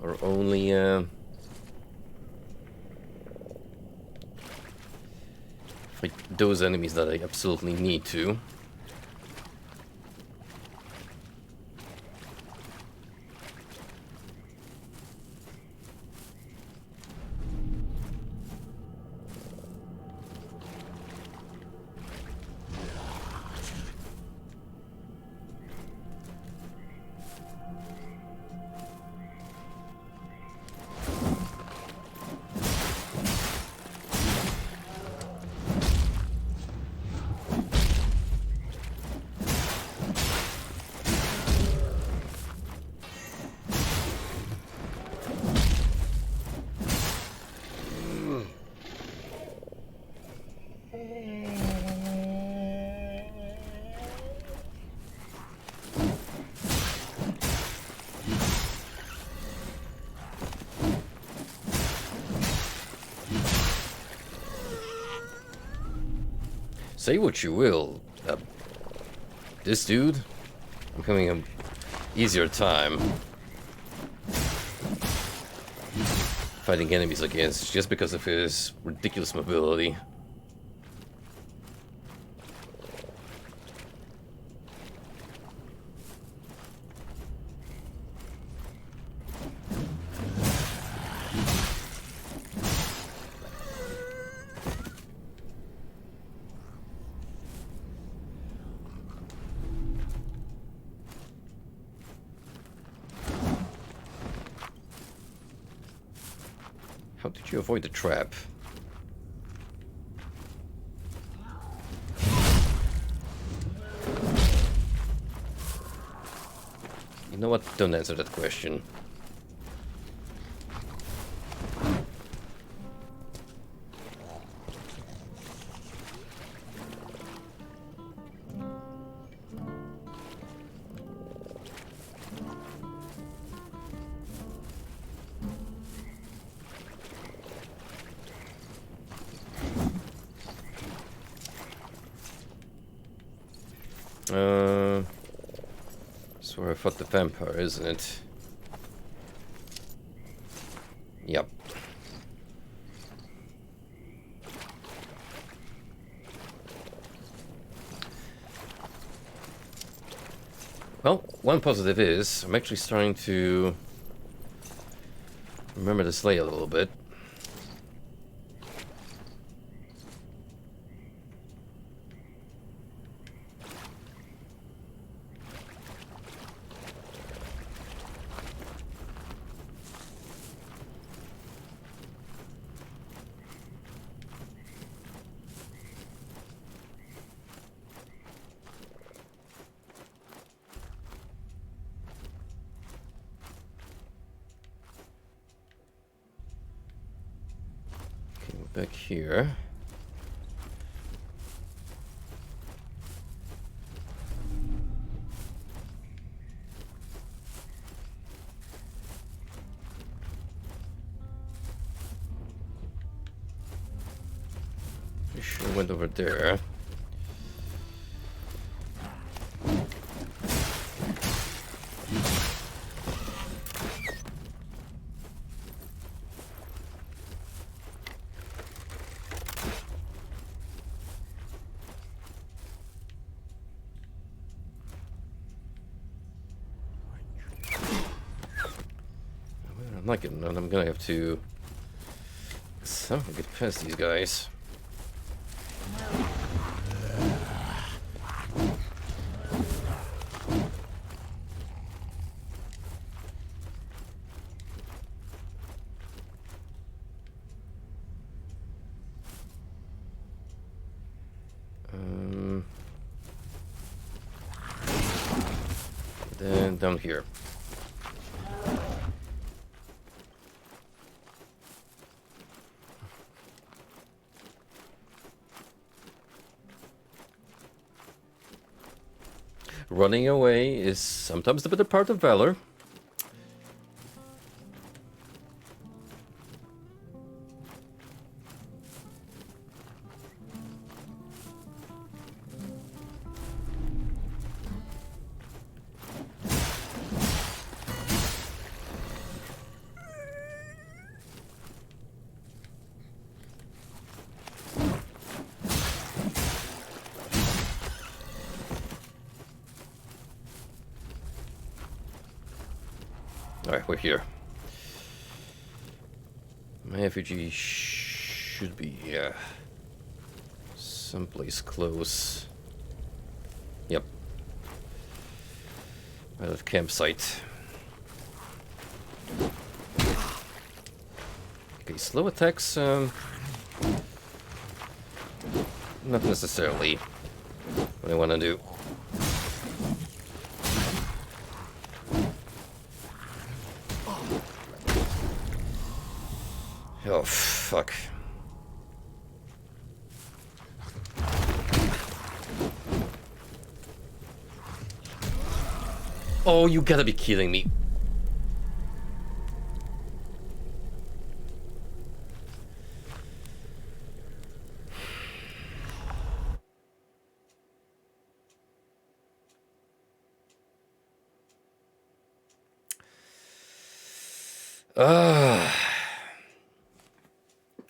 Or only, fight those enemies that I absolutely need to. Say what you will, this dude, I'm having an easier time fighting enemies against just because of his ridiculous mobility. How did you avoid the trap? You know what? Don't answer that question. That's where I fought the vampire, isn't it? Yep. Well, one positive is I'm actually starting to remember this layout a little bit. Back here. Pretty sure I went over there. I'm gonna have to somehow get past these guys. Then down here. Running away is sometimes the better part of valor. Alright, we're here. My effigy should be someplace close. Yep. Out of campsite. Okay, slow attacks, not necessarily what I want to do. Oh, fuck. Oh, you gotta be kidding me.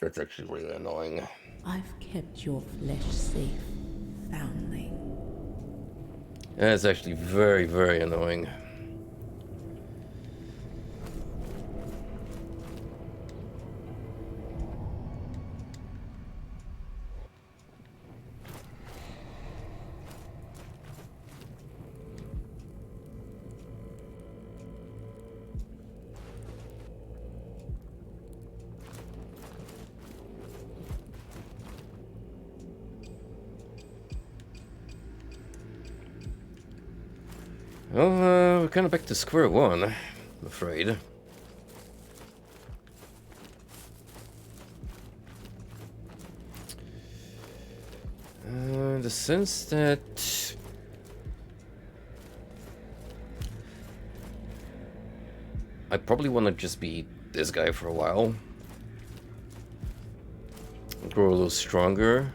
That's actually really annoying. I've kept your flesh safe, foundling. That's actually very, very annoying. Well, we're kind of back to square one, I'm afraid. In the sense that I probably want to just be this guy for a while. Grow a little stronger.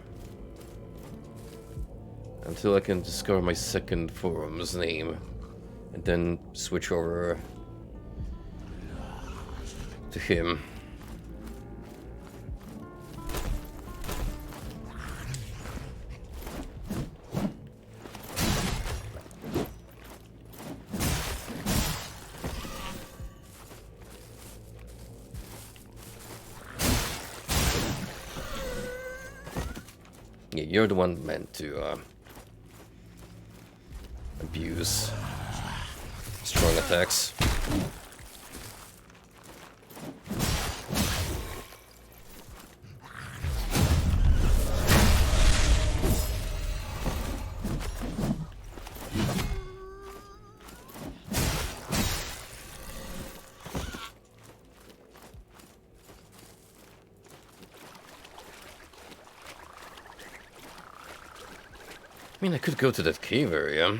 Until I can discover my second forum's name. And then switch over to him. Yeah, you're the one meant to abuse strong attacks. I mean, I could go to that cave area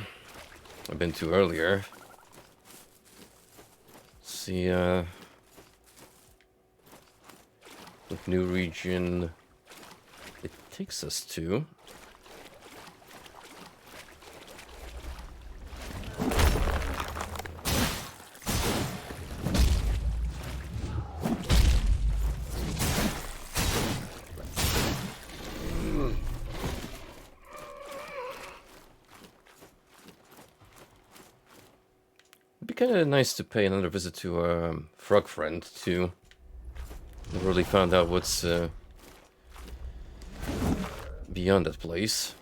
I've been to earlier. See, what new region it takes us to. Kind of nice to pay another visit to our frog friend too. Never really found out what's beyond that place.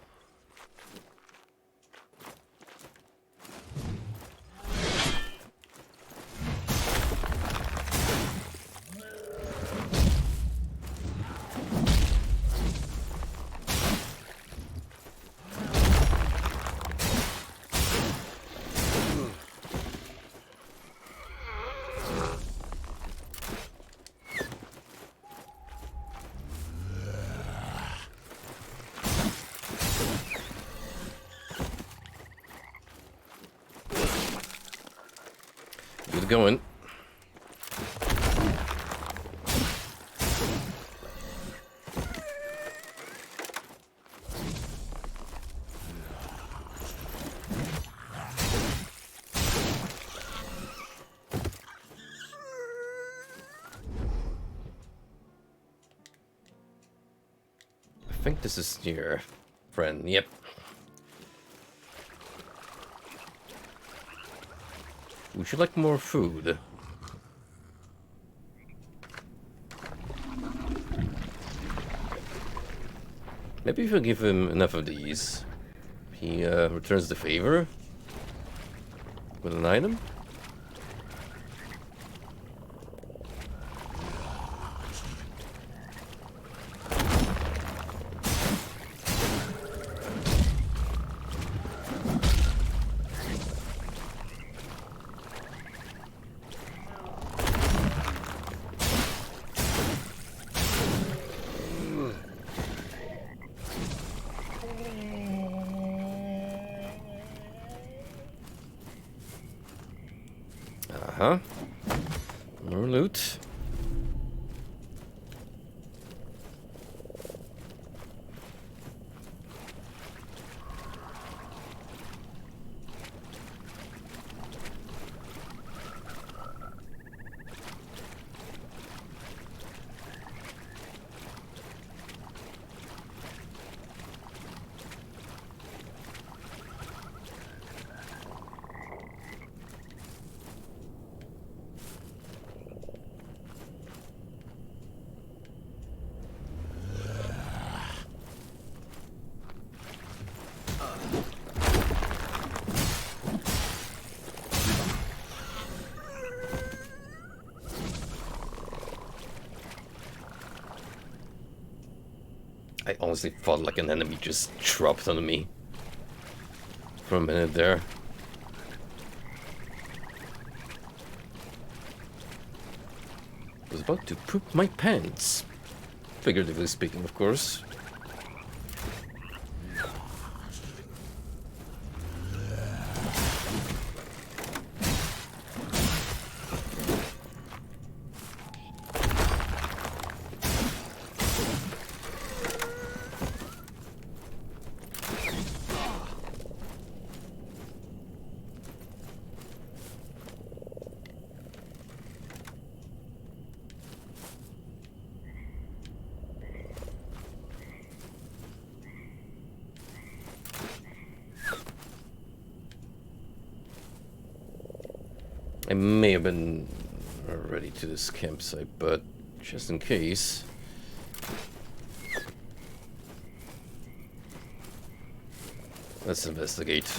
going. I think this is your friend. Yep. Would you like more food? Maybe if you give him enough of these, he returns the favor with an item. Uh-huh. More loot. I honestly thought like an enemy just dropped on me for a minute there. I was about to poop my pants. Figuratively speaking, of course. I may have been ready to this campsite, but just in case. Let's investigate.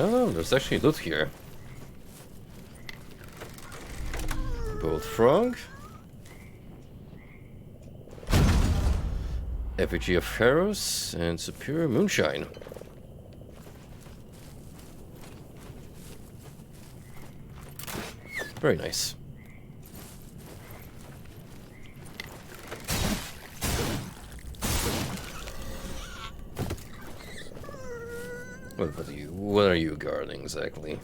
Oh, there's actually loot here. Bolt frog. Effigy of Pharaohs and Superior Moonshine. Very nice. What are you guarding exactly?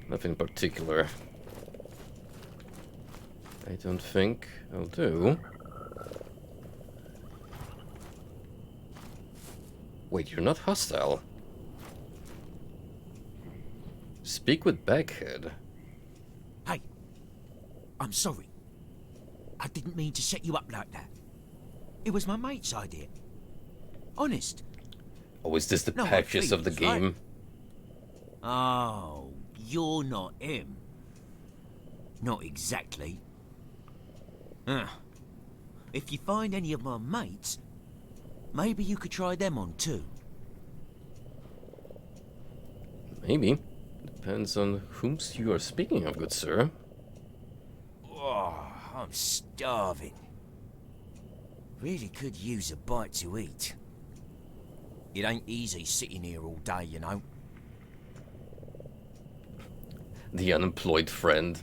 Nothing in particular. I don't think I'll do. Wait, you're not hostile. Speak with Baghead. I'm sorry. I didn't mean to set you up like that. It was my mate's idea. Honest. Oh, is this the No hard patches of the feelings, right? game? Oh, you're not him. Not exactly. If you find any of my mates, maybe you could try them on too. Maybe. Depends on whom you are speaking of, good sir. Oh, I'm starving. Really could use a bite to eat. It ain't easy sitting here all day, you know. The unemployed friend.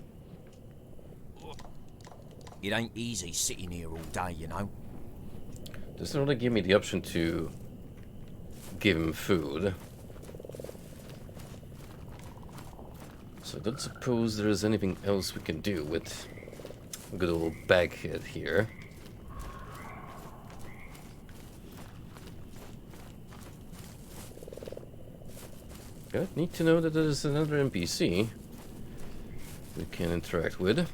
It ain't easy sitting here all day, you know. Doesn't really give me the option to give him food. So I don't suppose there is anything else we can do with good old Baghead here. Yeah, need to know that there is another NPC we can interact with.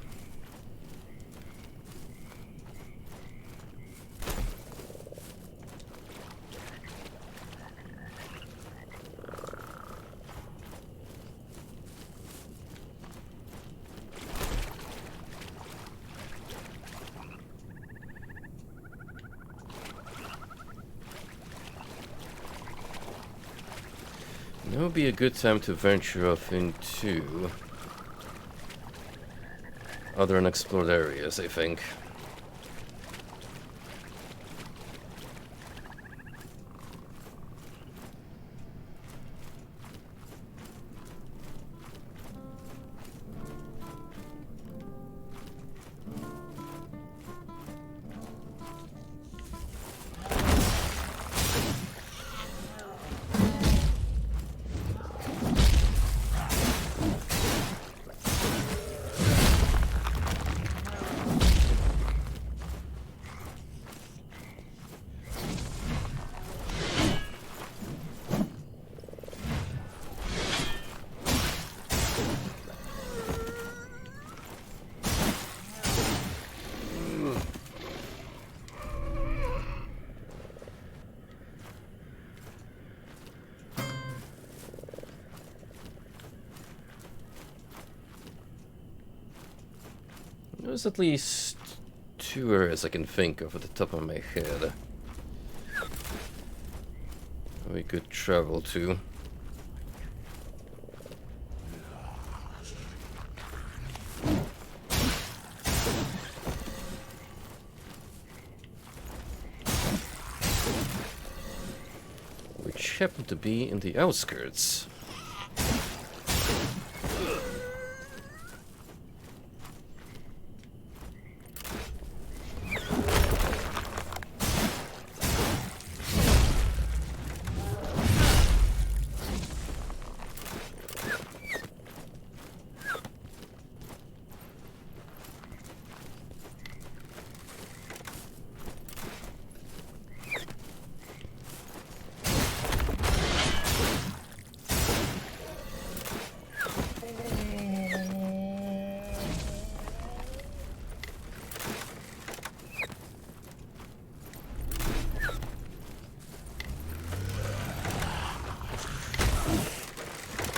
Now would be a good time to venture off into other unexplored areas, I think. There's at least 2 areas I can think of at the top of my head we could travel to. Which happen to be in the outskirts.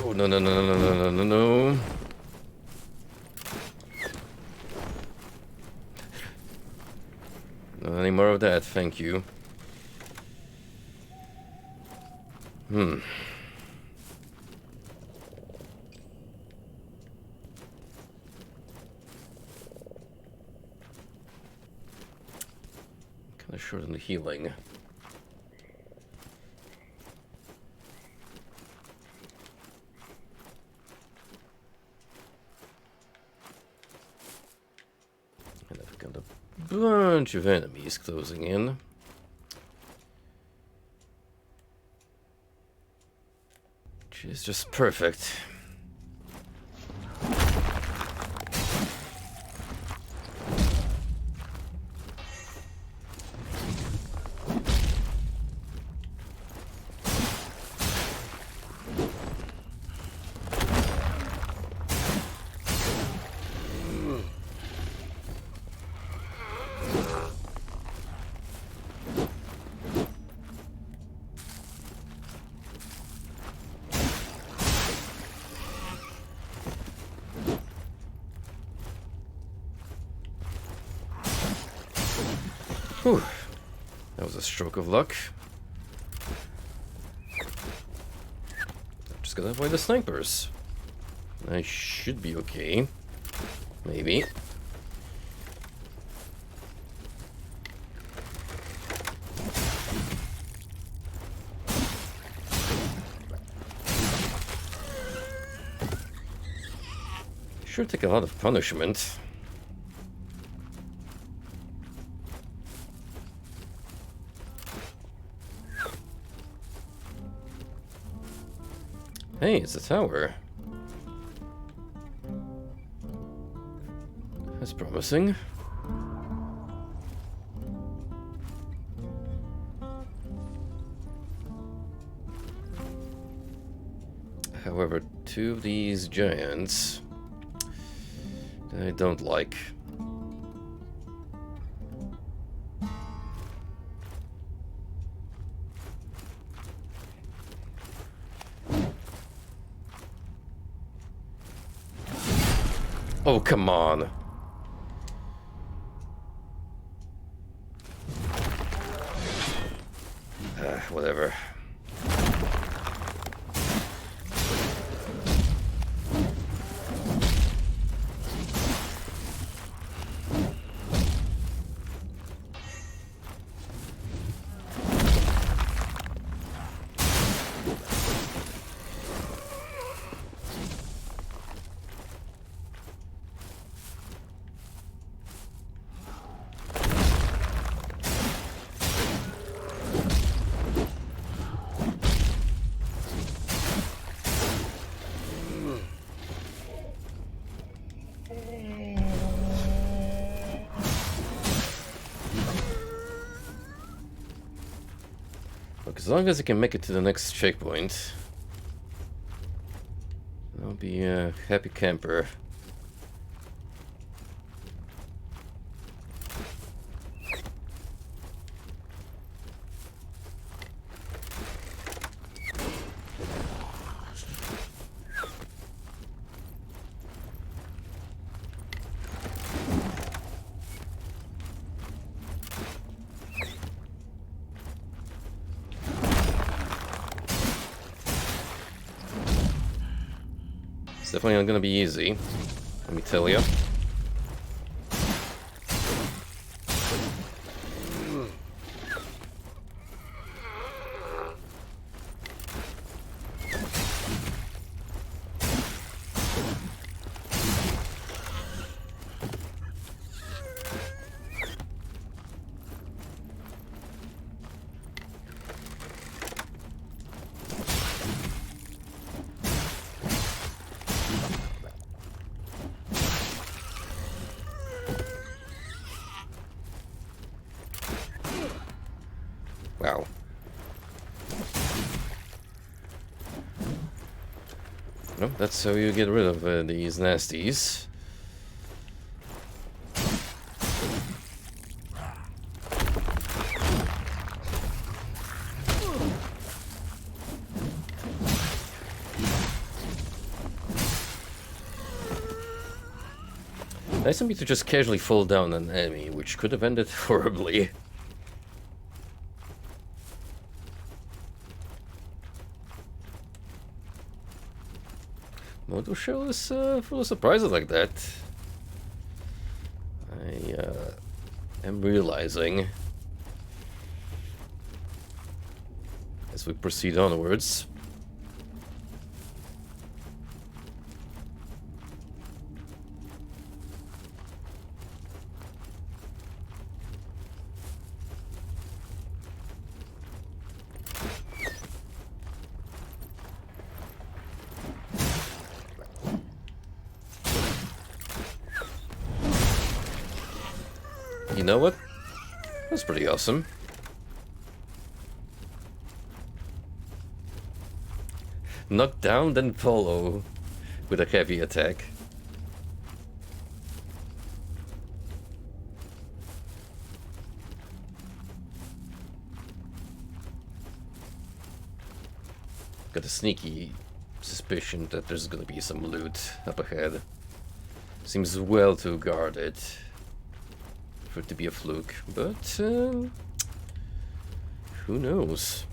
Oh, no, no, no, no, no, no, no, no. Not any more of that, thank you. Kinda short on the healing. And I've got a bunch of enemies closing in. Which is just perfect. Whew. That was a stroke of luck. I'm just gonna avoid the snipers. I should be okay. Maybe. Sure take a lot of punishment. Hey, it's a tower. That's promising. However, two of these giants I don't like. Oh, come on. Whatever. Look, as long as I can make it to the next checkpoint, I'll be a happy camper. It's definitely not gonna be easy, let me tell you. Wow. No, that's how you get rid of these nasties. Nice of me to just casually fall down an enemy, which could have ended horribly. Moto Show is full of surprises like that. I am realizing as we proceed onwards. You know what? That's pretty awesome. Knock down, then follow with a heavy attack. Got a sneaky suspicion that there's gonna be some loot up ahead. Seems well too guarded. for it to be a fluke, but who knows?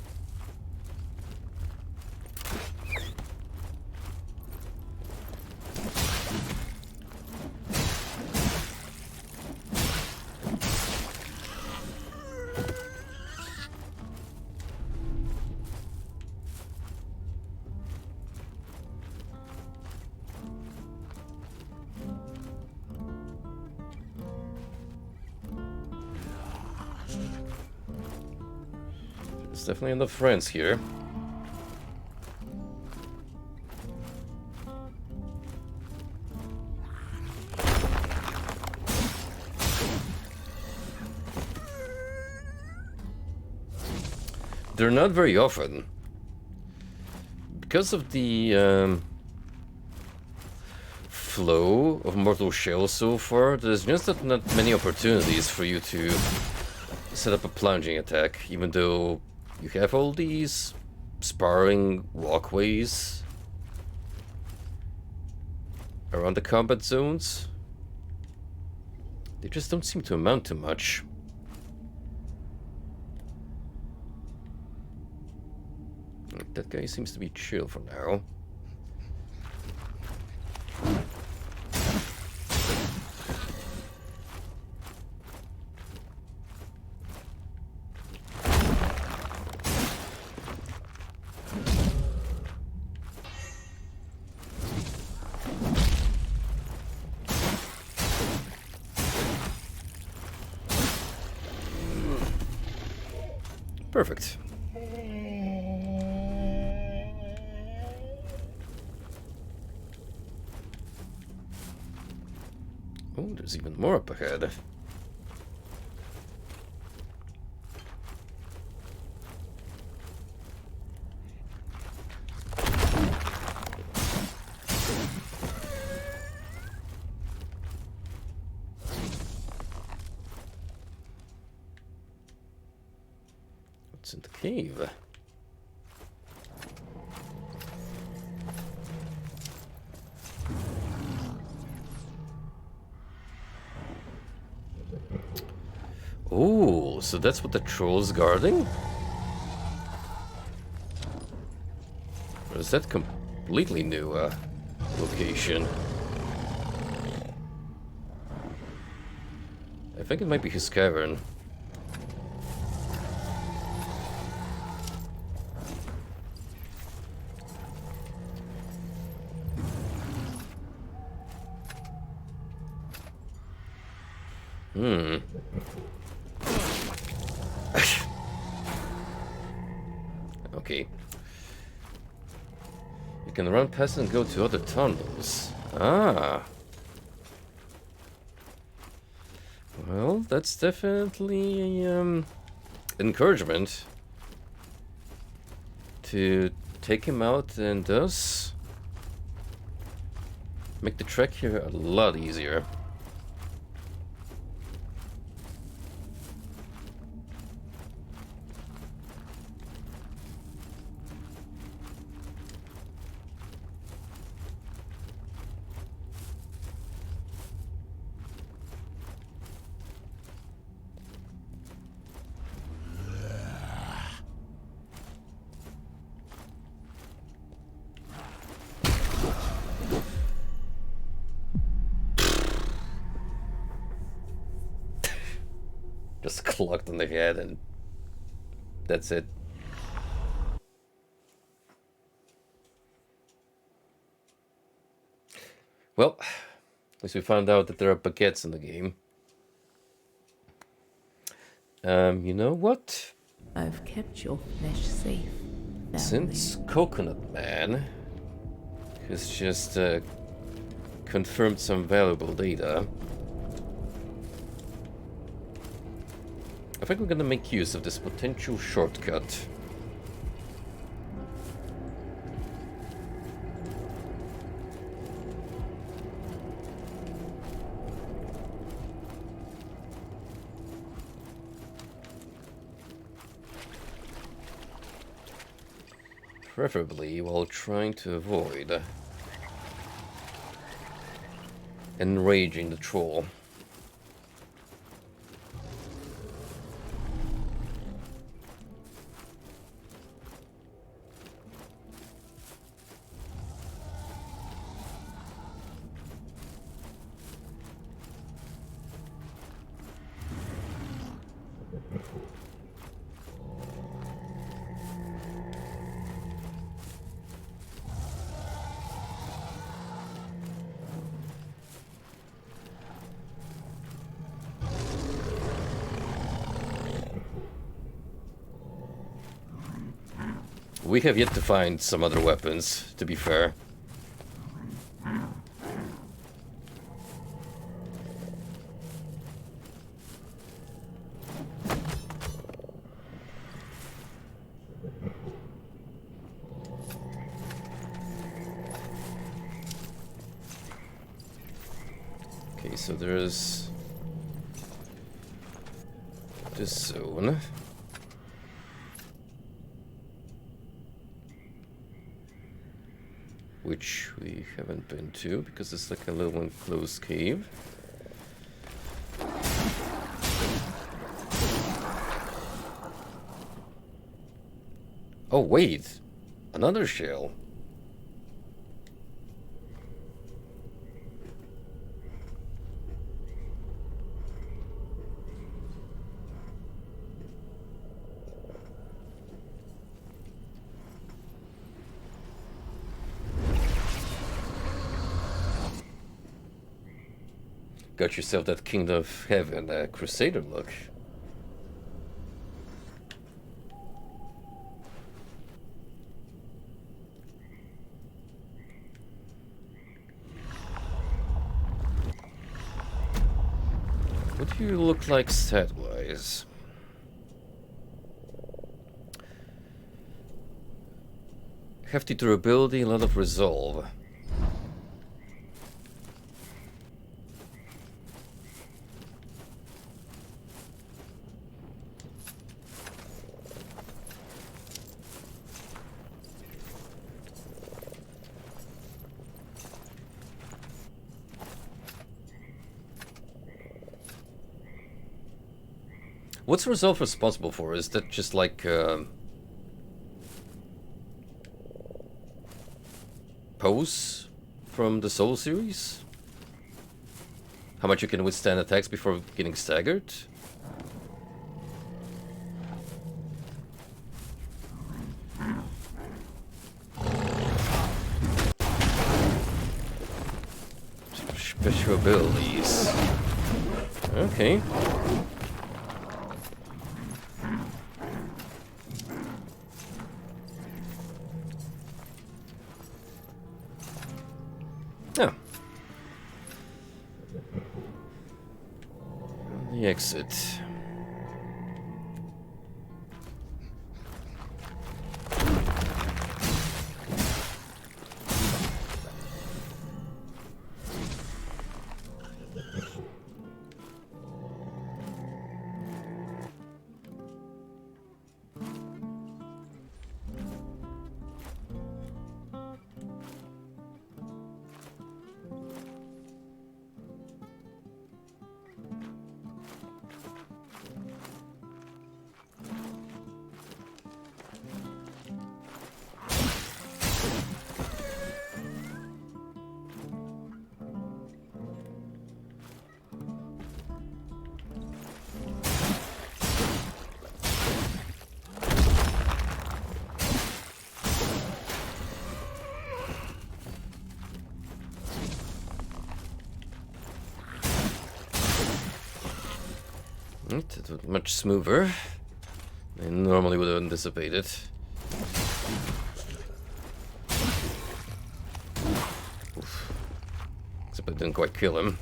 There's definitely enough friends here. They're not very often. Because of the flow of Mortal Shell so far, there's just not many opportunities for you to set up a plunging attack, even though you have all these sparring walkways around the combat zones. They just don't seem to amount to much. That guy seems to be chill for now. Perfect. Oh, there's even more up ahead. What's in the cave? Oh, so that's what the troll's guarding? Or is that completely new location? I think it might be his cavern. Okay. You can run past and go to other tunnels. Ah. Well, that's definitely a, encouragement to take him out and thus make the trek here a lot easier. Just clocked on the head and that's it. Well, at least we found out that there are baguettes in the game. You know what? I've kept your flesh safe, family. Since Coconut Man has just confirmed some valuable data, I think we're gonna make use of this potential shortcut. Preferably while trying to avoid enraging the troll. We have yet to find some other weapons, to be fair. Okay, so there's this zone. Which we haven't been to because it's like a little enclosed cave. Oh wait, another shell. Got yourself that Kingdom of Heaven Crusader look. What do you look like stat-wise? Hefty durability, a lot of resolve. What's resolve responsible for? Is that just like pose from the Soul series? How much you can withstand attacks before getting staggered? Special abilities. Okay. Oh. The exit. It was much smoother than I normally would have anticipated. Oof. Except I didn't quite kill him.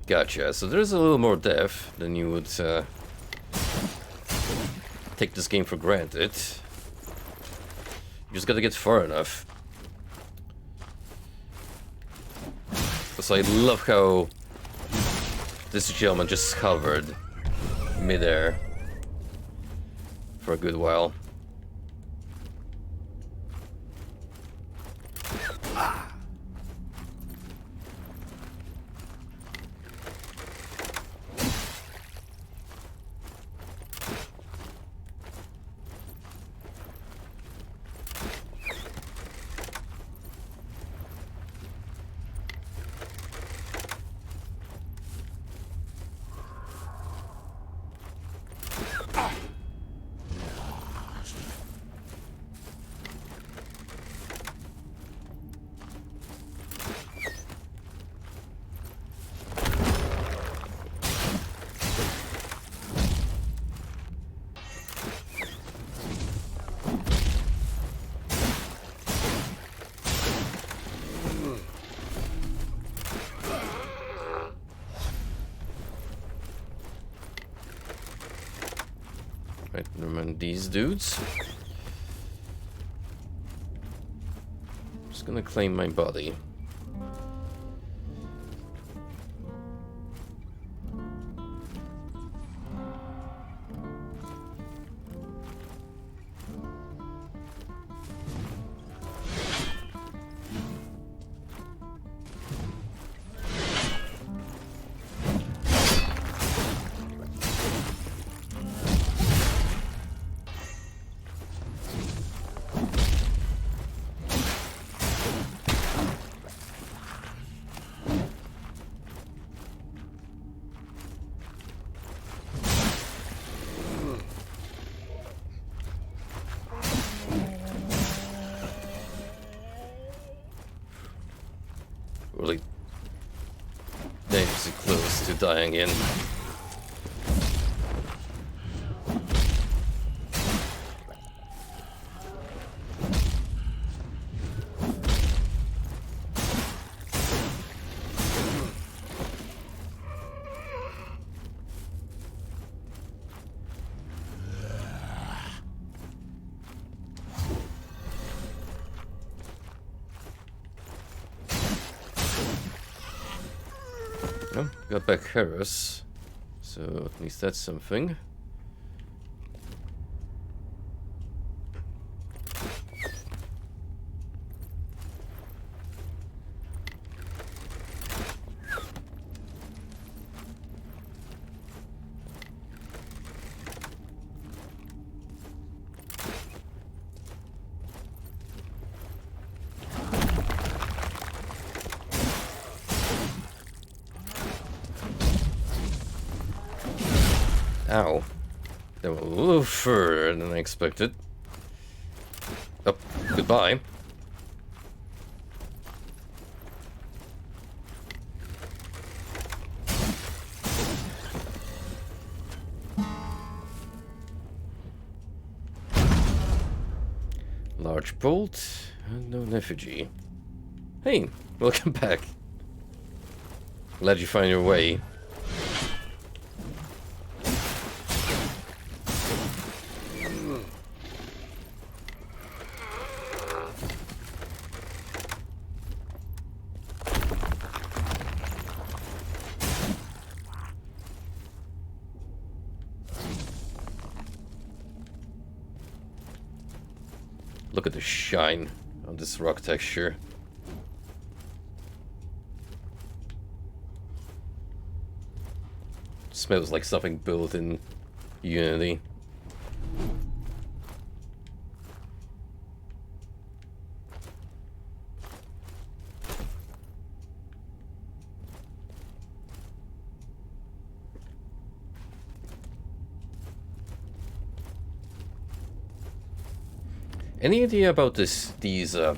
Gotcha, so there's a little more depth than you would take this game for granted. You just gotta get far enough. So I love how this gentleman just hovered midair for a good while. these dudes. Just gonna claim my body. Really dangerously close to dying in. Oh, got back Harris, so at least that's something. Ow. They went a little further than I expected. Oh, goodbye. Large bolt, unknown effigy. Hey, welcome back. Glad you found your way. Look at the shine on this rock texture. Smells like something built in Unity. Any idea about these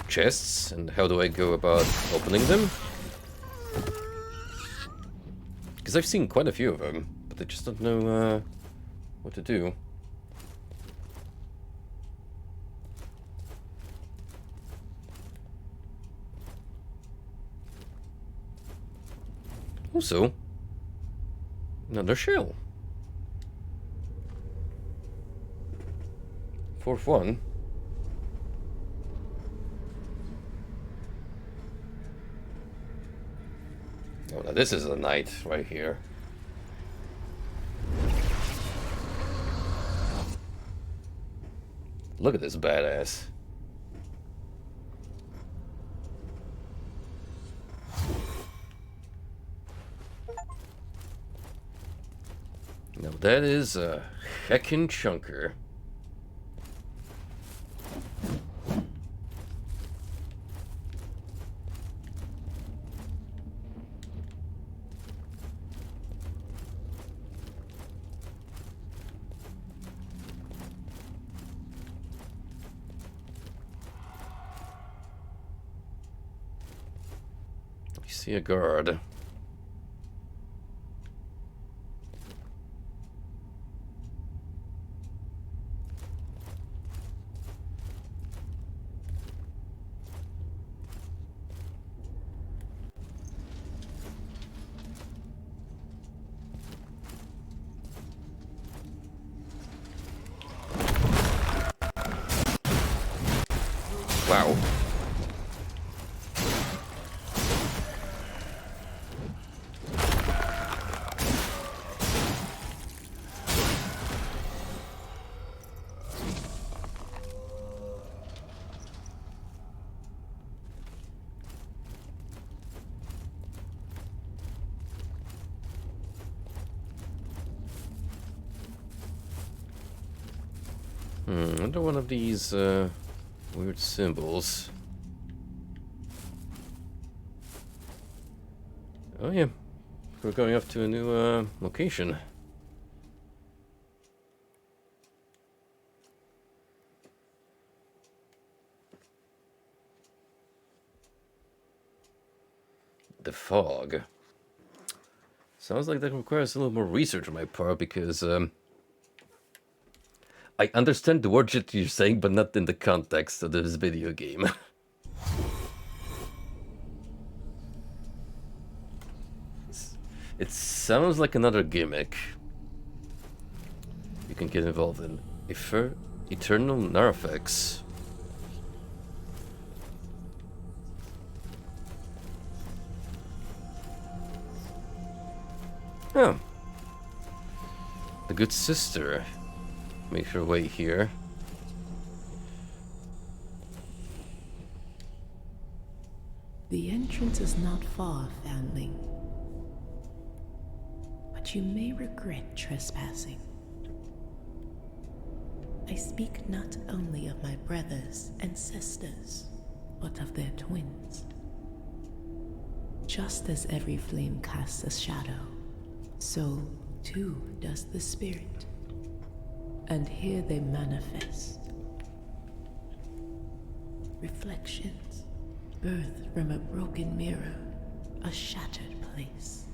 chests and how do I go about opening them? Because I've seen quite a few of them, but I just don't know what to do. Also, another shell. Fourth one. Oh, now this is a knight right here. Look at this badass. Now that is a heckin' chunker. See a guard. Wow. Another one of these weird symbols. Oh yeah, we're going off to a new location. The fog. Sounds like that requires a little more research on my part because I understand the word that you're saying, but not in the context of this video game. It sounds like another gimmick you can get involved in. Eternal Narthex. Oh. The good sister makes her way here. The entrance is not far, family. But you may regret trespassing. I speak not only of my brothers and sisters, but of their twins. Just as every flame casts a shadow, so too does the spirit. And here they manifest. Reflections, birthed from a broken mirror, a shattered place.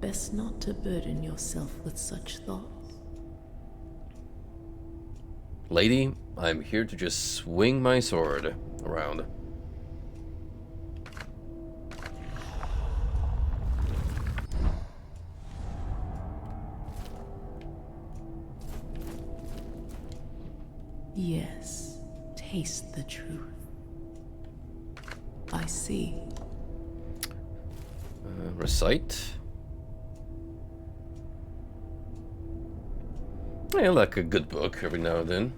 Best not to burden yourself with such thoughts. Lady, I'm here to just swing my sword around. Yes, taste the truth. I see. Recite. I like a good book every now and then.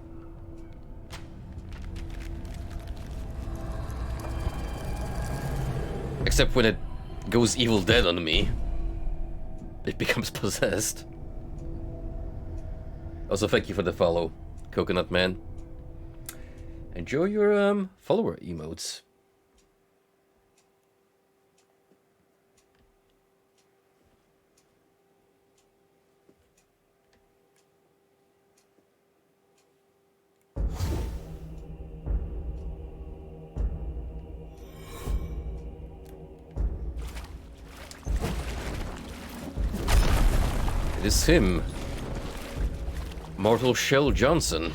Except when it goes Evil Dead on me. It becomes possessed. Also, thank you for the follow, Coconut Man. Enjoy your follower emotes. It is him, Mortal Shell Johnson.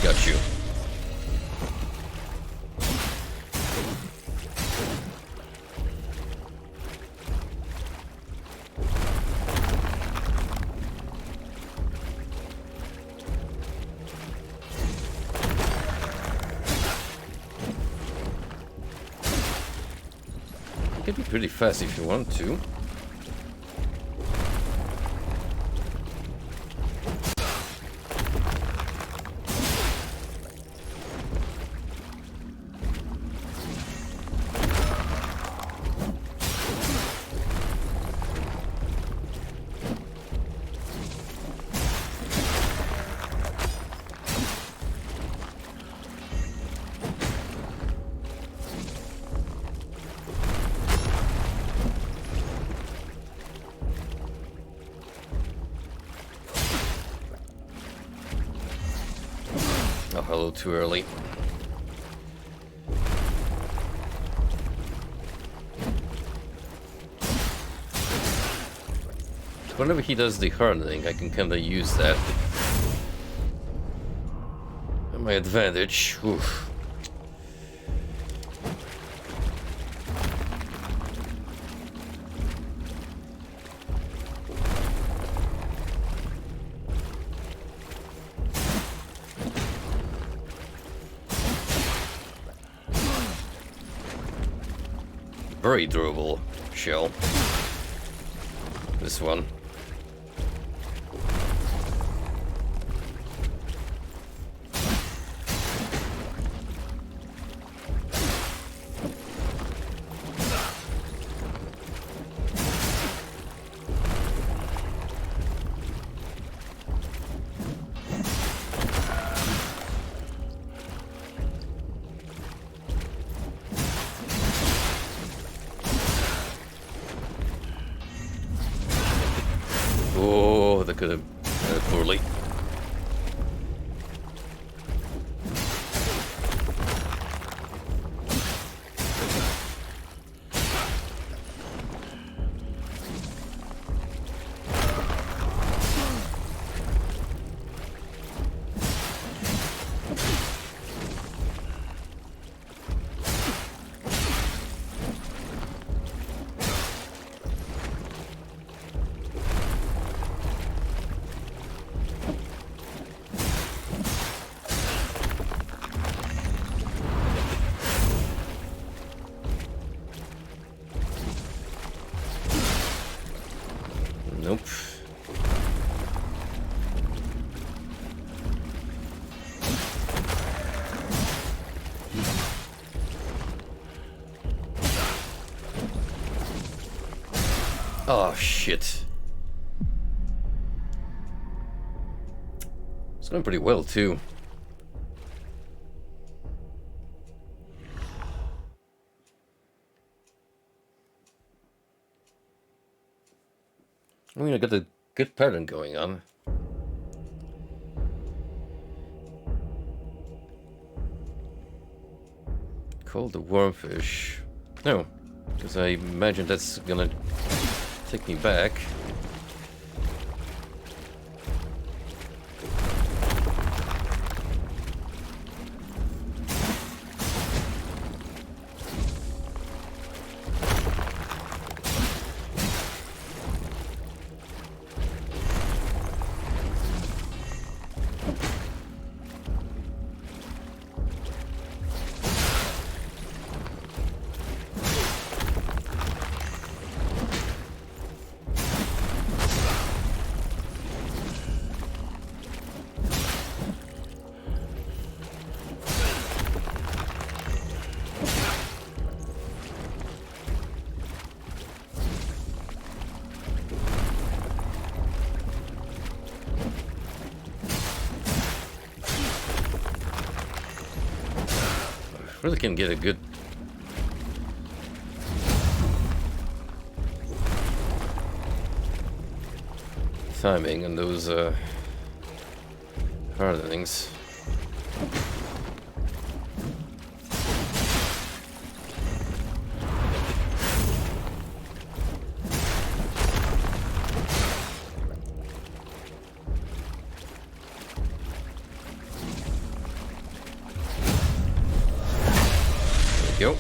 Got you. You can be pretty fast if you want to. Oh, a little too early. whenever he does the hardening, I can kinda use that. At my advantage. Oof. Very durable shell. This one. Oh, that could have ended poorly. Nope. Oh, shit. It's going pretty well, too. I mean, I got a good pattern going on. Call the wormfish. No, because I imagine that's gonna take me back. Really can get a good timing on those hardenings. There we go.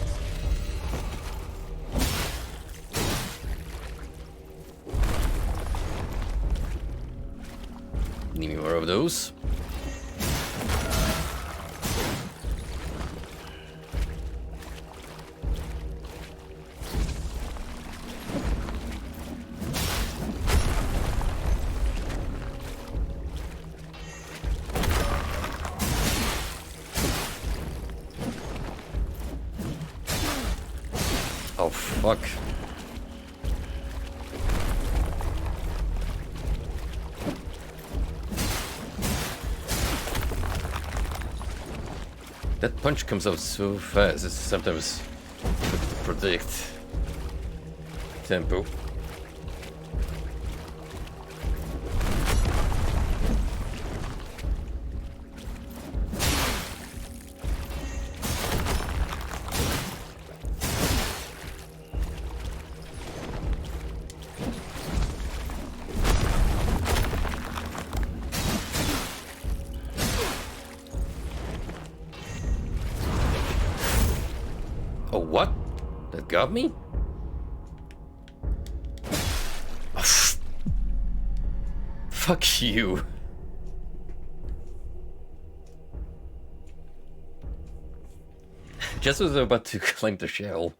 Need more of those. Oh, fuck. That punch comes out so fast, it's sometimes difficult to predict tempo. forgot me? Fuck you. Just as I was about to clank the shell.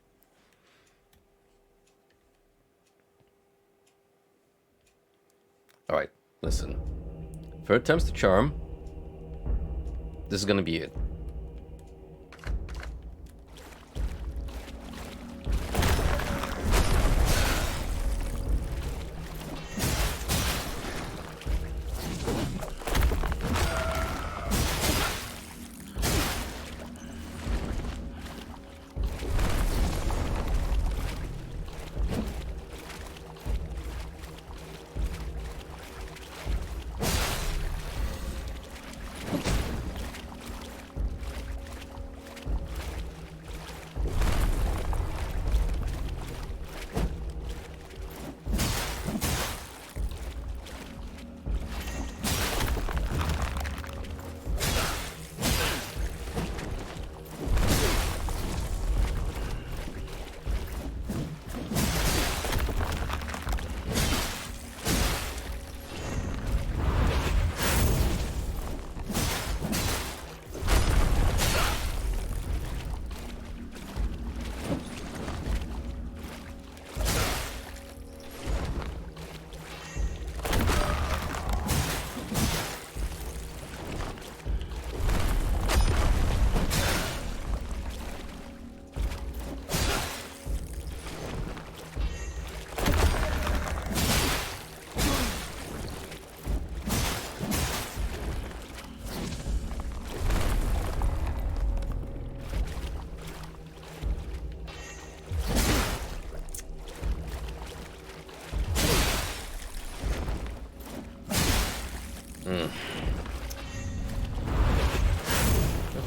Alright, listen. Third time's the charm. This is gonna be it.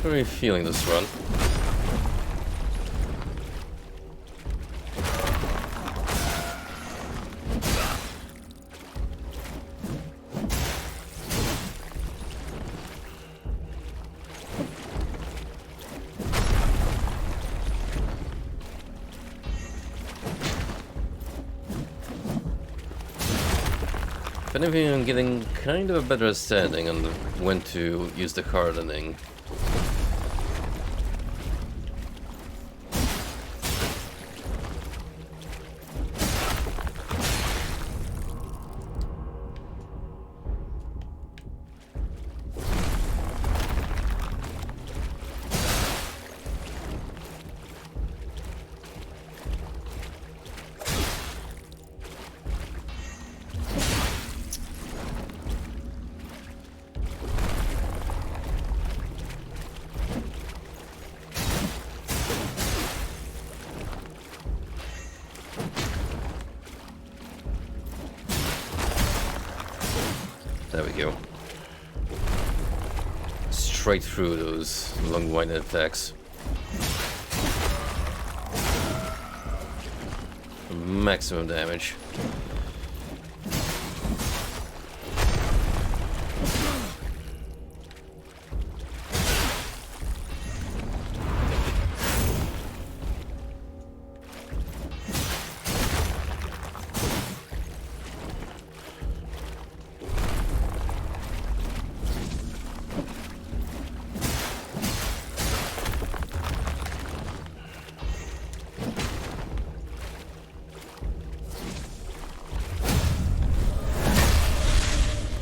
Not really feeling this run. If anything, I'm getting kind of a better understanding on when to use the hardening. There we go. Straight through those long-winded attacks. Maximum damage.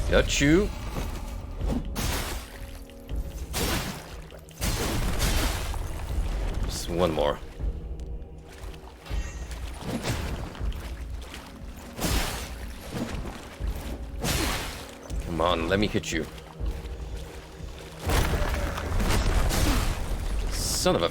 Got you. Just one more. Come on, let me hit you. Son of a...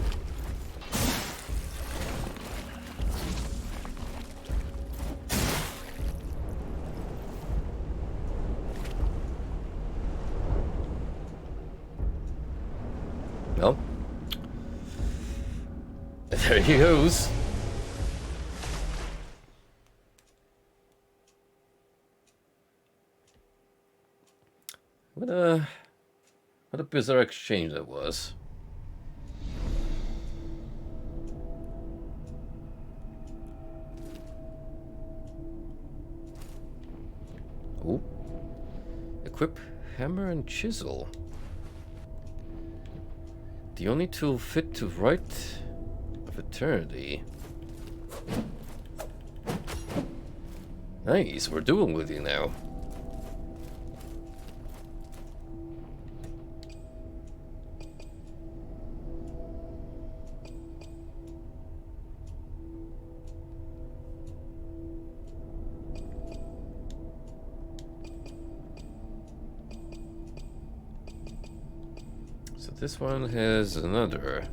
Well, there he goes. What a bizarre exchange that was. Ooh. Equip hammer and chisel. The only tool fit to Rite of Eternity. Nice, we're dueling with you now. So this one has another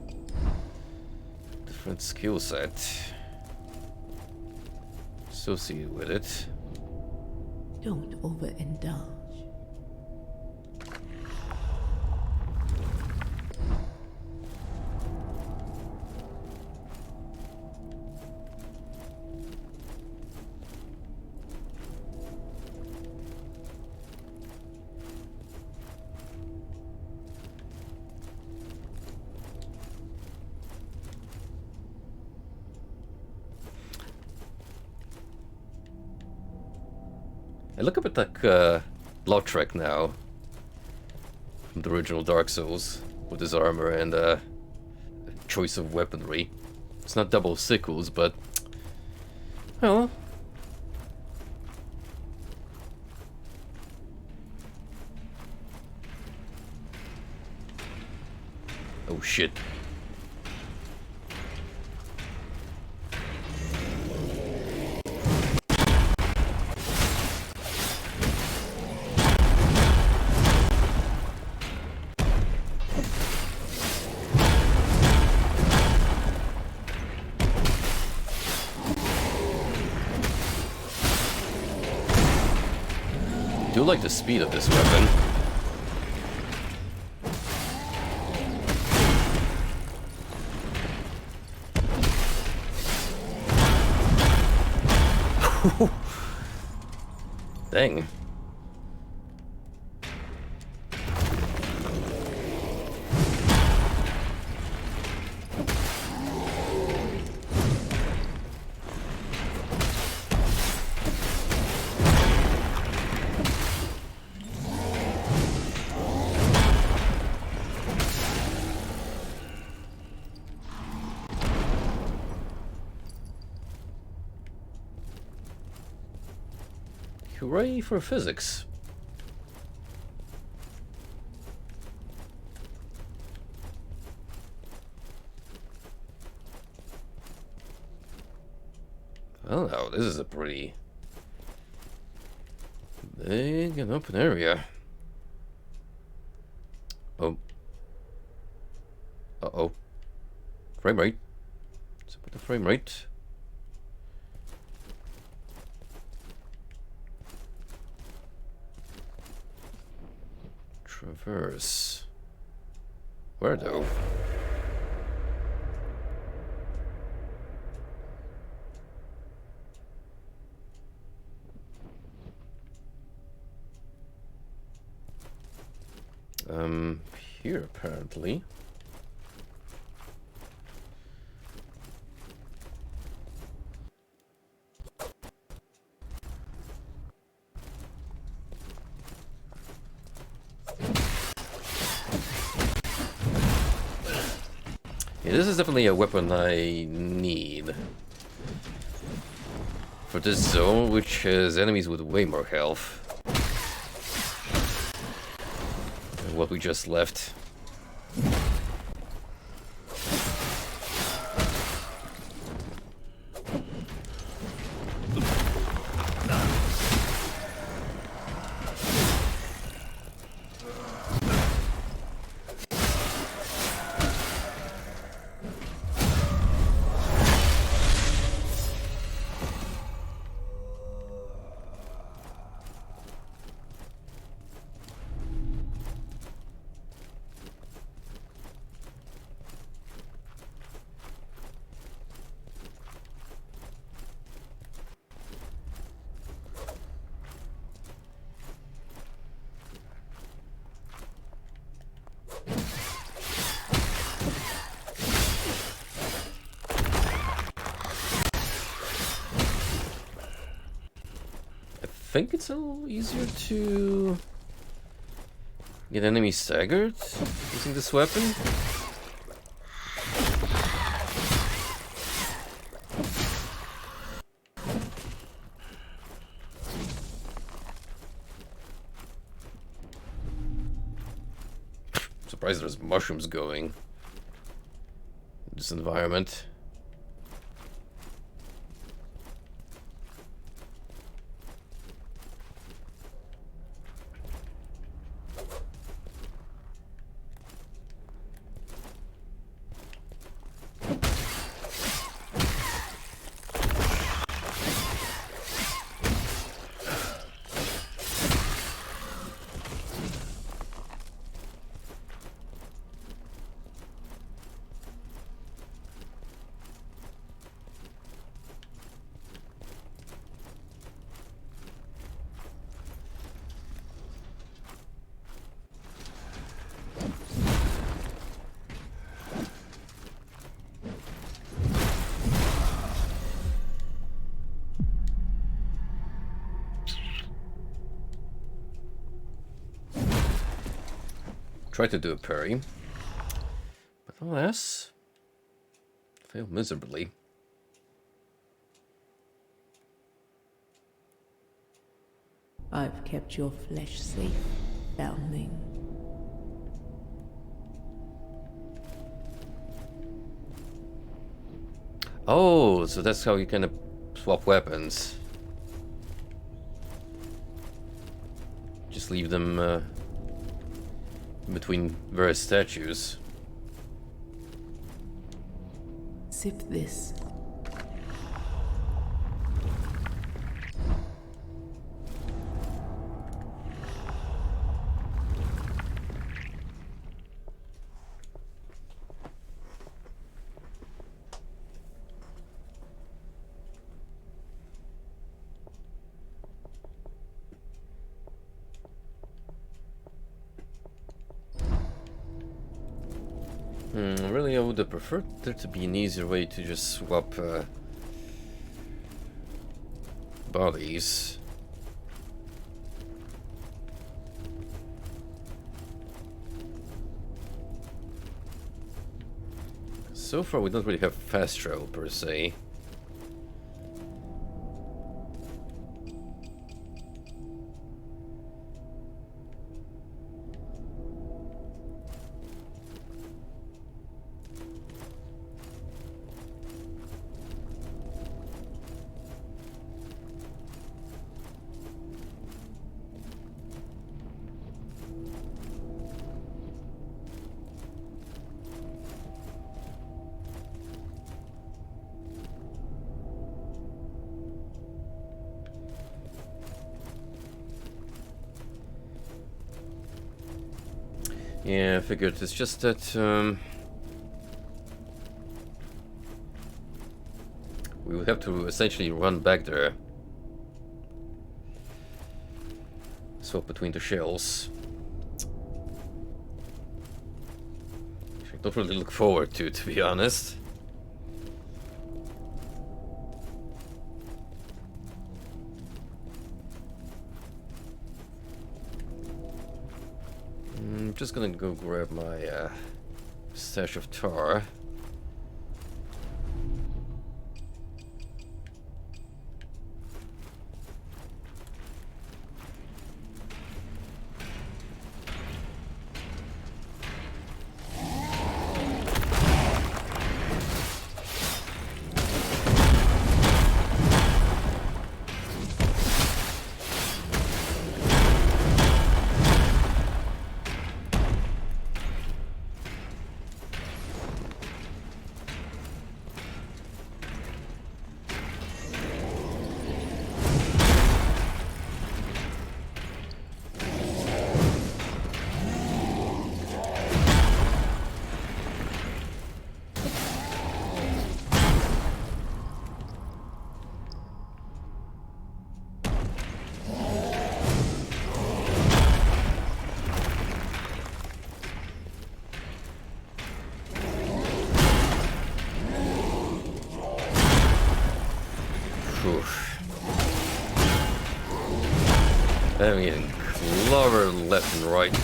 different skill set associated with it. Don't overindulge. I look a bit like Lautrec now, from the original Dark Souls, with his armor and choice of weaponry. It's not double sickles, but well. Oh shit. I do like the speed of this weapon. Dang. Hooray for physics. Well, now this is a pretty big and open area. Oh. Uh-oh. Frame rate. What's up with the frame rate? Traverse. Where though? Here apparently. Yeah, this is definitely a weapon I need for this zone, which has enemies with way more health than what we just left. think it's a little easier to get enemies staggered using this weapon. Surprised there's mushrooms going in this environment. Tried to do a parry, but alas, failed miserably. I've kept your flesh safe, foundling. Oh, so that's how you kind of swap weapons. Just leave them between various statues. Sip this. Really, I would have preferred there to be an easier way to just swap bodies. So far, we don't really have fast travel per se. Yeah, I figured it's just that we would have to essentially run back there. Swap between the shells. Which I don't really look forward to be honest. I'm just gonna go grab my stash of tar. I mean, clover left and right.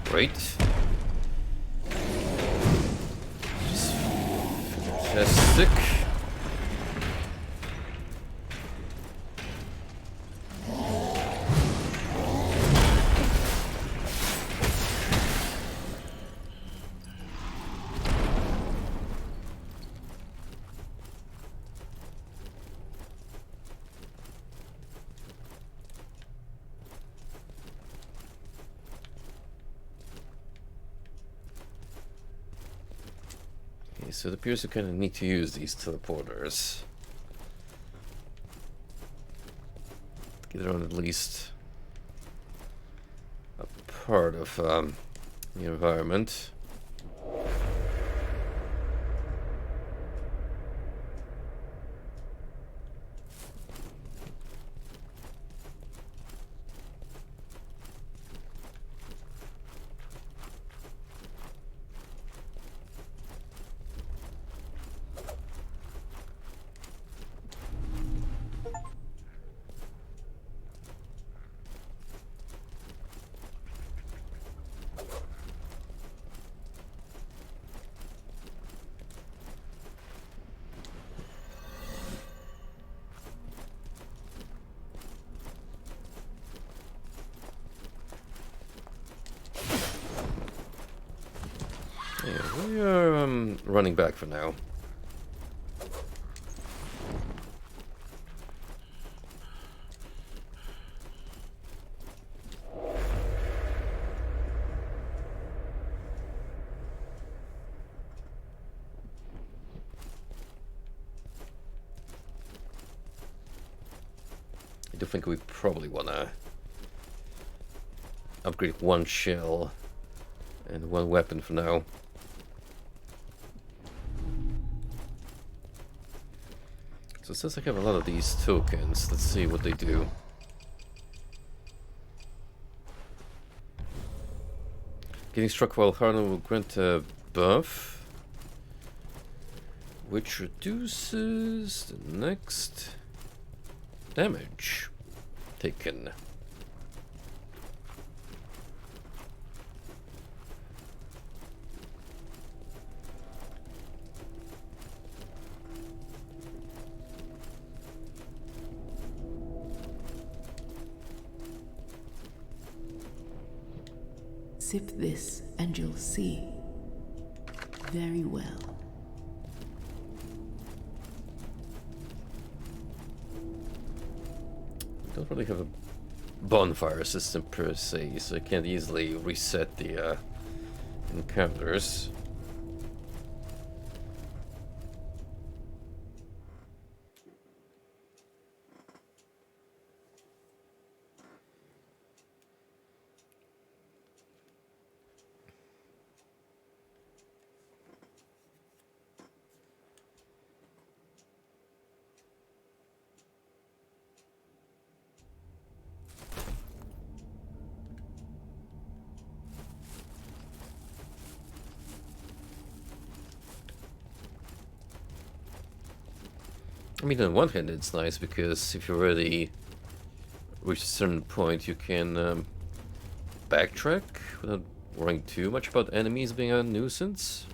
Great. Fantastic. Okay, so it appears you kind of need to use these teleporters. Get around at least a part of the environment. Yeah, we are running back for now. I do think we probably wanna upgrade one shell and one weapon for now. So since I have a lot of these tokens, let's see what they do. Getting struck while hardened will grant a buff, which reduces the next damage taken. Sip this and you'll see. Very well. I don't really have a bonfire system per se, so I can't easily reset the encounters. I mean, on one hand, it's nice because if you already reach a certain point, you can backtrack without worrying too much about enemies being a nuisance.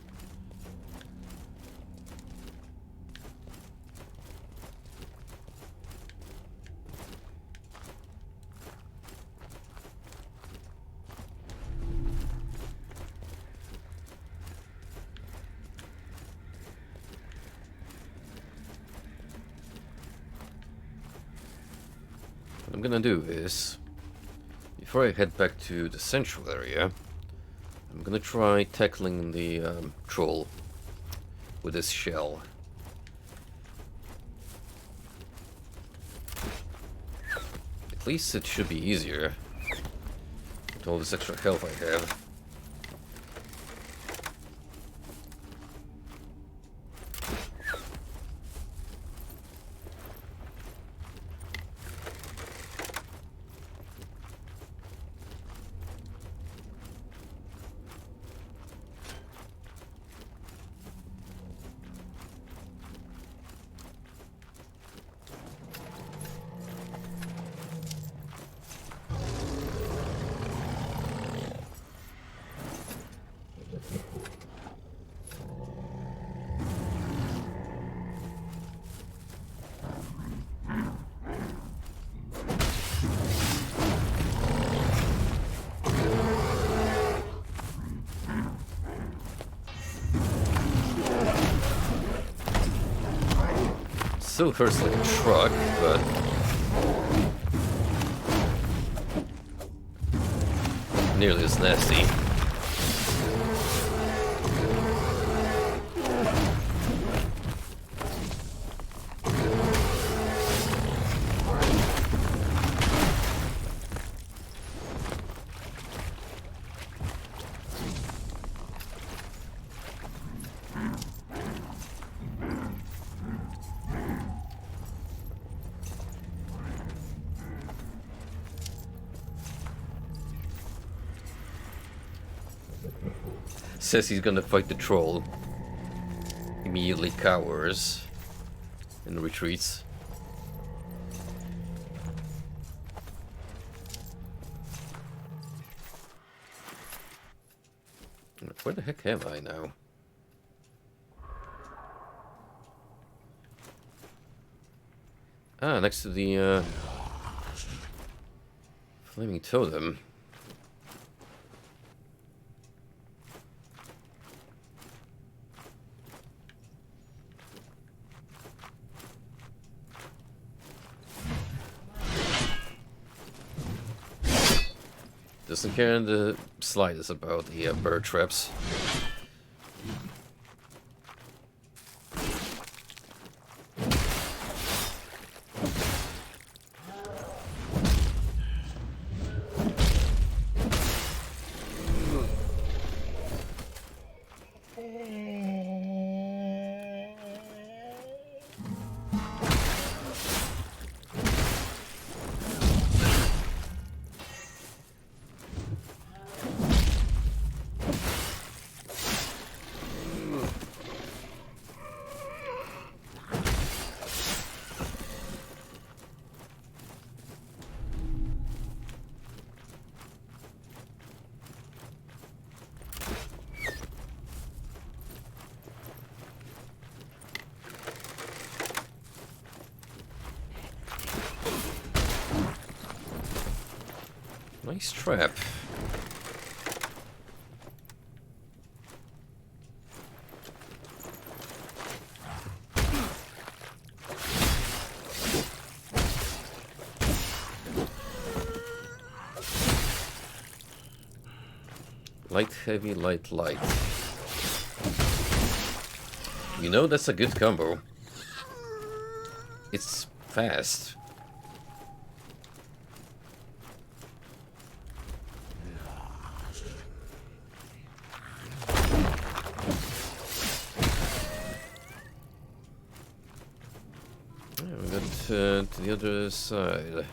What I'm gonna do is, before I head back to the central area, I'm gonna try tackling the troll with this shell. At least it should be easier with all this extra health I have. still hurts like a truck, but nearly as nasty. Says he's gonna fight the troll. Immediately cowers and retreats. Where the heck am I now? Ah, next to the flaming totem. Doesn't care in the slightest about the bird traps. Nice trap. Light, heavy, light, light. You know that's a good combo. It's fast. To the other side.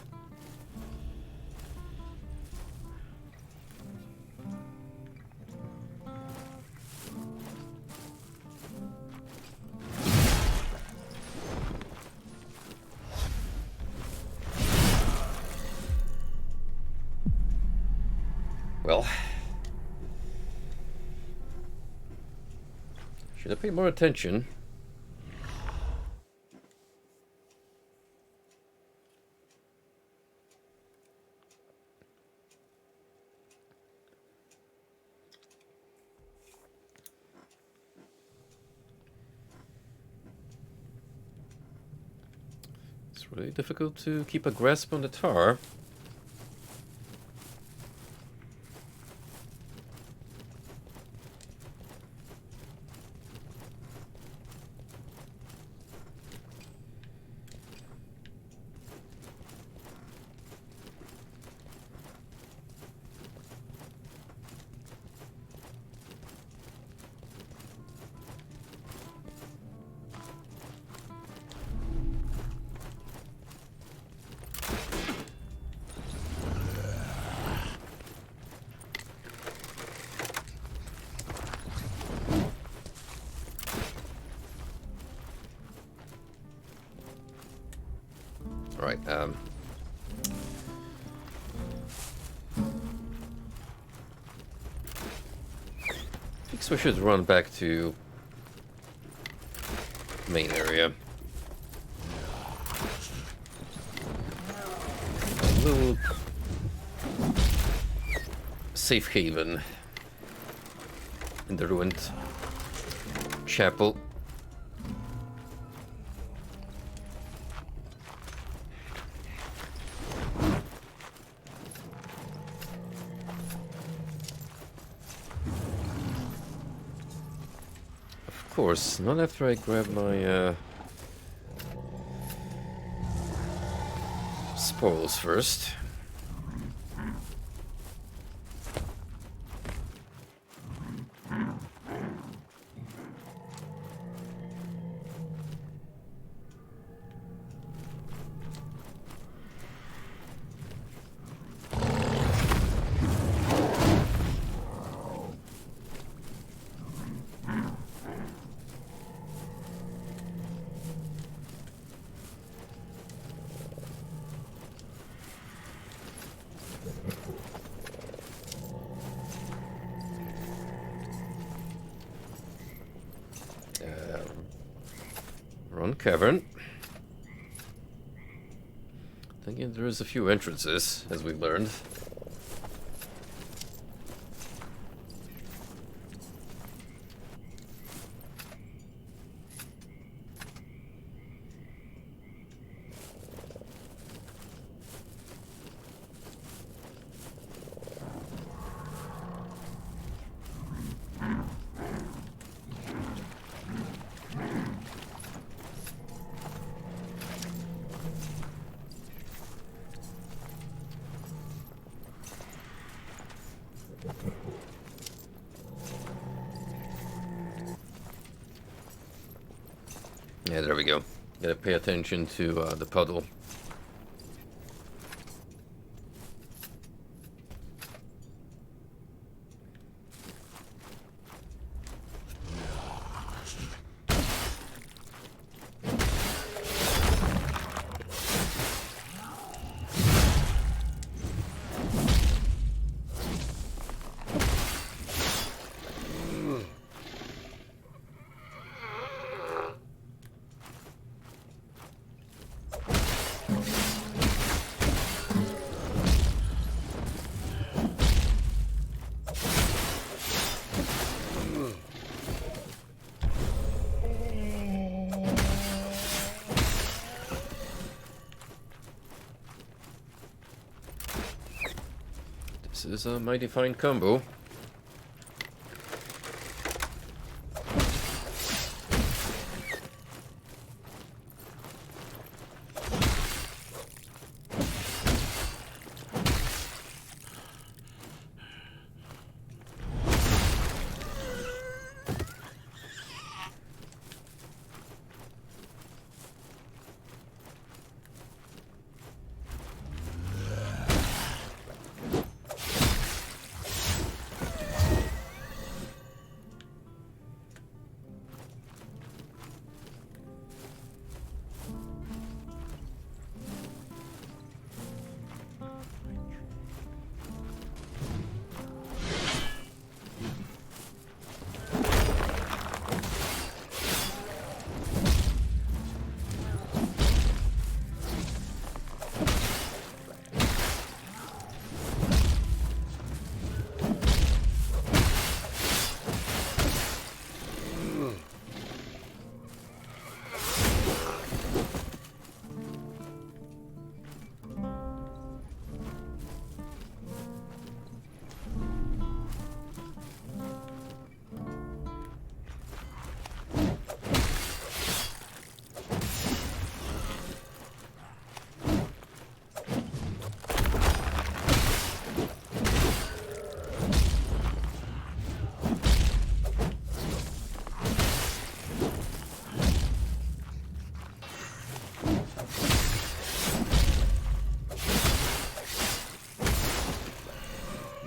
Well, should I pay more attention? It's really difficult to keep a grasp on the tar. Right, I think we should run back to main area. A little safe haven in the ruined chapel. course, not after I grab my spoils first. Run cavern. Thinking there is a few entrances, as we learned. Yeah, there we go. Gotta pay attention to the puddle. This is a mighty fine combo.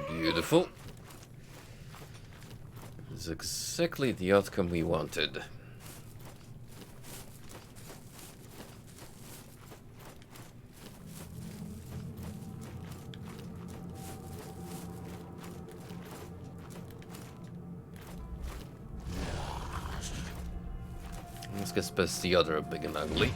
Beautiful. This is exactly the outcome we wanted. Let's get past the other big and ugly.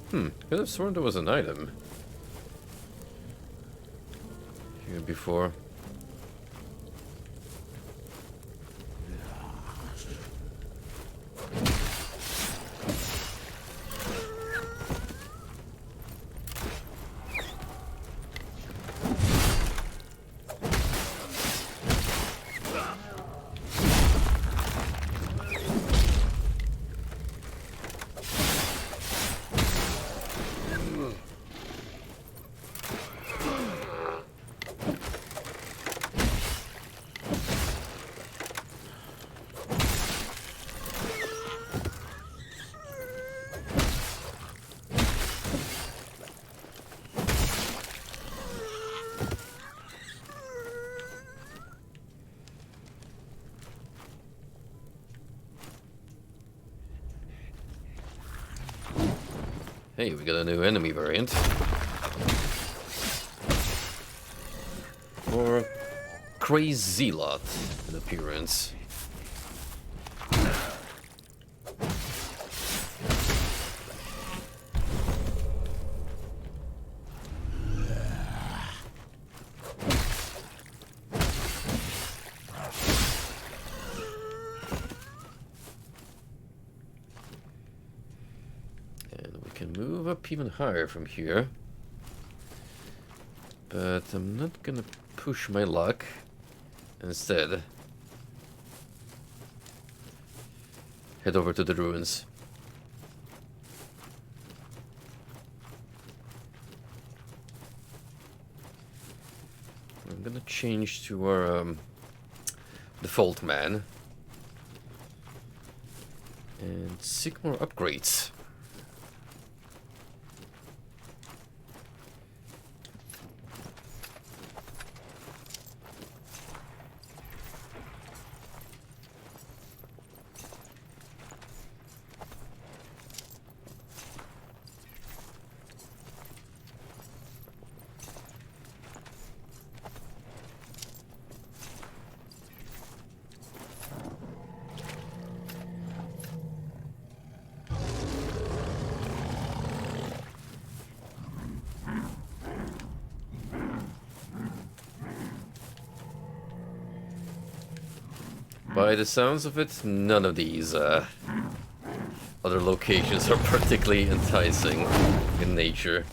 Could have sworn there was an item here before. Hey, we got a new enemy variant. Or Crazy Lot in appearance. Move up even higher from here, but I'm not gonna push my luck. Instead, head over to the ruins. I'm gonna change to our default man and seek more upgrades. By the sounds of it, none of these other locations are particularly enticing in nature.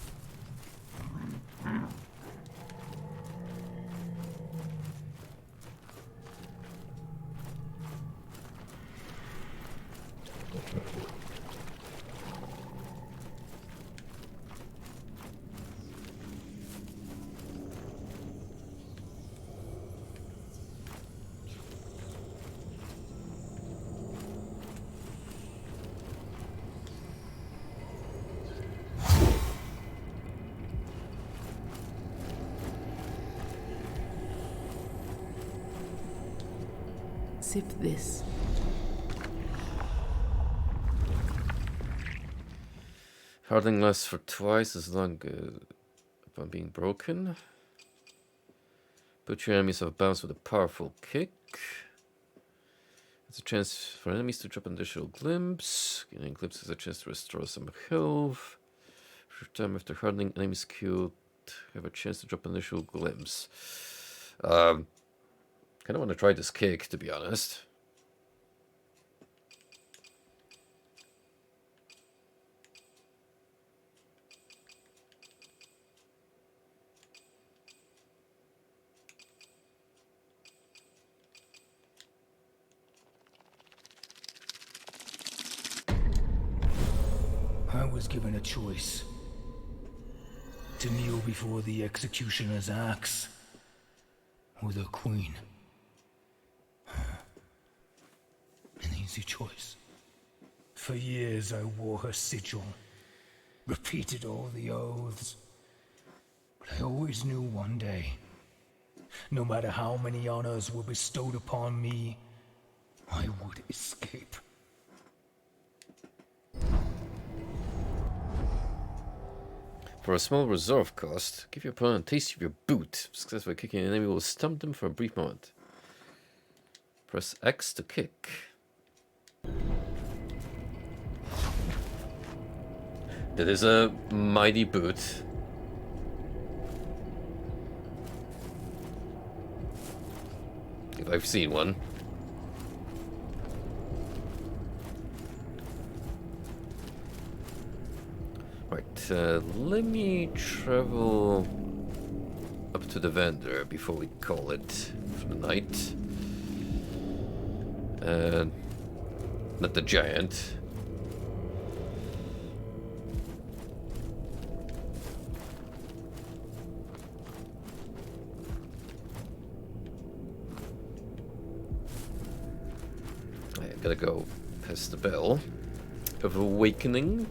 Sip this. Hardening lasts for twice as long upon being broken. Put your enemies off balance with a powerful kick. It's a chance for enemies to drop an additional glimpse. Getting glimpse is a chance to restore some health. For time after hardening, enemies killed have a chance to drop an initial glimpse. Kind of want to try this kick, to be honest. I was given a choice. To kneel before the executioner's axe, or the queen. An easy choice. For years I wore her sigil, repeated all the oaths. But I always knew one day, no matter how many honors were bestowed upon me, I would escape. For a small reserve cost, give your opponent a taste of your boot. Successfully kicking an enemy will stump them for a brief moment. Press X to kick. That is a mighty boot. If I've seen one. Right, let me travel up to the vendor before we call it for the night. Not the giant. I gotta go past the bell of awakening.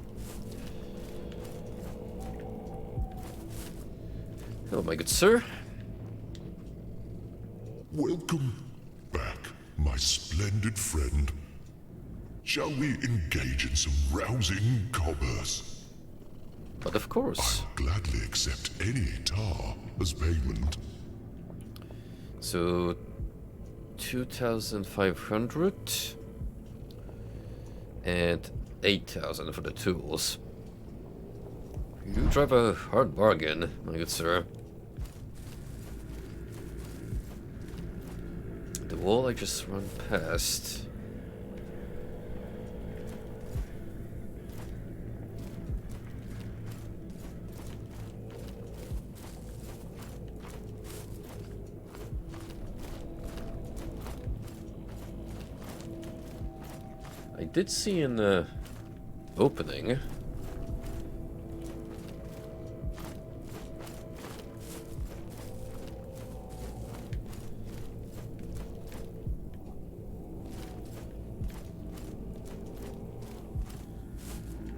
Hello, my good sir. Welcome back, my splendid friend. Shall we engage in some rousing commerce? But of course. I'll gladly accept any tar as payment. So 2,500 and 8,000 for the tools. You drive a hard bargain, my good sir. The wall I just run past. I did see an opening.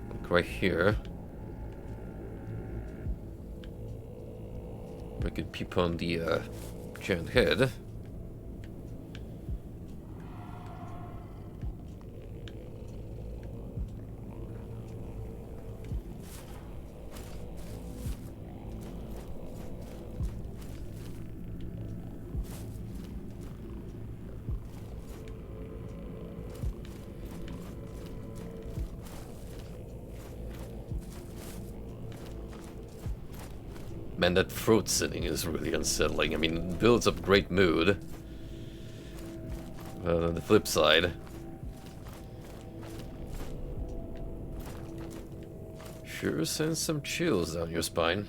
Like right here. I could peep on the giant head. Man, that throat sitting is really unsettling. I mean, it builds up great mood. But on the flip side, sure sends some chills down your spine.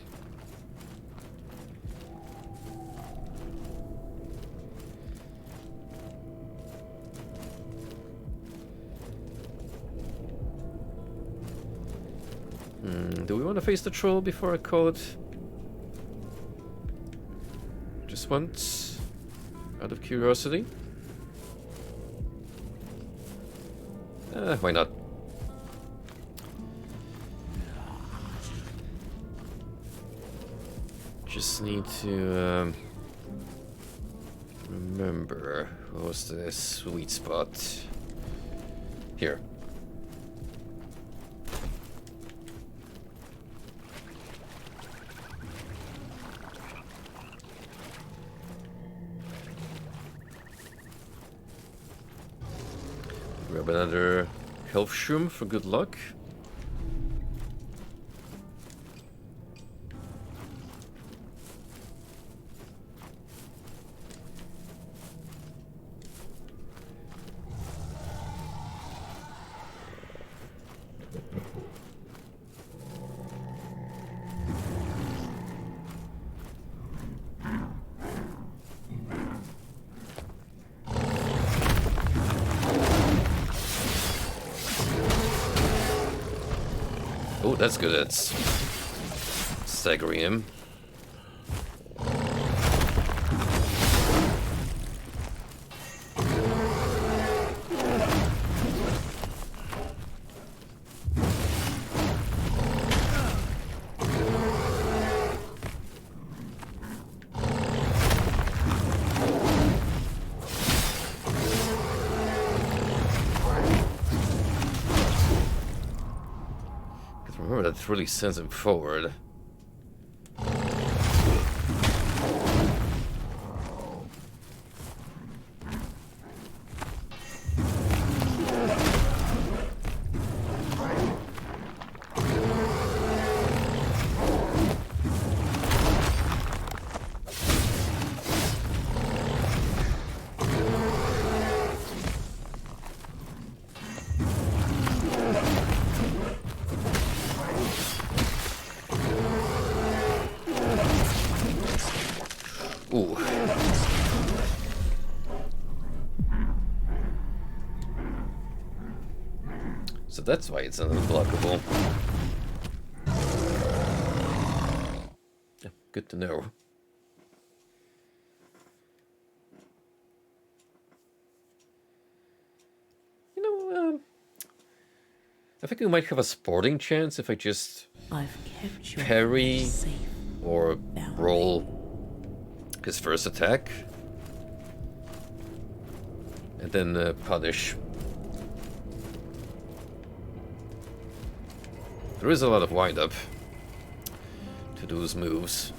Do we want to face the troll before I call it? Just once, out of curiosity. Why not? Just need to remember what was the sweet spot here. Grab another health shroom for good luck. Oh, that's good. That's staggering him. Remember, that really sends him forward. So that's why it's unblockable. Yeah, good to know. You know, I think we might have a sporting chance if I just I've kept your parry safe. or Bound. roll his first attack. And then punish. There is a lot of wind-up to those moves.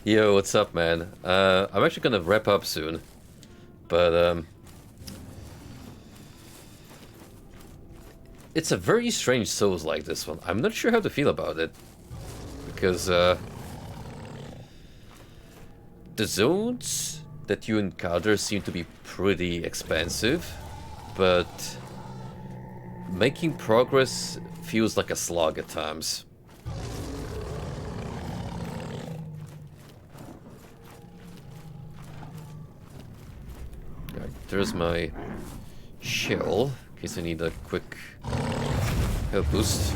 Yo, what's up, man? I'm actually gonna wrap up soon, but it's a very strange Souls like this one. I'm not sure how to feel about it, because the zones that you encounter seem to be pretty expansive, but making progress feels like a slog at times. There's my shell, in case I need a quick health boost.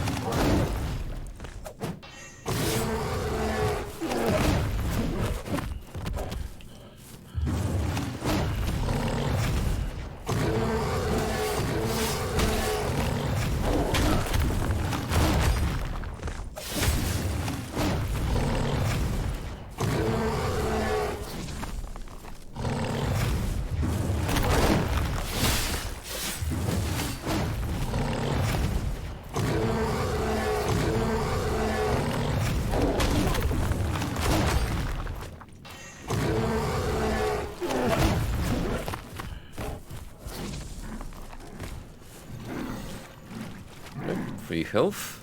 Free health.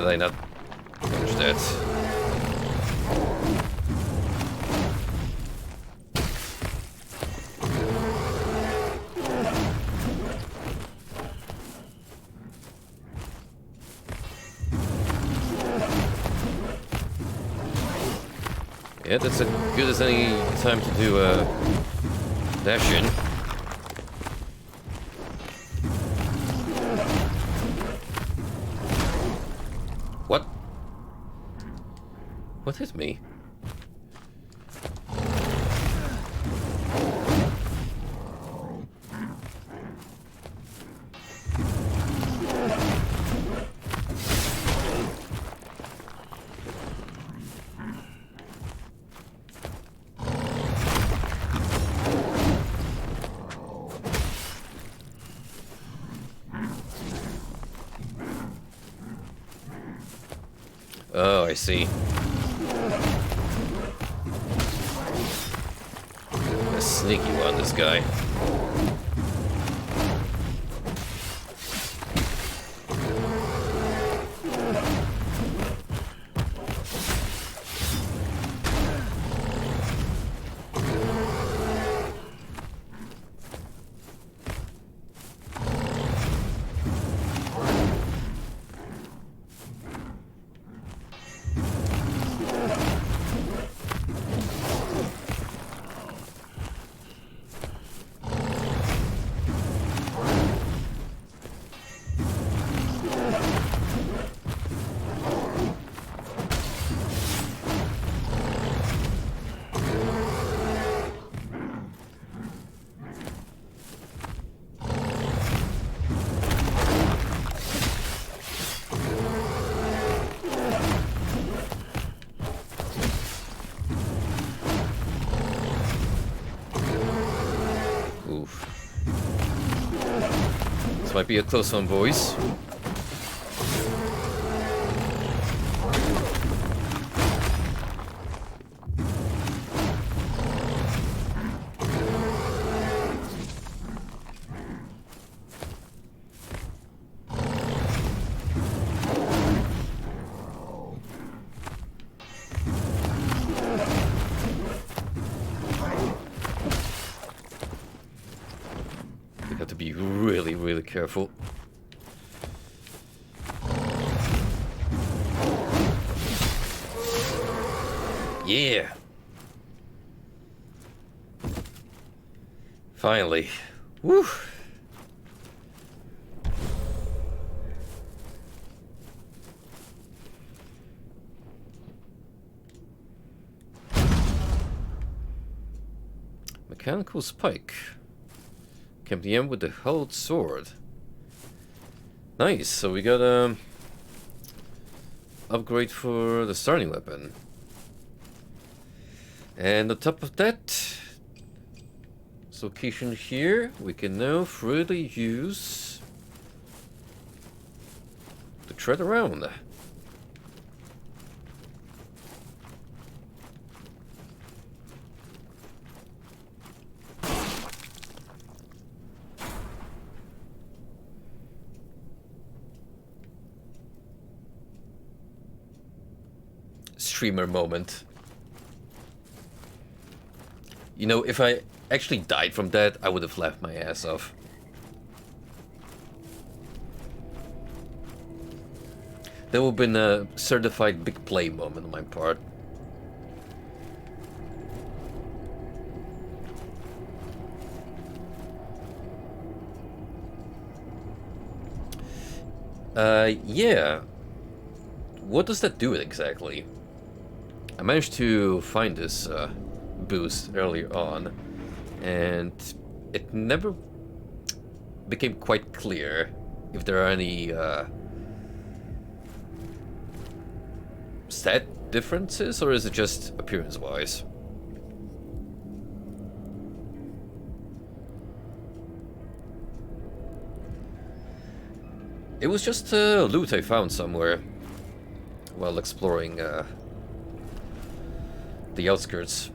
Did I not dodge that? Yeah, that's as good as any time to do a dash in. What? What hit me? Oh, I see. A sneaky one, this guy. This might be a close one, boys. We have to be really, really careful. Yeah. Finally. Woo. Mechanical spike. Can be aimed with the held sword. Nice. So we got upgrade for the starting weapon. And on top of that, this location here, we can now freely use to tread around. Streamer moment. You know, if I actually died from that, I would have laughed my ass off. That would have been a certified big play moment on my part. Yeah. What does that do exactly? I managed to find this boost earlier on, and it never became quite clear if there are any stat differences, or is it just appearance-wise? It was just loot I found somewhere while exploring the outskirts.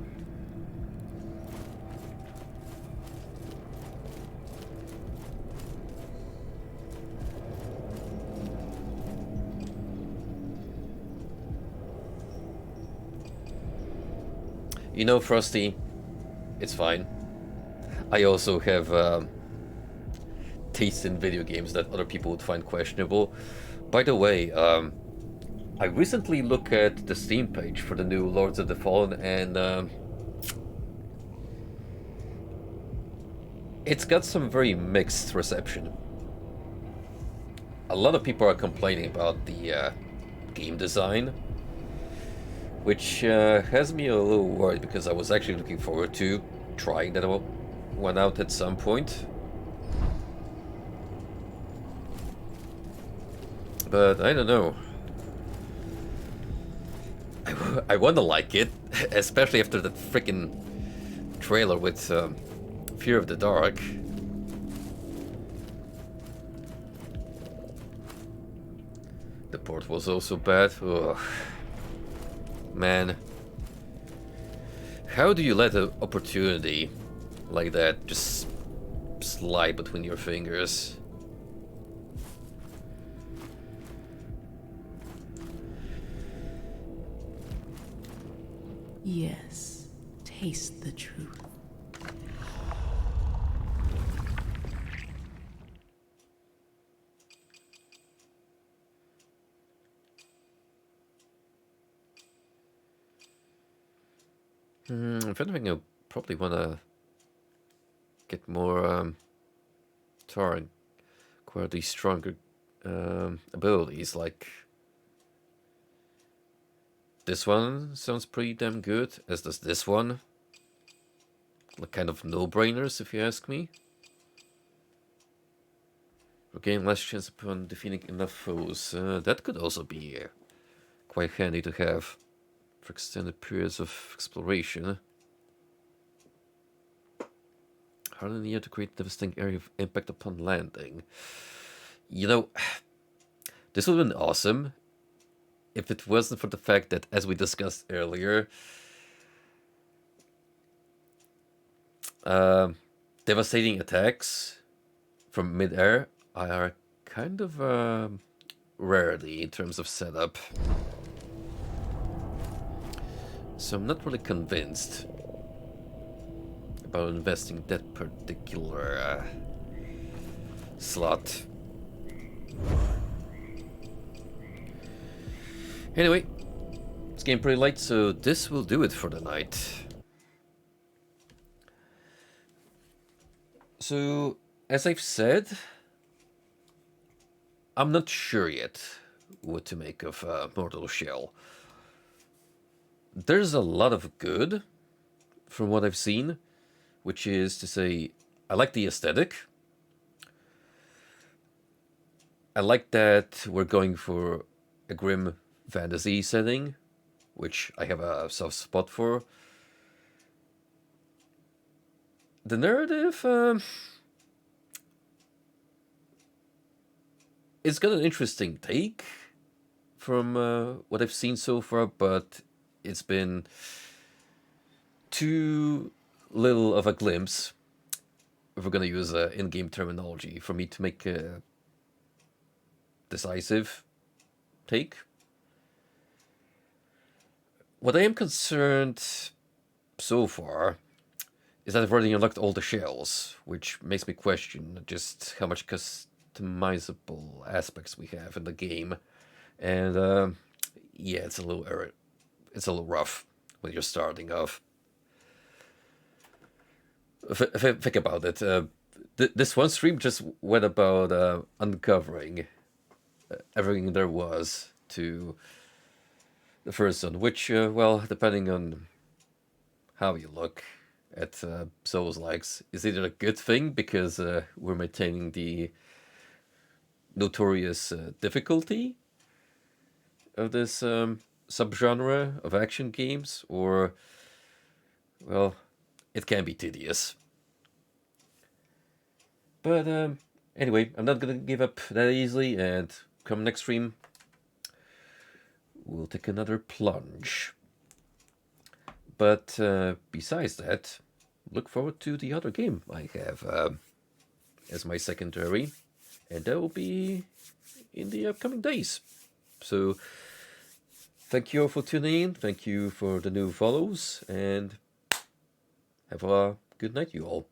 You know, Frosty, it's fine. I also have taste in video games that other people would find questionable. By the way, I recently looked at the Steam page for the new Lords of the Fallen, and it's got some very mixed reception. A lot of people are complaining about the game design, which has me a little worried, because I was actually looking forward to trying that one out at some point. But I don't know. I want to like it, especially after that freaking trailer with Fear of the Dark. The port was also bad. Ugh. Man. How do you let an opportunity like that just slide between your fingers? Yes, taste the truth. If anything, I probably want to get more Tar and acquire these stronger abilities. Like this one sounds pretty damn good, as does this one. Like kind of no-brainers, if you ask me. Regain less chance upon defeating enough foes. That could also be quite handy to have for extended periods of exploration. Harder in the air to create a devastating area of impact upon landing. You know, this would have been awesome if it wasn't for the fact that, as we discussed earlier, devastating attacks from mid-air are kind of rarity in terms of setup. So I'm not really convinced about investing that particular slot. Anyway, it's getting pretty late, so this will do it for the night. So, as I've said, I'm not sure yet what to make of Mortal Shell. There's a lot of good from what I've seen, which is to say, I like the aesthetic. I like that we're going for a grim fantasy setting, which I have a soft spot for. The narrative, it's got an interesting take from what I've seen so far, but it's been too little of a glimpse, if we're going to use in-game terminology, for me to make a decisive take. What I am concerned so far is that I've already unlocked all the shells, which makes me question just how much customizable aspects we have in the game. And yeah, it's a little rough when you're starting off. Think about it. This one stream just went about uncovering everything there was to the first one, which, well, depending on how you look at Souls-likes, is either a good thing because we're maintaining the notorious difficulty of this subgenre of action games, or, well, it can be tedious. But anyway, I'm not gonna give up that easily, and come next stream, we'll take another plunge. But besides that, look forward to the other game I have as my secondary, and that will be in the upcoming days. So thank you all for tuning in, thank you for the new follows, and have a good night, you all.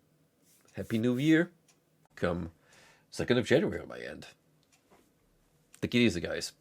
Happy New Year. Come 2nd of January on my end. Take it easy, guys.